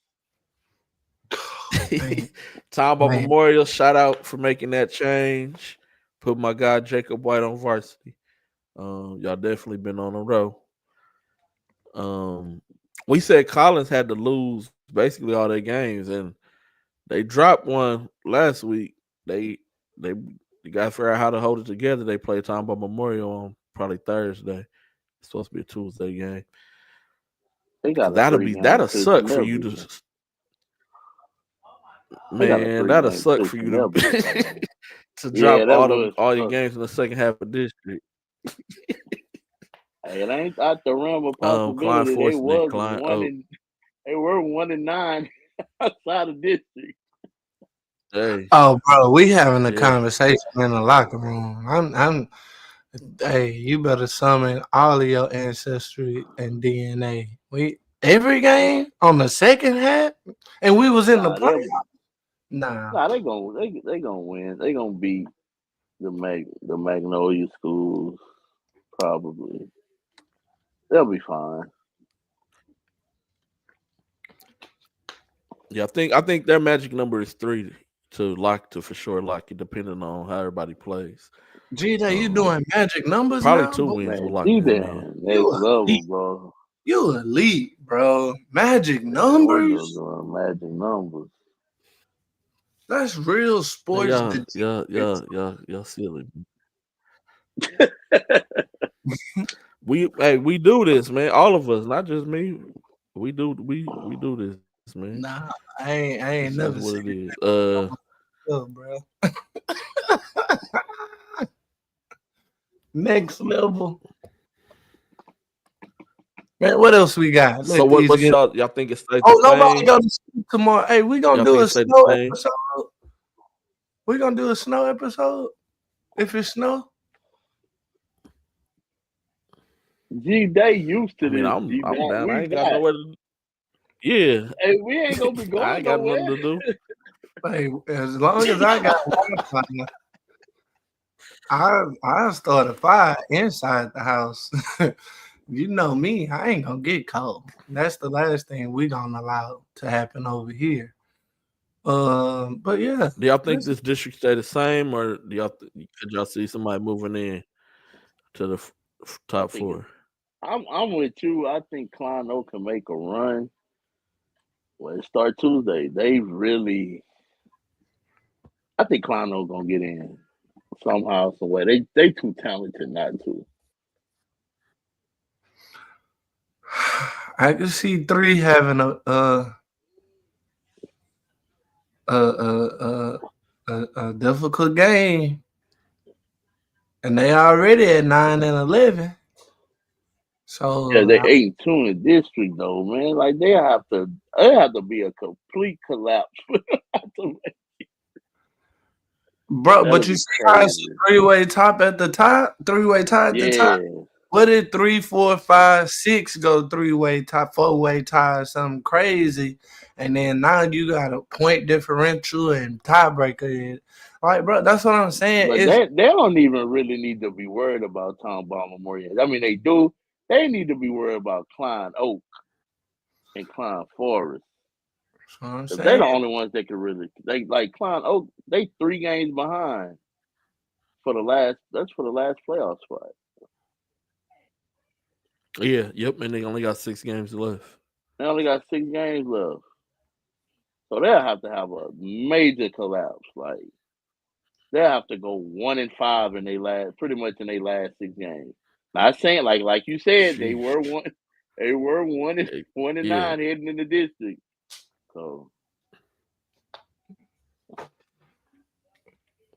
Tomball Memorial, shout out for making that change. Put my guy Jacob White on varsity. Y'all definitely been on a row. We said Collins had to lose basically all their games, and they dropped one last week. They got to figure out how to hold it together. They play Tomball Memorial on probably Thursday. It's supposed to be a Tuesday game. That'll suck for you to. Man, that'll suck for you to drop all your games in the second half of district. Hey, it ain't out the realm of possibility. They were 1-9 outside of district. Hey. Oh, bro, we having a conversation in the locker room. Hey, you better summon all of your ancestry and DNA. Every game on the second half, and we was in the playoffs. Nah, they gonna win. They gonna beat the Magnolia schools probably. They'll be fine. Yeah, I think their magic number is 3 to for sure lock it, depending on how everybody plays. G-Day, you doing magic numbers probably now? 2 wins will lock it in. Next level, bro. You elite, bro. Magic numbers? Magic numbers. That's real sports. Y'all silly. We do this, man. All of us, not just me. We do this, man. Nah, I ain't never what it is. Bro. Next level. Man, what else we got? So what y'all think it's safe? Nobody gonna sleep tomorrow. Hey, we gonna do a snow episode. We gonna do a snow episode if it's snow. G, they used to this. I'm down. I ain't got nowhere to. Yeah, Hey, we ain't gonna be I going ain't got nowhere. nothing to do. Hey, as long as I got Wi-Fi, I start a fire inside the house. You know me, I ain't gonna get cold. That's the last thing we gonna allow to happen over here. But yeah, Do y'all think listen, this district stay the same, or could y'all see somebody moving in to the I top think four? I'm with you. I think Klein O can make a run. Well, it start Tuesday. They really, I think Klein O gonna get in somehow, some way. They too talented not to. I can see three having a difficult game, and they already at 9-11. Yeah, So, they 8-2 in the district though, man. Like they have to be a complete collapse. bro, but That'll you be see how it's crazy. three-way top at the top, three-way tie at the top. Yeah, What did 3, 4, 5, 6 go three-way tie, four-way tie, something crazy, and then now you got a point differential and tiebreaker. Like, bro, that's what I'm saying. but It's they don't even really need to be worried about Tom Ball Memorial. I mean, they do. They need to be worried about Klein Oak and Klein Forest. that's what I'm If they're saying. the only ones that can really, they like Klein Oak. They 3 games behind for the last. That's for the last playoff spot. Yeah, yep, and they only got 6 games left. They only got 6 games left, so they'll have to have a major collapse. Like they'll have to go 1-5 in their last, pretty much in their last 6 games. Not saying like you said, they Sheesh. were one. They were one and Eh, one and Yeah, nine heading in the district. So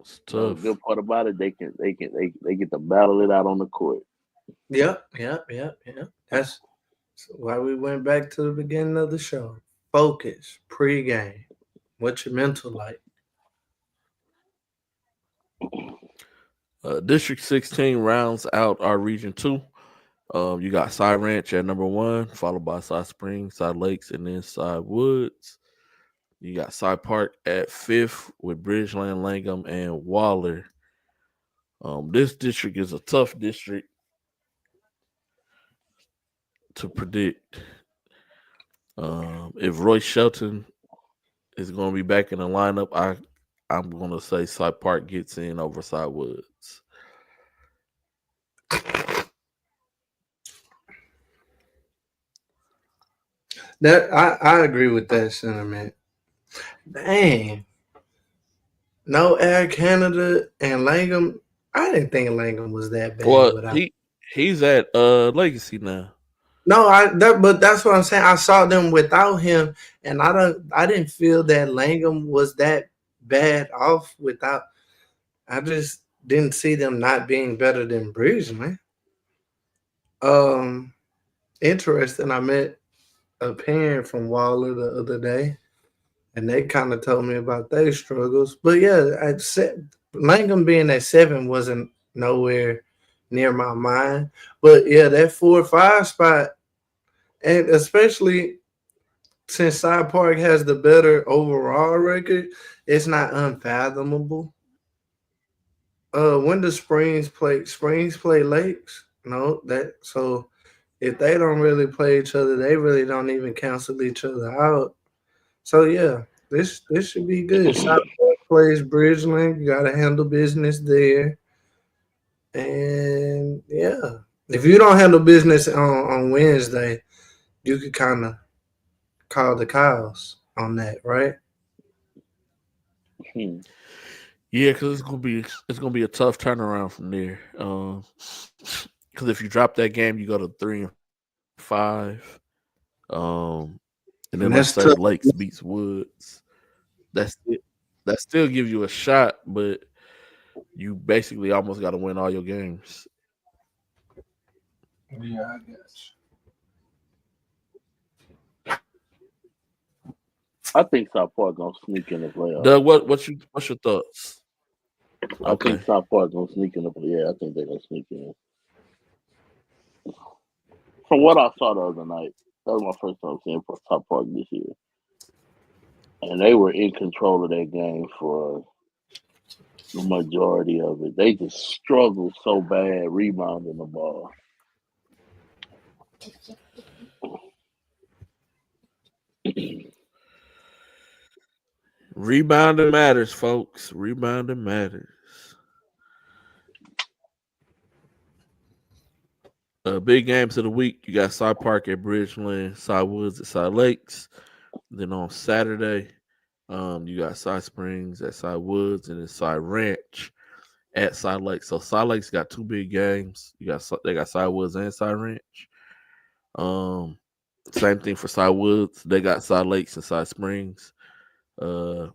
it's but the tough. good part about it, they get to battle it out on the court. Yep. That's why we went back to the beginning of the show. Focus, pregame. What's your mental like? District 16 rounds out our region 2. You got Side Ranch at number 1, followed by Side Springs, Side Lakes, and then Side Woods. You got Side Park at 5th with Bridgeland, Langham, and Waller. This district is a tough district to predict. If Roy Shelton is going to be back in the lineup, I'm going to say Side Park gets in over Side Woods. That I agree with that sentiment. Dang. No Air Canada and Langham. I didn't think Langham was that bad Well, without. he's at Legacy now. No, but that's what I'm saying. I saw them without him, and I didn't feel that Langham was that bad off without. I just didn't see them not being better than Bridgeman. Um, Interesting. I met a parent from Waller the other day, and they kind of told me about their struggles. But yeah, I said Langham being at 7 wasn't nowhere near my mind. But yeah, that 4 or 5 spot, and especially since Side Park has the better overall record, it's not unfathomable. When does Springs play? Springs play Lakes? No, that so if they don't really play each other, they really don't even cancel each other out. So yeah, this should be good. South Park plays Bridgeland. You got to handle business there, and yeah, if you don't handle business on Wednesday, you could kind of call the cows on that, right? Hmm. Yeah, because it's gonna be a tough turnaround from there. Because if you drop that game, you go to 3-5. And then And let's that's say tough. Lakes beats Woods. That's it. That still gives you a shot, but you basically almost got to win all your games. Yeah, I guess. I think South Park gonna sneak in the playoffs. Doug, what's your thoughts? I Okay. think South Park gonna sneak in the yeah. I think they're gonna sneak in. From what I saw the other night. That was my first time seeing Top Park this year, and they were in control of that game for the majority of it. They just struggled so bad rebounding the ball. Rebounding matters, folks. Rebounding matters. Big games of the week. You got Side Park at Bridgeland, Side Woods at Side Lakes. Then on Saturday, you got Side Springs at Side Woods and then Side Ranch at Side Lakes. So Side Lakes got two big games. They got Side Woods and Side Ranch. Same thing for Side Woods. They got Side Lakes and Side Springs. So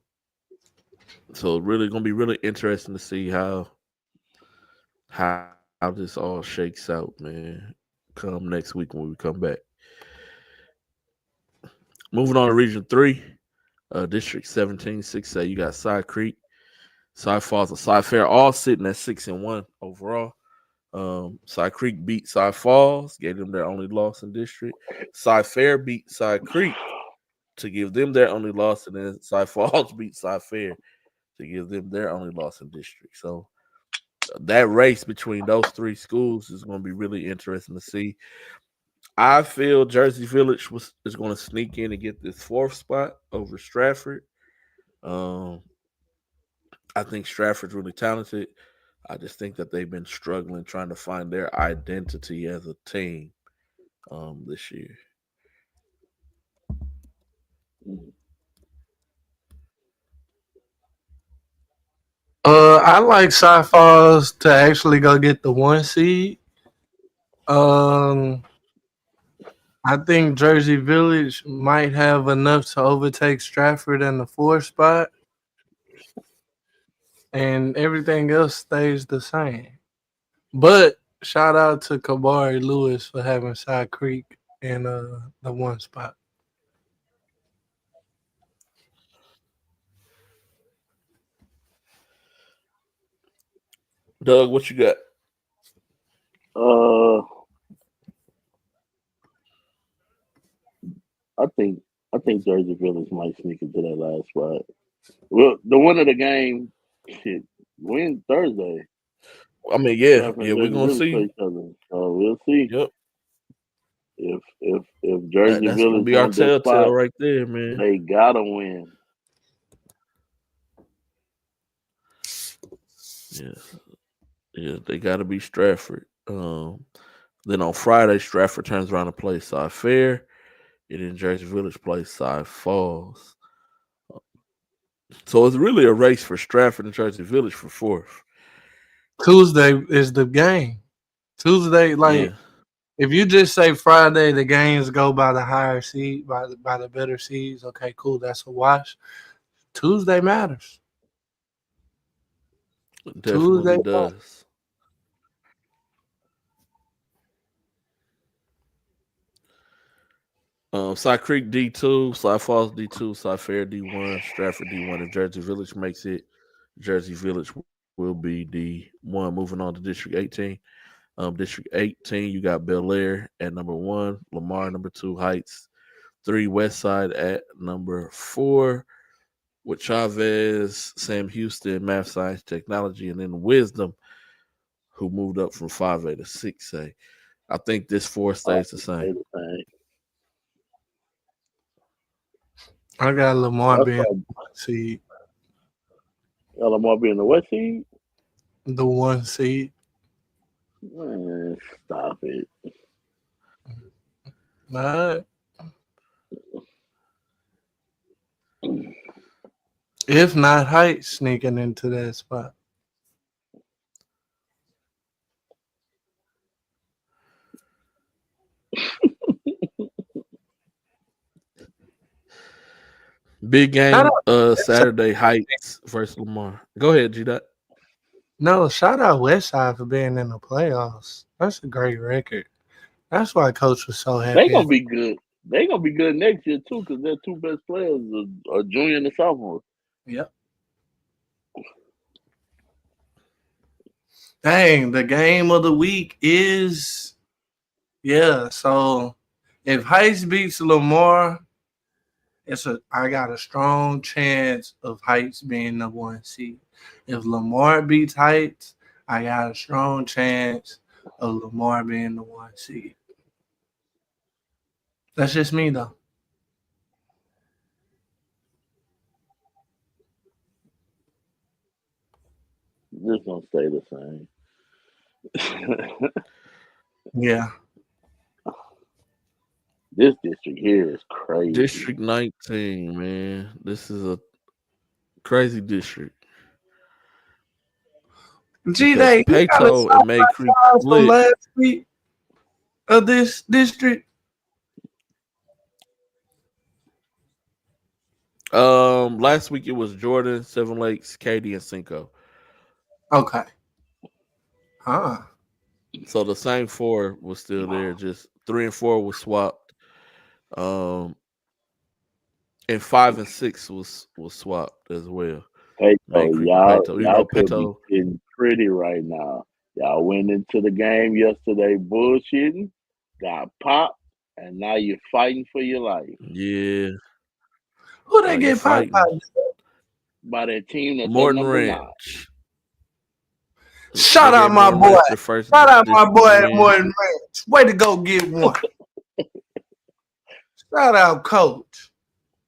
it's really gonna be really interesting to see how this all shakes out, man. Come next week when we come back. Moving on to Region 3, District 17, 6A, you got Side Creek, Side Falls, and Side Fair, all sitting at 6-1 overall. Side Creek beat Side Falls, gave them their only loss in district. Side Fair beat Side Creek to give them their only loss, and then Side Falls beat Side Fair to give them their only loss in district. So that race between those three schools is going to be really interesting to see. I feel Jersey Village is going to sneak in and get this fourth spot over Stratford. I think Stratford's really talented. I just think that they've been struggling trying to find their identity as a team this year. I like Sci Falls to actually go get the 1 seed. I think Jersey Village might have enough to overtake Stratford in the 4th spot, and everything else stays the same. But shout out to Kabari Lewis for having Side Creek in the 1 spot. Doug, what you got? I think Jersey Village might sneak into that last spot. Well, the winner of the game, win Thursday. I mean, yeah, we're gonna see. Each other. So we'll see. Yep. If Jersey that's Village gonna be our telltale spot, right there, man. They gotta win. Yeah, they gotta be Stratford. Then on Friday, Stratford turns around and plays Side Fair, and then Jersey Village plays Side Falls. So it's really a race for Stratford and Jersey Village for 4th. Tuesday is the game. Tuesday, if you just say Friday, the games go by the higher seed, by the better seeds. Okay, cool, that's a wash. Tuesday matters. It definitely does. Side Creek D2, Side Falls D2, Side Fair D1, Stratford D1. If Jersey Village makes it, Jersey Village will be D1. Moving on to District 18. District 18, you got Bel Air at number 1, Lamar number 2, Heights 3, Westside at number 4, with Chavez, Sam Houston, Math, Science, Technology, and then Wisdom, who moved up from 5A to 6A. I think this 4 stays the same. I got Lamar being the 1 seed. Lamar being the what seed? The 1 seed. Man, stop it. All right. If not Heights sneaking into that spot. Big game Saturday, Heights versus Lamar. Go ahead, G-Dot. No, shout out Westside for being in the playoffs. That's a great record. That's why Coach was so happy. They're going to be good. They're going to be good next year, too, because their 2 best players are junior and sophomore. Yep. Dang, the game of the week is, so If Heights beats Lamar, I got a strong chance of Heights being the 1 seed. If Lamar beats Heights, I got a strong chance of Lamar being the 1 seed. That's just me though. This gonna stay the same. Yeah. This district here is crazy. District 19, man. This is a crazy district. G-Day, you got a Peyto and May Creek from split. last week of this district. Last week it was Jordan, Seven Lakes, Katy, and Cinco. Okay. So the same 4 was still there. Just 3 and 4 was swapped. And 5 and 6 was swapped as well. Peyto, y'all could be Peyto, getting pretty right now. Y'all went into the game yesterday bullshitting, got popped, and now you're fighting for your life. yeah. Who they get popped by that team that's Morton number Ranch. 9. Shout out my boy. Shout out my boy at Morton Ranch. Way to go get one. Shout out, coach.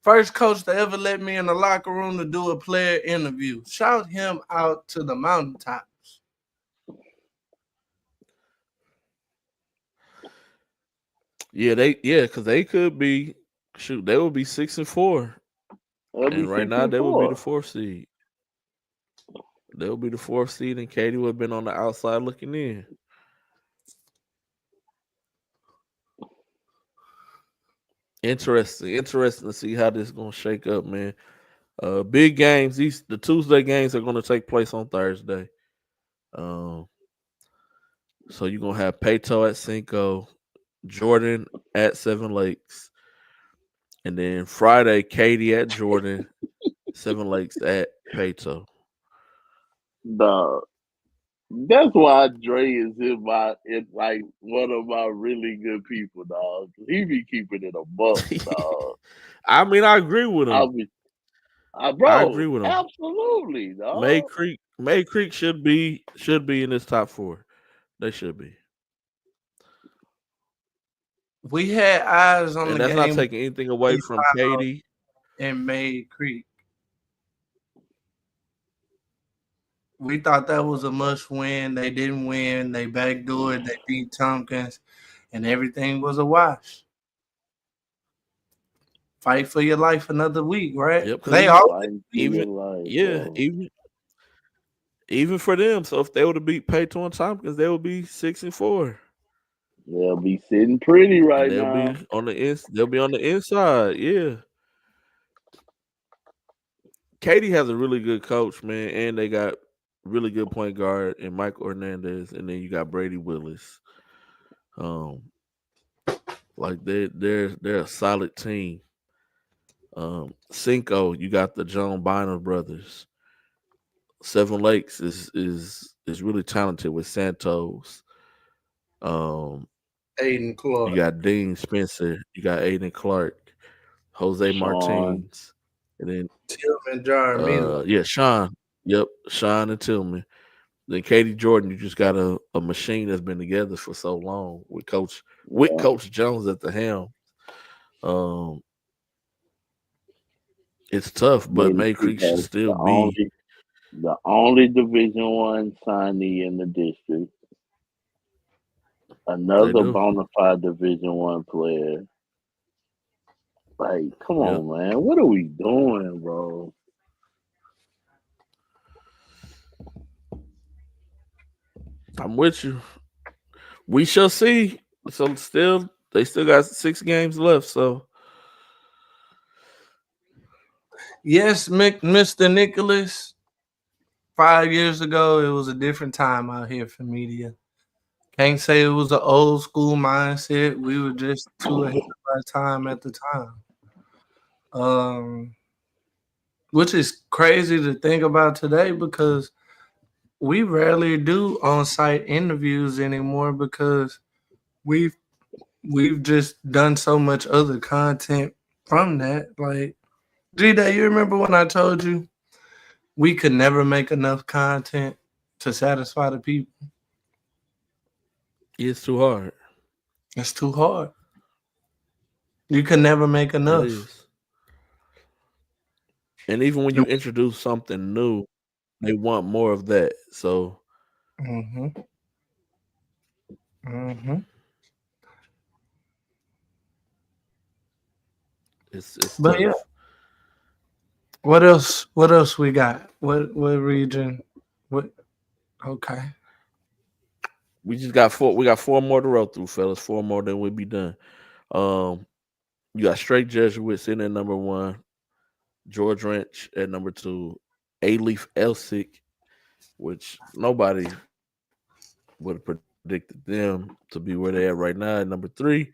First coach to ever let me in the locker room to do a player interview. Shout him out to the mountaintops. Yeah, because they could be they would be 6 and 4. And right now they would be the 4th seed. They'll be the 4th seed, and Katy would have been on the outside looking in. Interesting to see how this is gonna shake up, man. Big games. The Tuesday games are gonna take place on Thursday. So you're gonna have Peyto at Cinco, Jordan at Seven Lakes, and then Friday Katy at Jordan, Seven Lakes at Peyto. Dog. That's why Dre is like one of my really good people, dog. He be keeping it a buck, dog. I mean, I agree with him. Bro, I agree with him. Absolutely, dog. May Creek should be in this top 4. They should be. We had eyes on the game. And that's not taking anything away from Katy and May Creek. We thought that was a must win. They didn't win. They backdoored. They beat Tompkins, and everything was a wash. Fight for your life another week, right? Yep, they all even for them. So if they would have beat Peyto and Tompkins, they would be 6 and 4. They'll be sitting pretty right they'll now. They'll be on the inside. Yeah. Katy has a really good coach, man, and they got really good point guard and Michael Hernandez, and then you got Brady Willis. Like they're a solid team. Cinco, you got the John Bynum brothers. Seven Lakes is really talented with Santos. Aiden Clark. You got Dean Spencer. You got Aiden Clark, Jose Martinez, and then Tillman Jarmila. Yeah, Sean. Yep, Sean and Tillman. Then Katy Jordan, you just got a machine that's been together for so long with Coach Jones at the helm. It's tough, but May Creek should still be the only Division I signee in the district. Another bona fide Division I player. Like, come on, man. What are we doing, bro? I'm with you. We shall see. So they still got 6 games left. So yes, Mr. Nicholas. 5 years ago, it was a different time out here for media. Can't say it was an old school mindset. We were just too ahead of our time at the time. Which is crazy to think about today because we rarely do on-site interviews anymore because we we've just done so much other content from that. Like, G-Day, you remember when I told you we could never make enough content to satisfy the people? It's too hard. It's too hard. You can never make It enough. is. And even when you introduce something new, they want more of that. So Mm-hmm. Mm-hmm. it's But tough. yeah, what else? What else we got? What region? What? Okay. We just got four. We got four more to roll through, fellas. Four more, then we'll be done. You got Straight Jesuits in at number one, George Wrench at number two, A-Leaf Elsick, which nobody would have predicted them to be where they at right now at number three,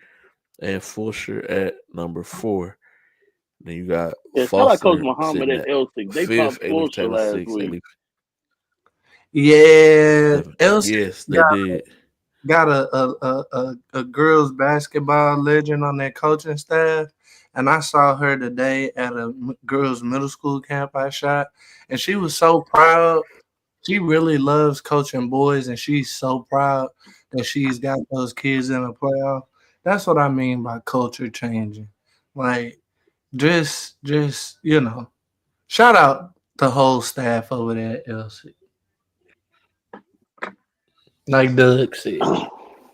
and Fulsher at number four. Then you got Yeah, shout out Coach Foster Muhammad sitting and at Elsick. They fifth, popped A-Leaf Fulcher Taylor last sixth, week. A-Leaf Yeah, seventh. Elsie Yes, they did. got a girls basketball legend on their coaching staff, and I saw her today at a girls middle school camp I shot, and she was so proud. She really loves coaching boys, and she's so proud that she's got those kids in the playoff. That's what I mean by culture changing. Like, just shout out the whole staff over there at Elsie. Like Doug said.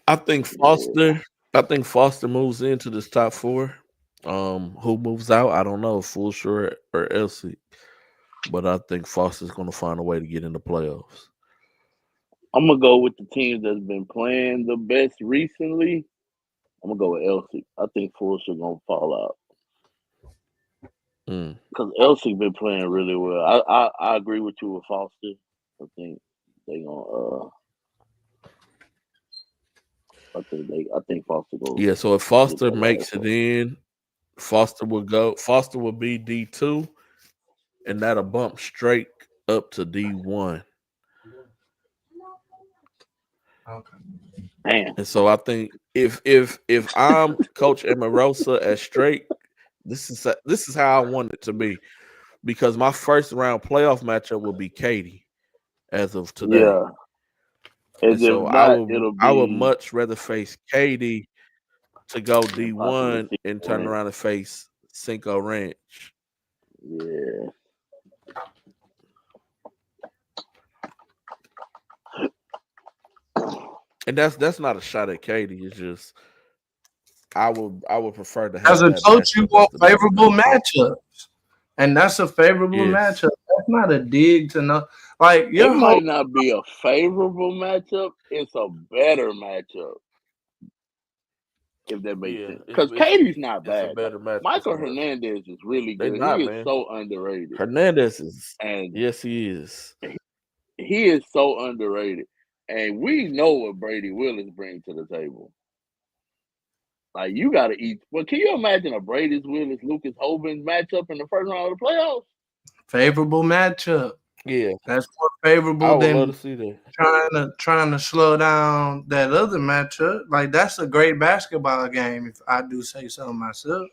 I think Foster moves into this top four. Who moves out? I don't know, Fulsher or Elsie. But I think Foster's going to find a way to get in the playoffs. I'm gonna go with the teams that's been playing the best recently. I'm gonna go with Elsie. I think Fulcher gonna fall out because Elsie been playing really well. I agree with you with Foster. I think they gonna. I think Foster goes. Yeah, so if Foster makes it in, Foster will be D2, and that'll bump straight up to D1. Okay. Damn. And so I think if I'm Coach Emarosa at straight, this is how I want it to be, because my first round playoff matchup will be Katie as of today. Yeah. And so I would much rather face Katie to go D1 and turn around and face Cinco Ranch. Yeah. And that's not a shot at Katie. It's just I would prefer to have. As a coach, you want favorable matchups, and that's a favorable matchup. That's not a dig to know. Like it might not be a favorable matchup. It's a better matchup. If that makes sense, because Katie's not bad. A better matchup. Michael Hernandez is really good. He is so underrated. Hernandez is, and yes, he is. He is so underrated, and we know what Brady Willis brings to the table. Like, you got to eat. Well, can you imagine a Brady Willis Lucas Hoban matchup in the first round of the playoffs? Favorable matchup. Yeah, that's more favorable I would than love to see that. Trying to slow down that other matchup. Like, that's a great basketball game, if I do say so myself.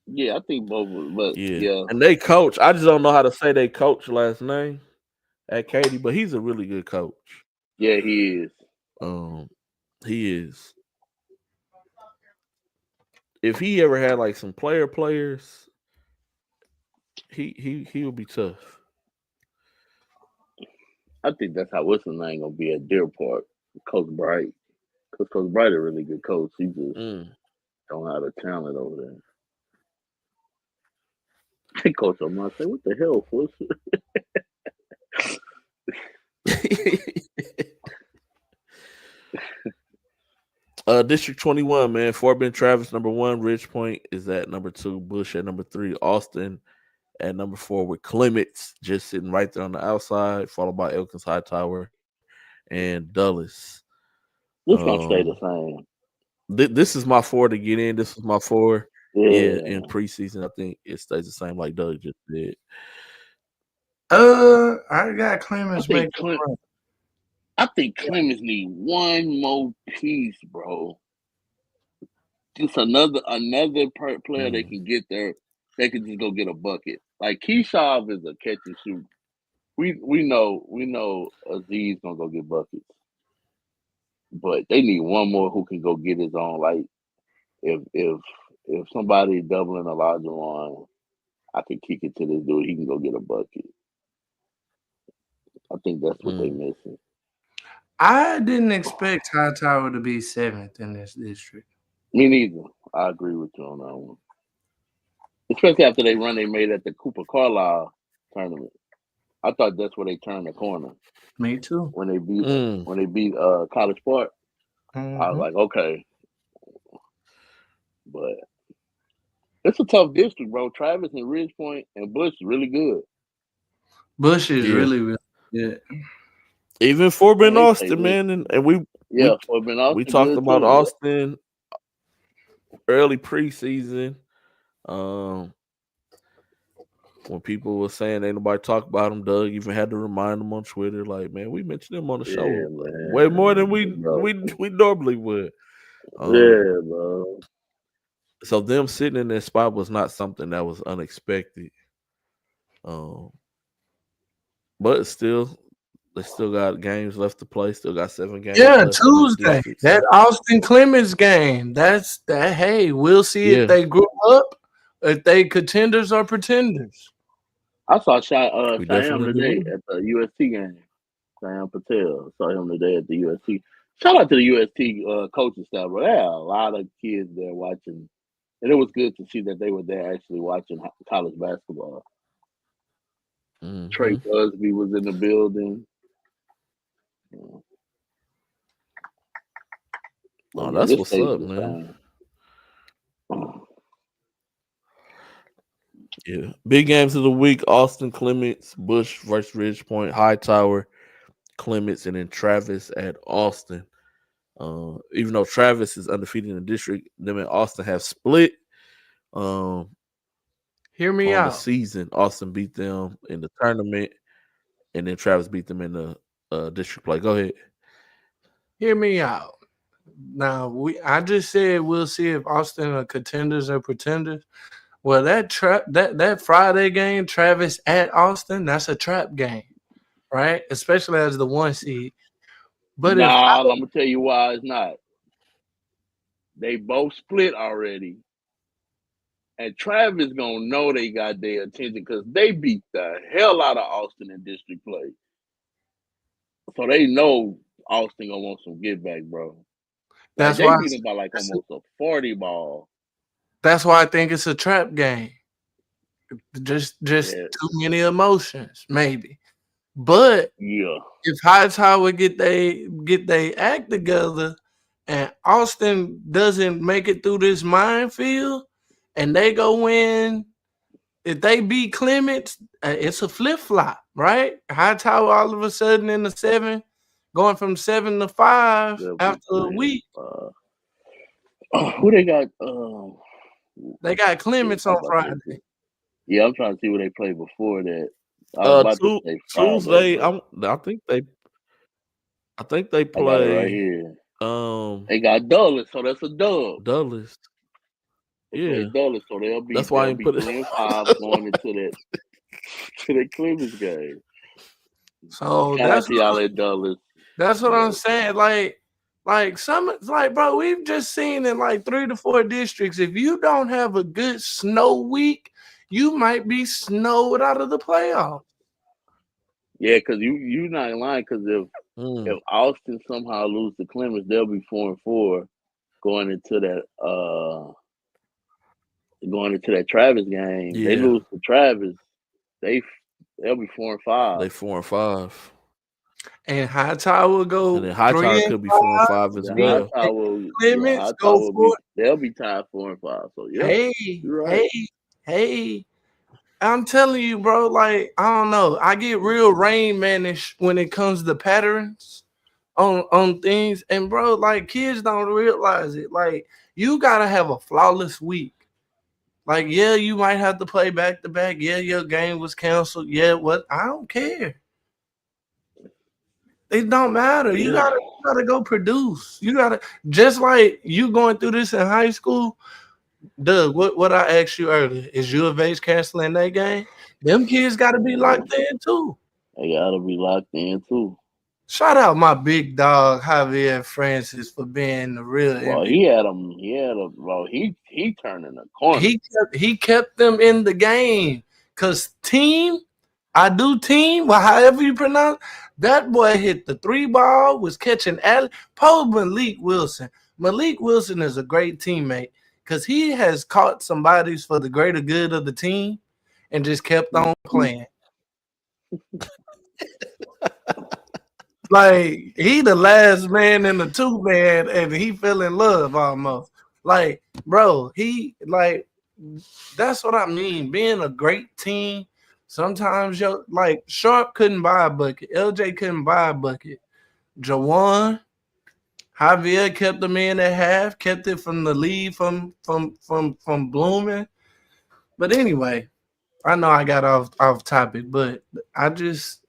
Yeah, I think both. But yeah, and they coach. I just don't know how to say they coach last name at Katie, but he's a really good coach. Yeah, he is. He is. If he ever had like some players, he would be tough. I think that's how what's his name gonna be at Deer Park, Coach Bright. Because Coach Bright is a really good coach. He just don't have the talent over there. Coach, I'm not saying, what the hell, Fulcher? District 21, man. Fort Bend Travis, number one. Ridge Point is at number two. Bush at number three. Austin at number four, with Clements just sitting right there on the outside, followed by Elkins Hightower and Dulles. It's gonna stay the same. This is my four to get in. This is my four. Yeah, in preseason, I think it stays the same, like Doug just did. I got Clements making. I think Clemens need one more piece, bro. just another player they can get there. They can just go get a bucket. Like Keyshaw is a catch and shoot. We know Aziz gonna go get buckets, but they need one more who can go get his own. Like if somebody doubling Elijah Wan, I can kick it to this dude. He can go get a bucket. I think that's what they missing. I didn't expect Hightower to be 7th in this district. Me neither. I agree with you on that one. Especially after they run they made at the Cooper Carlisle tournament. I thought that's where they turned the corner. Me too. When they beat College Park. I was like, okay. But it's a tough district, bro. Travis and Ridgepoint and Bush is really good. Bush is really, really good. Even for Ben Austin, man, and we talked about too, Austin early preseason. When people were saying ain't nobody talk about him, Doug even had to remind them on Twitter, like, man, we mentioned him on the show way more than we normally would. Bro. So them sitting in that spot was not something that was unexpected. But still, they still got games left to play. Still got 7 games. Yeah, Tuesday. That Austin Clemens game. That's that. Hey, we'll see if they grew up, if they contenders or pretenders. I saw Shyam today at the UST game. Shyam Patel. Saw him today at the UST. Shout out to the UST coaching staff, bro. There are a lot of kids there watching. And it was good to see that they were there actually watching college basketball. Trey Busby was in the building. Oh, that's what's up, man. Yeah. Big games of the week: Austin, Clements, Bush versus Ridgepoint, Hightower, Clements, and then Travis at Austin. Even though Travis is undefeated in the district, them and Austin have split. Hear me out. The season, Austin beat them in the tournament, and then Travis beat them in the district play. Go ahead. Hear me out. Now I just said we'll see if Austin are contenders or pretenders. Well, that Friday game, Travis at Austin, that's a trap game, right? Especially as the 1 seed. But I'm gonna tell you why it's not. They both split already. And Travis gonna know they got their attention because they beat the hell out of Austin in district play. So they know Austin gonna want some get back, bro. That's they why beat them by like almost a 40 ball. That's why I think it's a trap game. Just too many emotions, maybe. But if Hightower get they act together and Austin doesn't make it through this minefield and they go win, if they beat Clements, it's a flip-flop, right? Hightower all of a sudden in the 7, going from 7 to 5 after a week. Who they got? They got Clements on Friday. Yeah, I'm trying to see where they played before that. Tuesday, I think they play right here. They got Dulles, so that's a dub. Dulles. Yeah, Dulles, so they'll be 3-5 going into that Clemens game. So that's y'all at Dulles. That's what I'm saying. Like bro, we've just seen in like 3 to 4 districts. If you don't have a good snow week, you might be snowed out of the playoffs. Yeah, because you not lying. Because if Austin somehow lose to Clemens, they'll be 4-4 going into that Travis game. Yeah. They lose to Travis, they'll be 4-5. They 4-5. And Hightower go. And then Hightower could be 4-5 as well. Clements go for it. They'll be tied 4-5. So yeah. Hey. I'm telling you, bro, like, I don't know. I get real Rain Man-ish when it comes to patterns on things. And, bro, like, kids don't realize it. Like, you got to have a flawless week. Like, yeah, you might have to play back-to-back. Yeah, your game was canceled. Yeah, what? I don't care. It don't matter. You gotta go produce. You gotta just like you going through this in high school. Doug, what I asked you earlier is U of H canceling that game? Them kids got to be locked in too. They gotta be locked in too. Shout out my big dog Javier Francis for being the real Well, MVP. he had them. Well, he turning the corner. He kept them in the game because I do team, well, however you pronounce that boy hit the 3 ball, was catching alley. Poe Malik Wilson. Malik Wilson is a great teammate because he has caught some bodies for the greater good of the team and just kept on playing. Like he the last man in the 2-man and he fell in love almost. Like, bro, that's what I mean. Being a great team. Sometimes like Sharp couldn't buy a bucket. LJ couldn't buy a bucket. Jawan, Javier kept them in at half, kept it from the lead from blooming. But anyway, I know I got off topic, but I just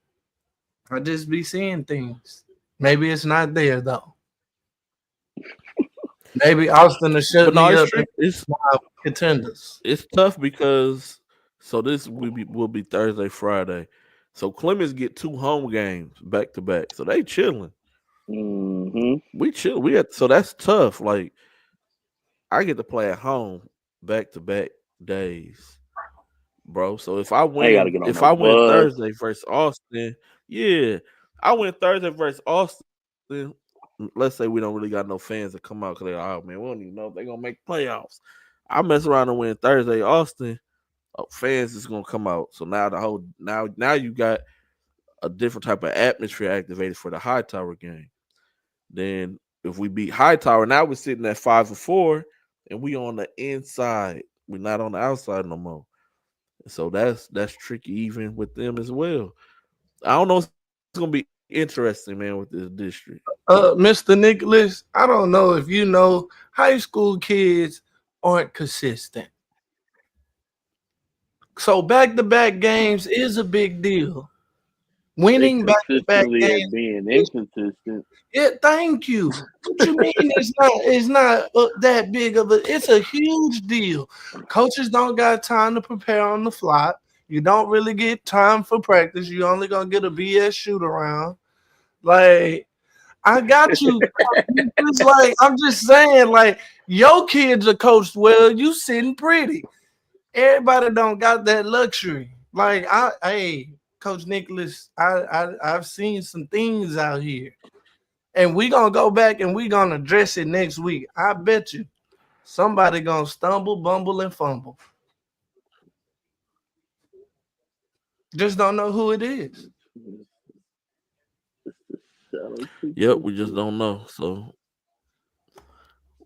be seeing things. Maybe it's not there though. Maybe Austin will shut me up. It's contenders. It's tough because this will be Thursday, Friday. So Clemens get 2 home games back to back. So they chilling. Mm-hmm. We chill. So that's tough. Like I get to play at home back to back days, bro. So if I win Thursday versus Austin, I win Thursday versus Austin. Let's say we don't really got no fans that come out because they're like, oh man, we don't even know if they're gonna make playoffs. I mess around and win Thursday, Austin. Fans is gonna come out. So now you got a different type of atmosphere activated for the Hightower game. Then if we beat Hightower, now we're sitting at 5-4, and we on the inside. We're not on the outside no more. So that's tricky even with them as well. I don't know. It's gonna be interesting, man, with this district. Mr. Nicholas, I don't know if you know, high school kids aren't consistent. So back-to-back games is a big deal. Winning back-to-back games, being inconsistent. Yeah, thank you. What you mean? It's not that big of a. It's a huge deal. Coaches don't got time to prepare on the fly. You don't really get time for practice. You only gonna get a BS shoot around. Like I got you. It's like I'm just saying. Like your kids are coached well. You sitting pretty. Everybody don't got that luxury. Like Coach Nicholas, I've seen some things out here. And we gonna go back and we gonna address it next week. I bet you somebody gonna stumble, bumble, and fumble. Just don't know who it is. Yep, we just don't know. So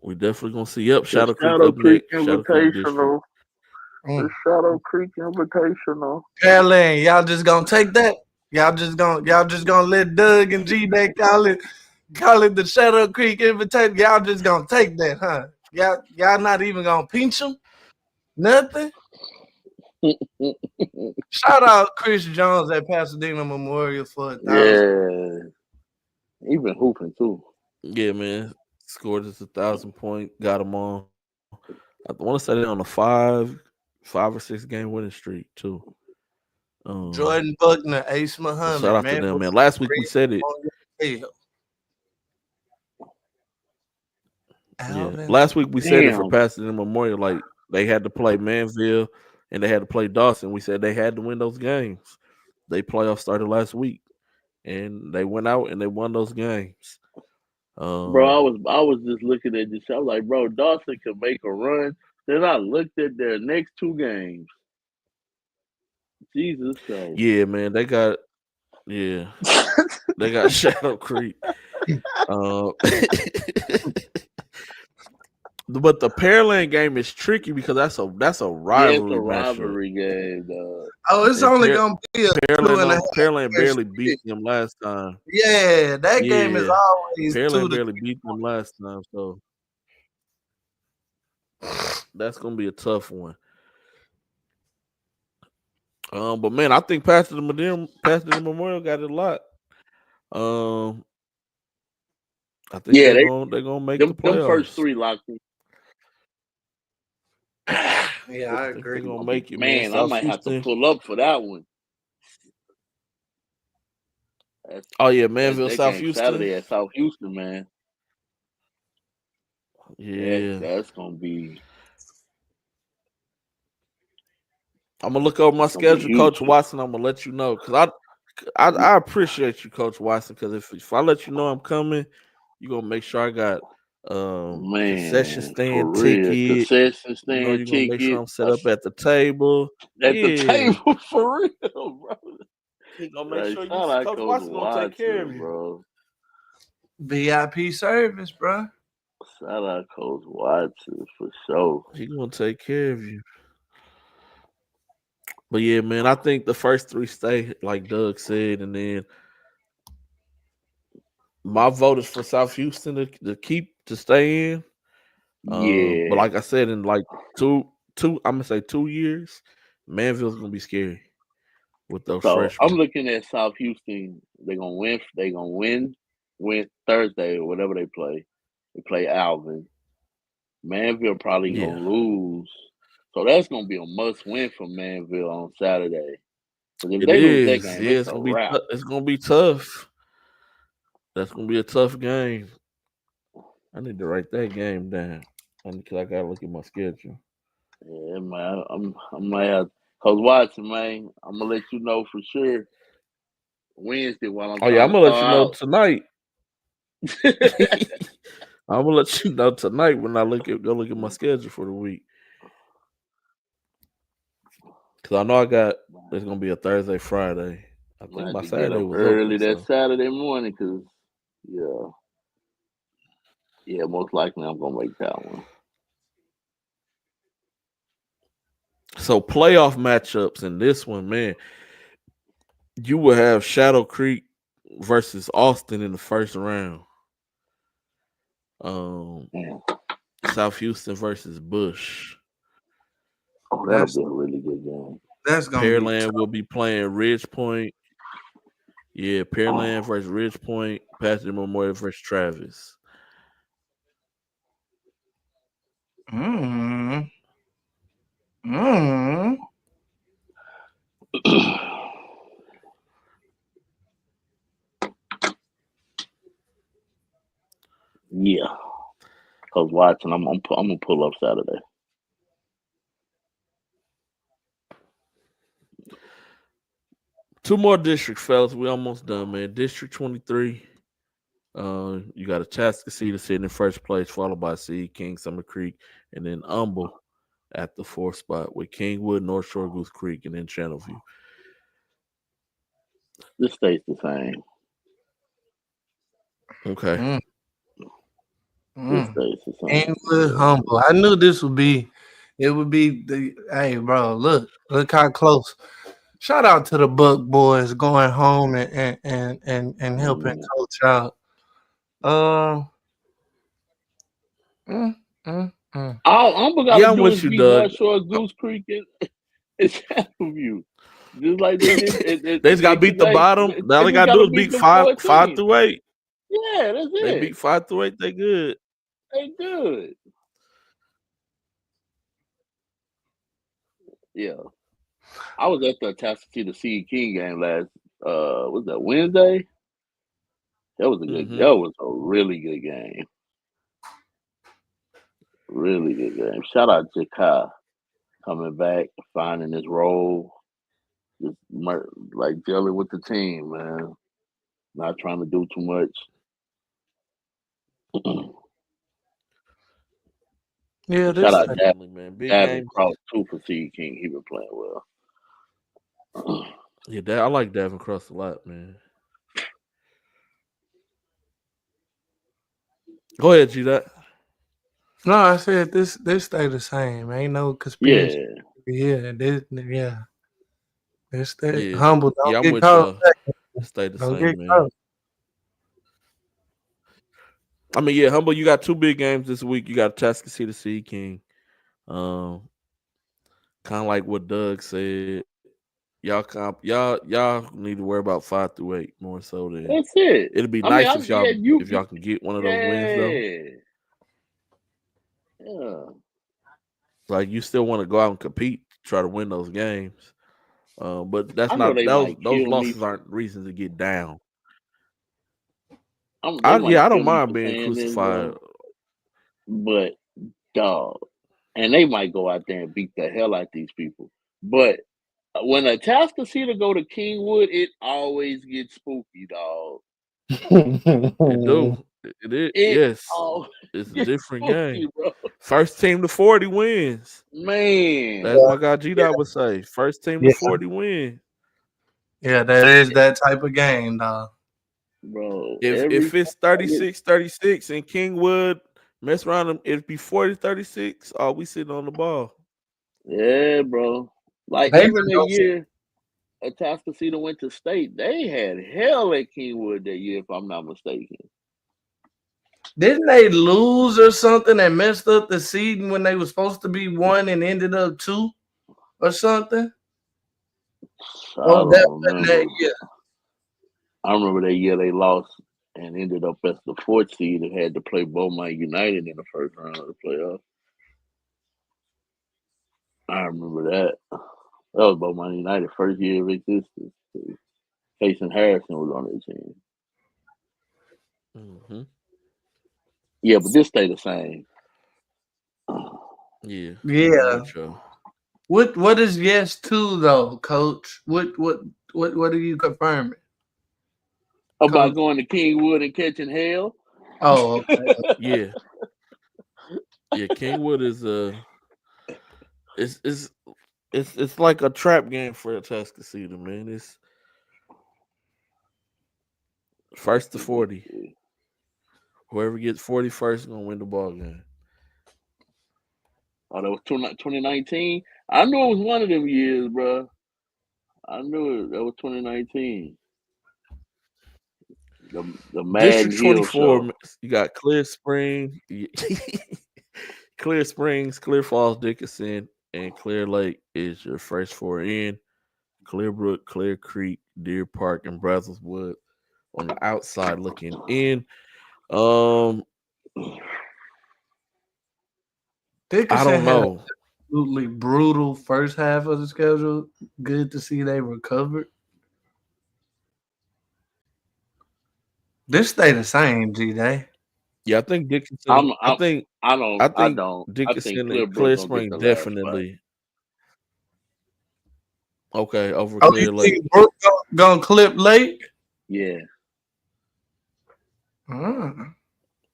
we definitely gonna see. Yep, Shadow Creek Creek Invitational. The Shadow Creek Invitational. Caroline, y'all just gonna take that? Y'all just gonna let Doug and G-Day call it the Shadow Creek Invitational? Y'all just gonna take that, huh? Y'all not even gonna pinch them? Nothing? Shout out Chris Jones at Pasadena Memorial for 1,000. Yeah, even hooping too. Yeah, man, scored us 1,000 point, got them on. I want to say they're on a 5 or 6 game winning streak too. Jordan Buckner, Ace Muhammad. Shout out to them, man. Last week we said it. Yeah. Last week we said it for Pasadena Memorial. Like they had to play Manville and they had to play Dawson. We said they had to win those games. They playoffs started last week, and they went out and they won those games. Bro, I was just looking at this. I was like, bro, Dawson could make a run. Then I looked at their next 2 games. Jesus Christ. Yeah, man, they got Shadow Creek. But the Pearland game is tricky because that's a rivalry. It's a rivalry game, dog. Oh, it's only gonna be a Pearland barely beat them last time. Yeah, that game is always Pearland barely beat them last time, so that's gonna be a tough one. But man, I think Pasadena Memorial got it a lot. Um, I think Yeah, they're gonna make the them first playoffs. three locked in. Yeah, I I think they're agree. gonna make it, man. Man, I South might have to Houston. pull up for that one. That's, Oh yeah, Manville, that South game Houston. Saturday at South Houston, man. Yeah, That's gonna be I'm gonna look over my schedule, huge. Coach Watson. I'm gonna let you know because I appreciate you, Coach Watson. Because if I let you know I'm coming, you gonna make sure I got concession Man, for stand real. ticket. Concession You know, stand you're gonna make sure ticket I'm set up at the table. at the Yeah, table for real, bro. he gonna make Like, sure you, shout out Coach Coach Watson, gonna take care of Watson, you. bro. VIP service, bro. Shout out Coach Watson for sure. He gonna take care of you. But yeah, man, I think the first three stay, like Doug said, and then my vote is for South Houston to keep to stay in. But Yeah. like I said, in like I'm gonna say 2 years, Manville's gonna be scary with those So I'm freshmen. looking at South Houston. They're gonna win. They're gonna win Thursday or whatever they play. They play Alvin. Manville probably Yeah, gonna lose. So that's gonna be a must win for Manville on Saturday. Because if it they lose that is. game, Yeah, it's a wrap. it's gonna be tough. That's gonna be a tough game. I need to write that game down because I gotta look at my schedule. Yeah, man. I might have Coach Watson, man. I'm gonna let you know for sure Wednesday while I'm Oh yeah, trying I'm to gonna let you know thaw tonight. out. I'm gonna let you know tonight when I go look at my schedule for the week. Cause I know it's gonna be a Thursday, Friday. I I think had my to get Saturday up was early open, that so Saturday morning because yeah, most likely I'm gonna make that one. playoff matchups in this one, man, you will have Shadow Creek versus Austin in the first round. Um, Yeah. South Houston versus Bush. Oh, that'll That's be a really good game. that's gonna be Pearland tough. will be playing Ridge Point. Yeah, Pearland Oh, versus Ridge Point. Patrick Memorial versus Travis. Mm. Mm. yeah. Cause Watson, I'm gonna pull up Saturday. Two more districts, fellas. We almost done, man. District 23. You got a Chaskasee sitting in first place, followed by C, King, Summer Creek, and then Humble at the fourth spot with Kingwood, North Shore, Goose Creek, and then Channelview. This stays the same. Okay. Mm. This Mm. stays the same. Ainwood humble. I knew this would be. It would be the. Hey, bro, look how close. Shout out to the Buck boys going home and helping Mm. coach out. Uh, mm, mm. All Humble got to Yeah, I'm do is with you, beat Doug. North Shore, Goose Creek, and Channelview. Just like they did They just got to beat the today. bottom. All They they just got to got do to is beat beat them five 14. through eight. Yeah, that's They it. beat 5 through 8. They good. They good. Yeah. I was at the Tallahassee C King game last was that Wednesday? Mm-hmm. That was a really good game. Really good game. Shout out to Kai coming back, finding his role, just like gelling with the team, man. Not trying to do too much. Yeah, Shout this. out Definitely, man. Big Davin games. Cross too for C King. He been playing well. Yeah, I like Davin Cross a lot, man. Go ahead, G. That. No, I said this stay the same. Ain't no conspiracy Yeah. here. This stay Yeah. humble. Yeah, Don't I'm get with caught. y'all. Stay the Don't same, get man. caught. I mean, yeah, Humble, you got two big games this week. You got Chaskasee Sea King. Kind of like what Doug said. y'all need to worry about 5 through 8 more so than That's it. it'd be I mean, nice if y'all you, can get one of those wins though. yeah, yeah. Like you still want to go out and compete, try to win those games. But that's I know not they those might those kill me losses for. aren't reasons to get down. They might I don't kill me mind for being saying this, crucified. bro. But dog, and they might go out there and beat the hell out these people. But when a Atascocita go to Kingwood, it always gets spooky, dog. It do. It is. It Yes. always It's a gets different spooky, game. bro. First team to 40 wins. Man, That's my guy G Dot would say. First team to Yeah. 40 wins. Yeah, that is that type of game, dog. bro. If it's Time I get 36-36 and Kingwood mess around them, it'd be 40-36. Oh, we sitting on the ball. yeah, bro. Like They even the year Atascocita went to state, they had hell at Kingwood that year, if I'm not mistaken. didn't they lose or something and messed up the seeding when they were supposed to be 1 and ended up 2 or something? I Or don't that wasn't remember. that year? I remember that year they lost and ended up as the 4th seed and had to play Beaumont United in the first round of the playoffs. I remember that. That was Beaumont United first year of existence. Jason Harrison was on their team. Mm-hmm. Yeah, but this stay the same. Yeah. Yeah. Sure. What is yes to though, Coach? What are you confirming? About Coach? going to Kingwood and catching hell. Oh, okay. Yeah. Yeah. Kingwood is it's like a trap game for Atascocita, man. It's first to 40. Whoever gets 40 first is gonna win the ball game. Oh, that was 2019. I knew it was one of them years, bro. I knew it. That was 2019. The District Madden Hill 24, show. you got Clear Spring, Clear Springs, Clear Falls, Dickinson, and Clear Lake is your first 4 in. Clearbrook, Clear Creek, Deer Park, and Brazzleswood on the outside looking in. I Dickinson don't had an know. absolutely brutal first half of the schedule. Good to see they recovered. This stay the same, G Day. Yeah, I think Dickinson. I'm, I'm I I think don't. I think Dickinson and Clearbrook Clear gonna get Spring the last spot. definitely okay over Oh, you Clear Lake. think Brooke gonna clip late? Yeah.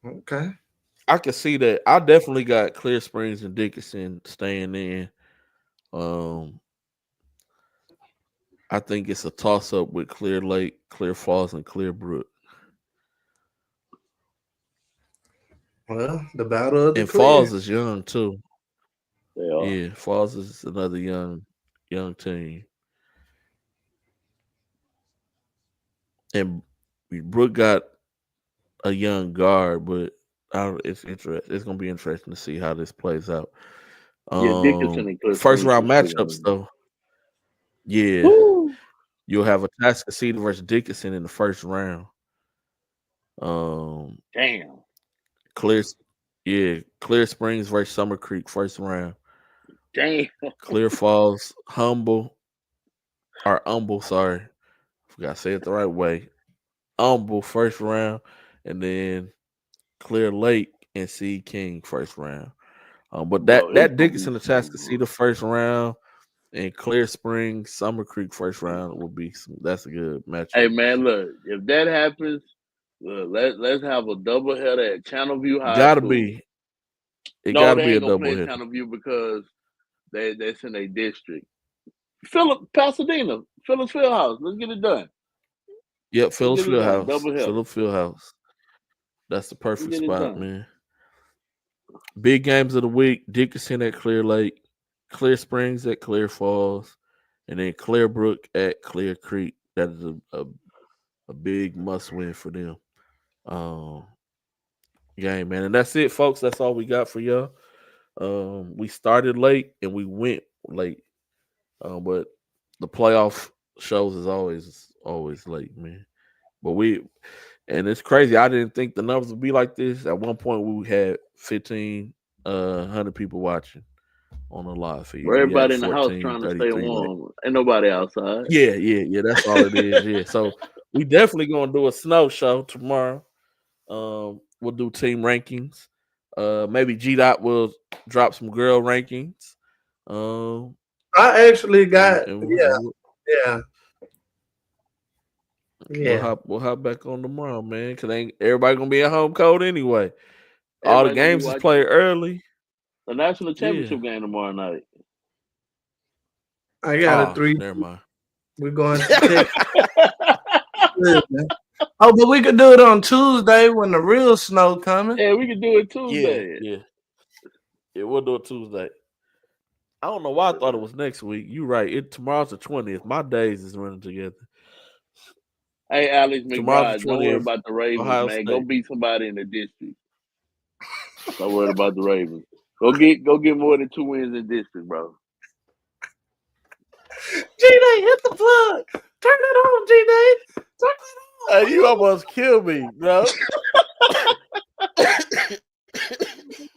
Okay. I can see that. I definitely got Clear Springs and Dickinson staying in. I think it's a toss up with Clear Lake, Clear Falls, and Clearbrook. Well, the battle of the And Falls clear. is young too. They are. Yeah, Falls is another young team. And Brook got a young guard, but it's interesting. It's gonna be interesting to see how this plays out. Yeah, Dickinson and Clear First Springs round are still matchups gonna. though. Yeah, Woo! you'll have a Atascocita versus Dickinson in the first round. Damn. Clear, yeah, Clear Springs versus Summer Creek first round. Damn. Clear Falls, Humble, sorry, forgot to say it the right way. Humble first round, and then Clear Lake and Seed King first round. But Bro, it's that gonna be Dickinson some. Atascocita first round and Clear Springs Summer Creek first round will be that's a good matchup. Hey man, look, if that happens, look, let's have a double header at Channelview High Gotta School. be. It No, gotta they be a ain't gonna double play at hitter. Channelview because that's in a district. Pasadena, Phillips Fieldhouse. Let's get it done. Yep, Phillips Let's get it done. Fieldhouse. Double header. Phillips Fieldhouse. That's the perfect Let's get it spot, done. man. Big games of the week: Dickinson at Clear Lake, Clear Springs at Clear Falls, and then Clearbrook at Clear Creek. That is a big must win for them. Game, man, and that's it, folks. That's all we got for y'all. We started late and we went late, but the playoff shows is always late, man. But and it's crazy. I didn't think the numbers would be like this. At one point, we had 1,500 people watching on the live feed. Where We had everybody in the house trying to stay 1,433 late. warm. Ain't nobody outside. Yeah. That's all it is. Yeah. So we definitely gonna do a snow show tomorrow. We'll do team rankings. Maybe G Dot will drop some girl rankings. I actually got yeah. We'll hop back on tomorrow, man. Cause ain't everybody gonna be at home cold anyway. All the Everybody games is played early. The national championship game tomorrow night. I got a 3. Never mind. We're going to pick. Oh, but we could do it on Tuesday when the real snow coming. Yeah, we could do it Tuesday. Yeah, we'll do it Tuesday. I don't know why I thought it was next week. You're right. Tomorrow's the 20th. My days is running together. Hey, Alex McBride, don't worry about the Ravens, Ohio man. State. Go beat somebody in the district. Don't worry about the Ravens. Go get more than 2 wins in district, bro. G-Day, hit the plug. Turn it on, G-Day. Turn it on. Hey, you almost killed me, bro.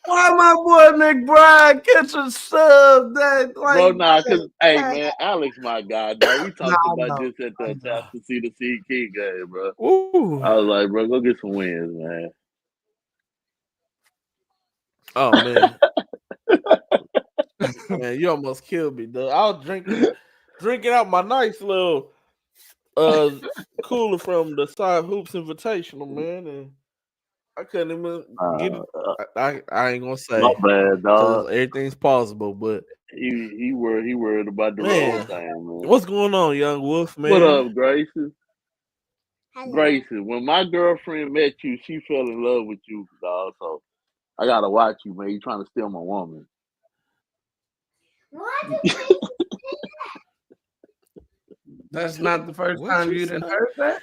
Why my boy McBride catch a sub that like bro, nah, cause hey man, Alex my guy, dog. We talked about this at the Taft C to C King game, bro. Ooh. I was like, bro, go get some wins, man. Oh man. Man, you almost killed me, though. I was drinking out my nice little cooler from the Side Hoops Invitational, man, and I couldn't even get it. I ain't gonna say. Not bad, dog. Everything's possible, but he worried about the wrong thing, man. What's going on, young wolf, man? What up, Grayson? Grayson, when my girlfriend met you, she fell in love with you, dog. So I gotta watch you, man. You trying to steal my woman. What? That's not the first time you done heard that.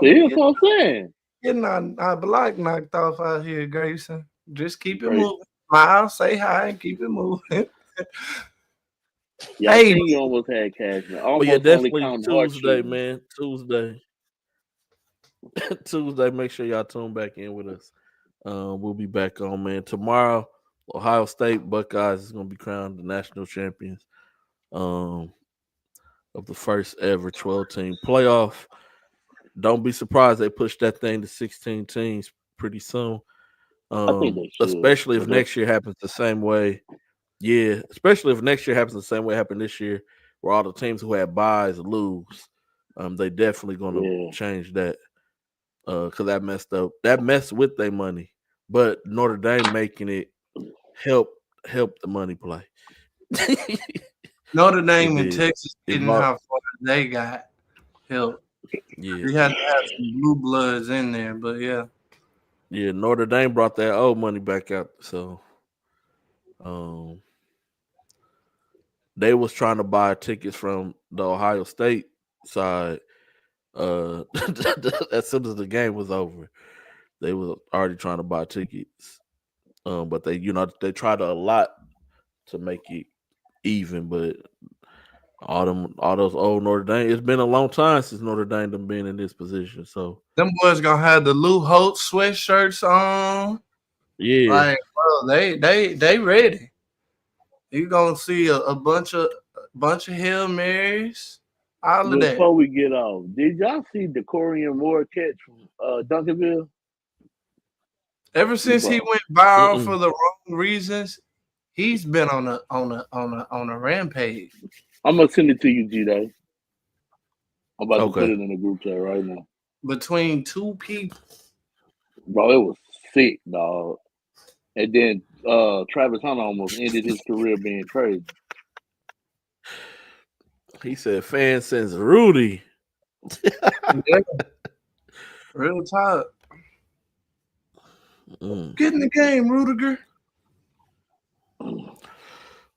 See, that's what I'm saying. Getting our block knocked off out here, Grayson. Just keep it moving. Smile, say hi, and keep it moving. Yeah, hey, I think you almost had cash, man. But yeah, definitely Tuesday, man. Tuesday. Make sure y'all tune back in with us. We'll be back on, man. Tomorrow, Ohio State Buckeyes is going to be crowned the national champions of the first ever 12-team playoff. Don't be surprised they push that thing to 16 teams pretty soon. Especially if next year happens the same way. Yeah, especially if next year happens the same way it happened this year, where all the teams who had buys lose. They definitely going to change that because that messed with their money. But Notre Dame making it help the money play. Notre Dame and Texas didn't know how far they got help. Yeah, you had to have some blue bloods in there, but yeah. Yeah, Notre Dame brought that old money back out, so they was trying to buy tickets from the Ohio State side. As soon as the game was over, they was already trying to buy tickets. But they tried a lot to make it even, but all those old Notre Dame. It's been a long time since Notre Dame done been in this position. So them boys gonna have the Lou Holtz sweatshirts on. Yeah, like bro, they ready. You gonna see a bunch of Hail Marys. All of that. Before we get off, did y'all see Decorian Moore catch from Duncanville? Ever since he went viral for the wrong reasons, he's been on a rampage. I'm gonna send it to you, G-Day. I'm about to put it in the group chat right now. Between two people, bro, it was sick, dog. And then Travis Hunter almost ended his career being crazy. He said, "Fan since Rudy." Yeah. Real talk. Get in the game, Rudiger.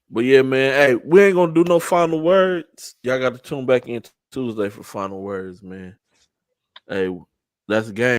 But yeah, man, hey, we ain't gonna do no final words. Y'all got to tune back in Tuesday for final words, man. Hey, that's the game.